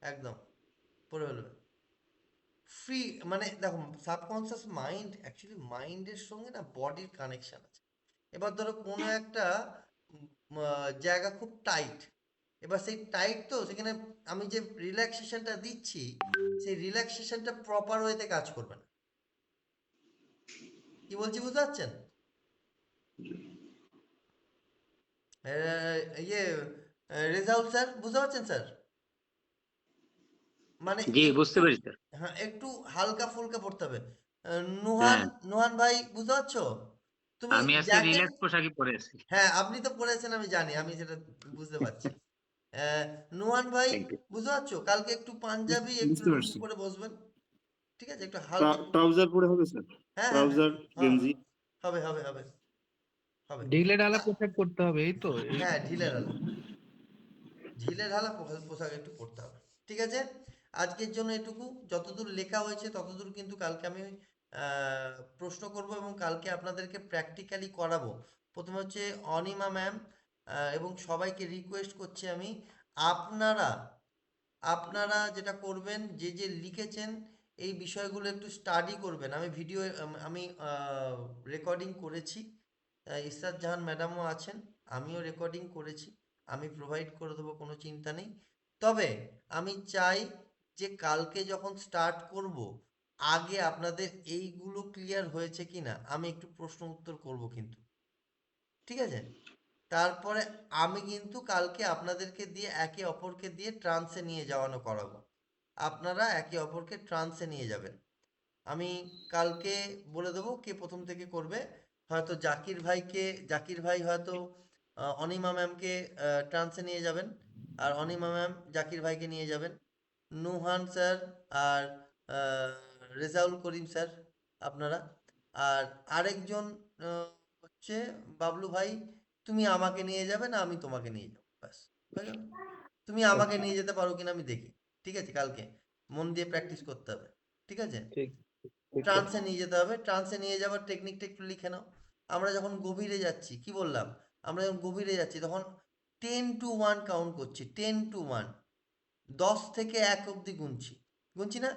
একদম পরে ফেলবে ফ্রি। মানে দেখো, সাবকনসিয়াস মাইন্ড অ্যাকচুয়ালি মাইন্ডের সঙ্গে না বডির কানেকশন আছে। এবার ধরো কোনো একটা জায়গা খুব টাইট, এবার সেই টাইট তো সেখানে আমি যে রিল্যাক্সেশনটা দিচ্ছি সেই রিল্যাক্সেশনটা প্রপার ওয়েতে কাজ করবে না। কি বলছি বুঝতে পারছেন? ইয়ে রেজাউল স্যার বুঝতে পারছেন স্যার? মানে জি বুঝতে একটু, পেরেছি স্যার। হ্যাঁ একটু হালকা ফুলকা পড়তে হবে। নুহান, হ্যাঁ, নুহান ভাই বুঝতে পারছো? তুমি আমি আজকে জ্যাকেট, রিল্যাক্স পোশাকই পরে আছি। হ্যাঁ আপনি তো পড়েছেন আমি জানি, আমি সেটা বুঝতে পারছি। নুহান ভাই থ্যাংক ইউ। বুঝতে পারছো? কালকে একটু পাঞ্জাবি একটু বুঝতে লুঙ্গি পারছি। পরে বসবেন, ঠিক আছে? একটু হালকা ফুলকা। ট্রাউজার পরে হবে স্যার? হ্যাঁ হ্যাঁ হ্যাঁ ট্রাউজার হ্যাঁ, গেঞ্জি? হবে হবে হবে হবে। ঢিলে ঢালা পোশাক পরতে হবে, এই তো এই হ্যাঁ ঢিলের আলা, ঢিলে ঢালা পোশাক একটু পরতে হবে, ঠিক আছে? আজকের জন্য এটুকু, যতদূর লেখা হয়েছে ততদূর কিন্তু কালকে আমি প্রশ্ন করব এবং কালকে আপনাদেরকে প্র্যাকটিক্যালি করাবো। প্রথমে হচ্ছে অনিমা ম্যাম এবং সবাইকে রিকোয়েস্ট করছি আমি, আপনারা আপনারা যেটা করবেন, যে যে লিখেছেন এই বিষয়গুলো একটু স্টাডি করবেন। আমি ভিডিও আমি রেকর্ডিং করেছি, ইসরাত জাহান ম্যাডামও আছেন, আমিও রেকর্ডিং করেছি, আমি প্রোভাইড করে দেবো, কোনো চিন্তা নেই। তবে আমি চাই যে কালকে যখন স্টার্ট করব আগে আপনাদের এইগুলো ক্লিয়ার হয়েছে কিনা আমি একটু প্রশ্ন উত্তর করব কিন্তু, ঠিক আছে? তারপরে আমি কিন্তু কালকে আপনাদেরকে দিয়ে একে অপরকে দিয়ে ট্রান্সে নিয়ে যাওয়ানো করাবো, আপনারা একে অপরকে ট্রান্সে নিয়ে যাবেন। আমি কালকে বলে দেবো কে প্রথম থেকে করবে। হয়তো জাকির ভাই হয়তো অনিমা ম্যামকে ট্রান্সে নিয়ে যাবেন, আর অনিমা ম্যাম জাকির ভাইকে নিয়ে যাবেন। নুহান স্যার আর আহ, রেজাউল করিম স্যার আপনারা, আর আরেকজন হচ্ছে বাবলু ভাই, তুমি আমাকে নিয়ে যাবে না আমি তোমাকে নিয়ে যাবো, ব্যাস হয়ে গেল। তুমি আমাকে নিয়ে যেতে পারো কিনা আমি দেখি, ঠিক আছে? কালকে মন দিয়ে প্র্যাকটিস করতে হবে, ঠিক আছে? ঠিক ঠিক আছে। ট্রান্সে নিয়ে যেতে হবে, ট্রান্সে নিয়ে যাওয়ার টেকনিকটা একটু লিখে নাও। আমরা যখন গভীরে যাচ্ছি, কি বললাম, আমরা যখন গভীরে যাচ্ছি তখন 10 to 1 কাউন্ট করছি, 10 to 1, 10 থেকে 1 অবধি গুনছি, গুনছি না?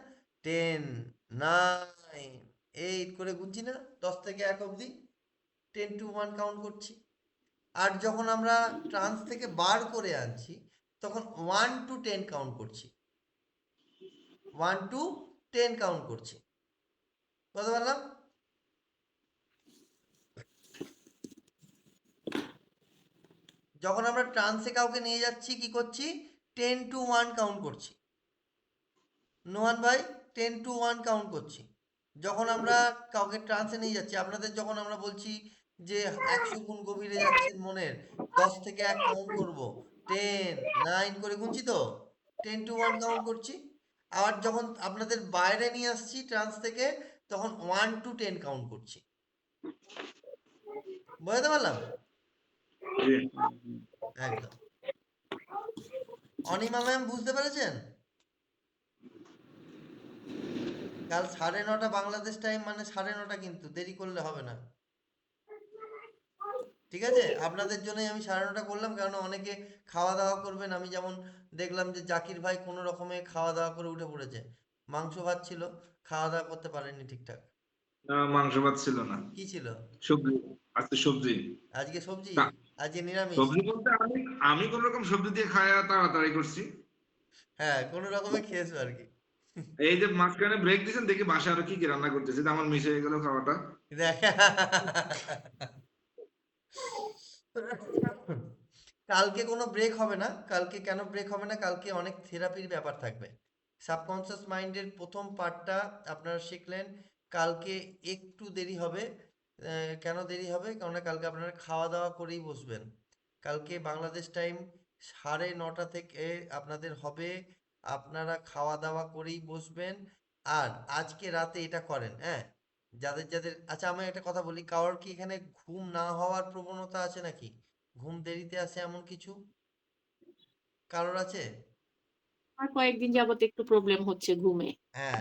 10, 9, 8 করে গুনছি না? 10 থেকে 1 অবধি 10 to 1 কাউন্ট করছি। আর যখন আমরা ট্রান্স থেকে বার করে আনছি তখন 1 to 10 কাউন্ট করছি, 1 to 10 কাউন্ট করছি, বুঝতে পারলাম? যখন আমরা ট্রান্সে কাউকে নিয়ে যাচ্ছি কি করছি, 10 to 1 কাউন্ট করছি। নোহান ভাই 10 to 1 কাউন্ট করছি। যখন আমরা কাউকে ট্রান্সে নিয়ে যাচ্ছি, আপনাদের যখন আমরা বলছি যে 100 গুণ গভীরে যাচ্ছেন মনের, 10 থেকে 1 কাউন্ট করব, 10, 9 করে গুনছি তো, 10 to 1 কাউন্ট করছি। আবার যখন আপনাদের বাইরে নিয়ে আসছি ট্রান্স থেকে তখন 1 to 10 কাউন্ট করছি, বুঝতে পারলাম? একদম। অনিমা ম্যাম বুঝতে পেরেছেন? কাল 9:30 বাংলাদেশ টাইম, মানে 9:30, কিন্তু দেরি করলে হবে না, ঠিক আছে? আপনাদের জন্যই আমি 9:30 করলাম, কারণ অনেকে খাওয়া দাওয়া করবেন। আমি যেমন দেখলাম যে জাকির ভাই কোনো রকমে খাওয়া দাওয়া করে উঠে পড়েছে, মাংস ভাত ছিল, খাওয়া দাওয়া করতে পারেননি ঠিকঠাক। মাংস ভাত ছিল না, কি ছিল সবজি, আজকে সবজি। আজকে? সবজি? তা- আজকে নিরামিষ? সবজি বলতে আমি কোন রকম সবজি দিয়ে খাওয়া তাড়াতাড়ি করছি। হ্যাঁ কোনো রকমে খেয়েছো আর কি। এই যে মাঝখানে ব্রেক দিয়েছেন দেখি বাসায় আরো কি কি রান্না করতেছে, তো আমার মিশে গেল খাওয়াটা। দেখা কালকে কোনো ব্রেক হবে না। কালকে কেন ব্রেক হবে না, কালকে অনেক থেরাপির ব্যাপার থাকবে। সাবকনসিয়াস মাইন্ডের প্রথম পার্টটা আপনারা শিখলেন, কালকে একটু দেরি হবে। কেন দেরি হবে? কারণ কালকে আপনারা খাওয়া দাওয়া করেই বসবেন। কালকে বাংলাদেশ টাইম 9:30 থেকে আপনাদের হবে, আপনারা খাওয়া দাওয়া করেই বসবেন। আর আজকে রাতে এটা করেন, হ্যাঁ? যাদের যাদের, আচ্ছা আমি একটা কথা বলি, কারোর কি এখানে ঘুম না হওয়ার প্রবণতা আছে নাকি? ঘুম দেরিতে আসে এমন কিছু কারোর আছে? আর কয়েকদিন যাবত একটু প্রবলেম হচ্ছে ঘুমে। হ্যাঁ,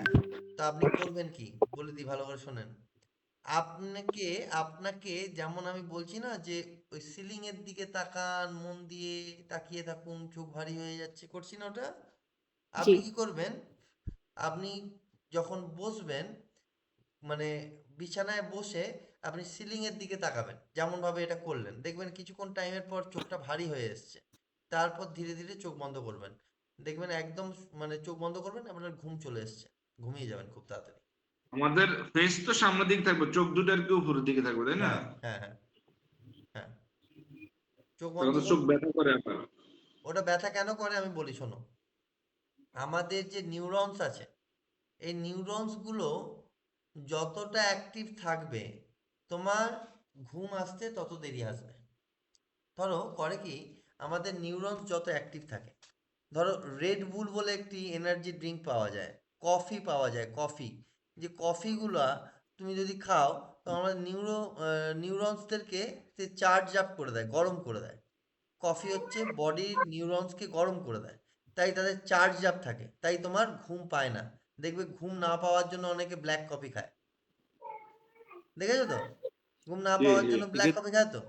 তো আপনি করবেন কি বলে দিই, ভালো করে শোনেন। আপনাকে আপনাকে যেমন আমি বলছি না যে ওই সিলিং এর দিকে তাকান, মন দিয়ে তাকিয়ে থাকুন, চোখ ভারী হয়ে যাচ্ছে, করছি না ওটা? জি। আপনি কি করবেন, আপনি যখন বসবেন, মানে বিছানায় বসে আপনি সিলিং এর দিকে তাকাবেন, যেমন ভাবে এটা করলেন, দেখবেন কিছুক্ষণ টাইমের পর চোখটা ভারী হয়ে এসছে। তারপর ধীরে ধীরে চোখ বন্ধ করবেন, দেখবেন একদম মানে চোখ বন্ধ করবেন, আপনার ঘুম চলে এসছে, ঘুমিয়ে যাবেন খুব তাড়াতাড়ি। আমাদের ফেস তো সামনের দিকে থাকবে, চোখ দুটো আর কি উপরের দিকে থাকবে, তাই না? হ্যাঁ হ্যাঁ হ্যাঁ হ্যাঁ, চোখ তখন বন্ধ তো চোখ করুন। ব্যথা করে আপনার। ওটা ব্যথা কেন করে আমি বলি, শোনো। আমাদের যে নিউরনস আছে, এই নিউরনস গুলো যতটা অ্যাক্টিভ থাকবে, তোমার ঘুম আসতে তত দেরি আসবে। ধরো করে কি, আমাদের নিউরনস যত অ্যাক্টিভ থাকে, ধরো রেড বুল বলে একটি এনার্জি ড্রিঙ্ক পাওয়া যায়, কফি পাওয়া যায়, কফি, যে কফিগুলা তুমি যদি খাও, তো আমাদের নিউরনসদেরকে সে চার্জ আপ করে দেয়, গরম করে দেয়। কফি হচ্ছে বডির নিউরনসকে গরম করে দেয়, তাই তাদের চার্জ আপ থাকে, তাই তোমার ঘুম পায় না। দেখবে ঘুম না পাওয়ার জন্য অনেকে ব্ল্যাক কফি খায়, দেখেছো তো? ঘুম না জি পাওয়ার জি। জন্য ব্ল্যাক কফি খায় তো,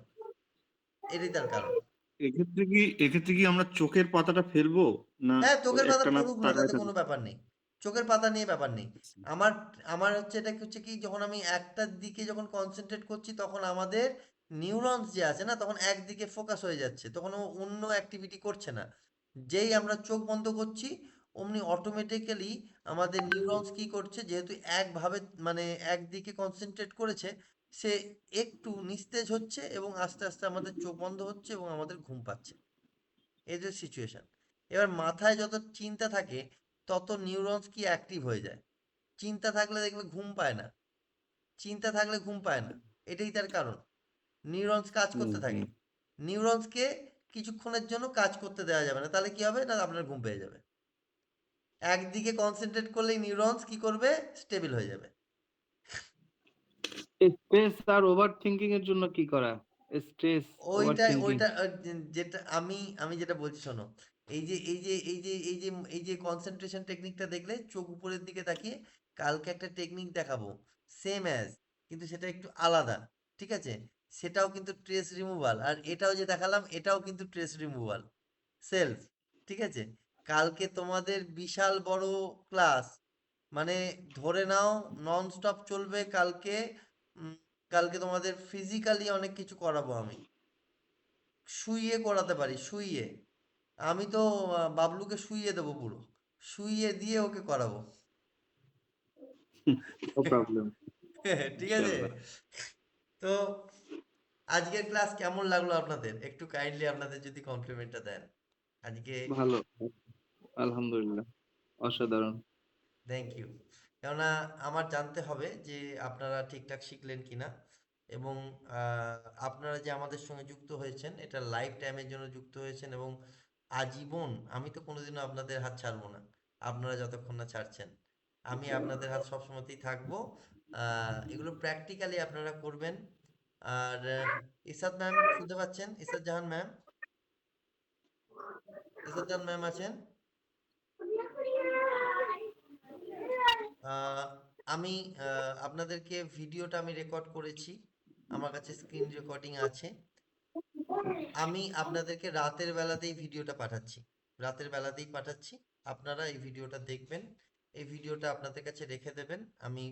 এটাই তার কারণ। এক্ষেত্রে কি আমরা চোখের পাতাটা ফেলবো, না হ্যাঁ, চোখের পাতা একটানা পড়ুক না, তাকায় তাতে থাকবো? কোনো ব্যাপার নেই। চোখের পাতা নিয়ে ব্যাপার নেই। আমার আমার হচ্ছে এটা হচ্ছে কি, যখন আমি একটার দিকে যখন কনসেন্ট্রেট করছি, তখন আমাদের নিউরনস যে আছে না, তখন একদিকে ফোকাস হয়ে যাচ্ছে, তখন ও অন্য অ্যাক্টিভিটি করছে না। যেই আমরা চোখ বন্ধ করছি, অমনি অটোমেটিক্যালি আমাদের নিউরনস কি করছে, যেহেতু একভাবে মানে একদিকে কনসেন্ট্রেট করেছে, সে একটু নিস্তেজ হচ্ছে এবং আস্তে আস্তে আমাদের চোখ বন্ধ হচ্ছে এবং আমাদের ঘুম পাচ্ছে। এই যে সিচুয়েশন। এবার মাথায় যত চিন্তা থাকে, তত নিউরনস কি অ্যাক্টিভ হয়ে যায়। চিন্তা থাকলে দেখবে ঘুম পায় না, চিন্তা থাকলে ঘুম পায় না, এটাই তার কারণ। নিউরনস কাজ হুম করতে থাকে, হুম নিউরনসকে কিছুক্ষণের জন্য কাজ করতে দেওয়া যাবে না, তাহলে কি হবে না, আপনার ঘুম পেয়ে যাবে। একদিকে কনসেন্ট্রেট করলেই নিউরনস কি করবে, স্টেবল হয়ে যাবে। স্ট্রেস আর ওভার থিঙ্কিং এর জন্য কি করা? স্ট্রেস, ওভার ওইটাই থিঙ্কিং। ওইটা যেটা আমি যেটা বলছি, শোনো। এই যে কনসেন্ট্রেশন টেকনিকটা দেখলে, চোখ উপরের দিকে তাকিয়ে, কালকে একটা টেকনিক দেখাবো, সেম অ্যাজ, কিন্তু সেটা একটু আলাদা, ঠিক আছে? সেটাও কিন্তু ট্রেস রিমুভাল, আর এটাও যে দেখালাম, এটাও কিন্তু ট্রেস রিমুভাল, সেলফ, ঠিক আছে? কালকে তোমাদের বিশাল বড় ক্লাস, মানে ধরে নাও নন স্টপ চলবে কালকে। উম, কালকে তোমাদের ফিজিক্যালি অনেক কিছু করাবো আমি, শুইয়ে করাতে পারি, শুইয়ে। আমি তো বাবলুকে শুইয়ে দেবো পুরো, শুইয়ে দিয়ে ওকে করাবো। নো প্রবলেম ঠিক আছে? ইনশাআল্লাহ। তো আজকের ক্লাস কেমন লাগলো আপনাদের, একটু কাইন্ডলি আপনাদের যদি কমপ্লিমেন্টটা দেন আজকে। ভালো, আলহামদুলিল্লাহ, অসাধারণ। Thank you. কেননা আমার জানতে হবে যে আপনারা ঠিকঠাক শিখলেন কিনা, এবং আপনারা যে আমাদের সঙ্গে যুক্ত হয়েছেন, এটা লাইফ টাইমের জন্য যুক্ত হয়েছেন, এবং আজীবন আমি তো কোনোদিনও আপনাদের হাত ছাড়বো না, আপনারা যতক্ষণ না ছাড়ছেন। আমি আপনাদের হাত সবসময়তেই থাকবো। এগুলো প্র্যাকটিক্যালি আপনারা করবেন। আর ইসাদ ম্যাম শুনতে পাচ্ছেন? ইসাদ জাহান ম্যাম, ইসাদ জাহান ম্যাম আছেন? আহ, আমি আপনাদেরকে ভিডিওটা আমি রেকর্ড করেছি, আমার কাছে স্ক্রিন রেকর্ডিং আছে। আমি আপনাদেরকে রাতের বেলাতেই ভিডিওটা পাঠাচ্ছি, রাতের বেলাতেই পাঠাচ্ছি। আপনারা এই ভিডিওটা দেখবেন, এই ভিডিওটা আপনাদের কাছে রেখে দেবেন। আমি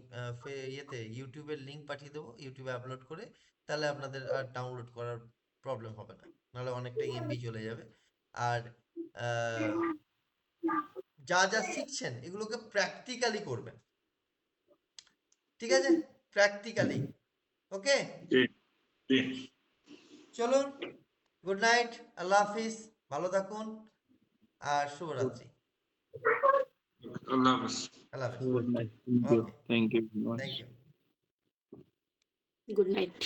ইয়েতে ইউটিউবের লিংক পাঠিয়ে দেবো, ইউটিউবে আপলোড করে, তাহলে আপনাদের আর ডাউনলোড করার প্রবলেম হবে না, নাহলে অনেকটা এমবি চলে যাবে। আর আহ, যা যা শিখছেন এগুলোকে প্র্যাকটিক্যালি করবেন, ঠিক আছে? প্র্যাকটিক্যালি। ওকে, জি জি। চলুন, গুড নাইট, আল্লাহ হাফিজ, ভালো থাকুন, আর শুভরাত্রি। আল্লাহ হাফেজ। আল্লাহ হাফিজ। Good night, thank you, okay, thank you very much. Thank you. Good night.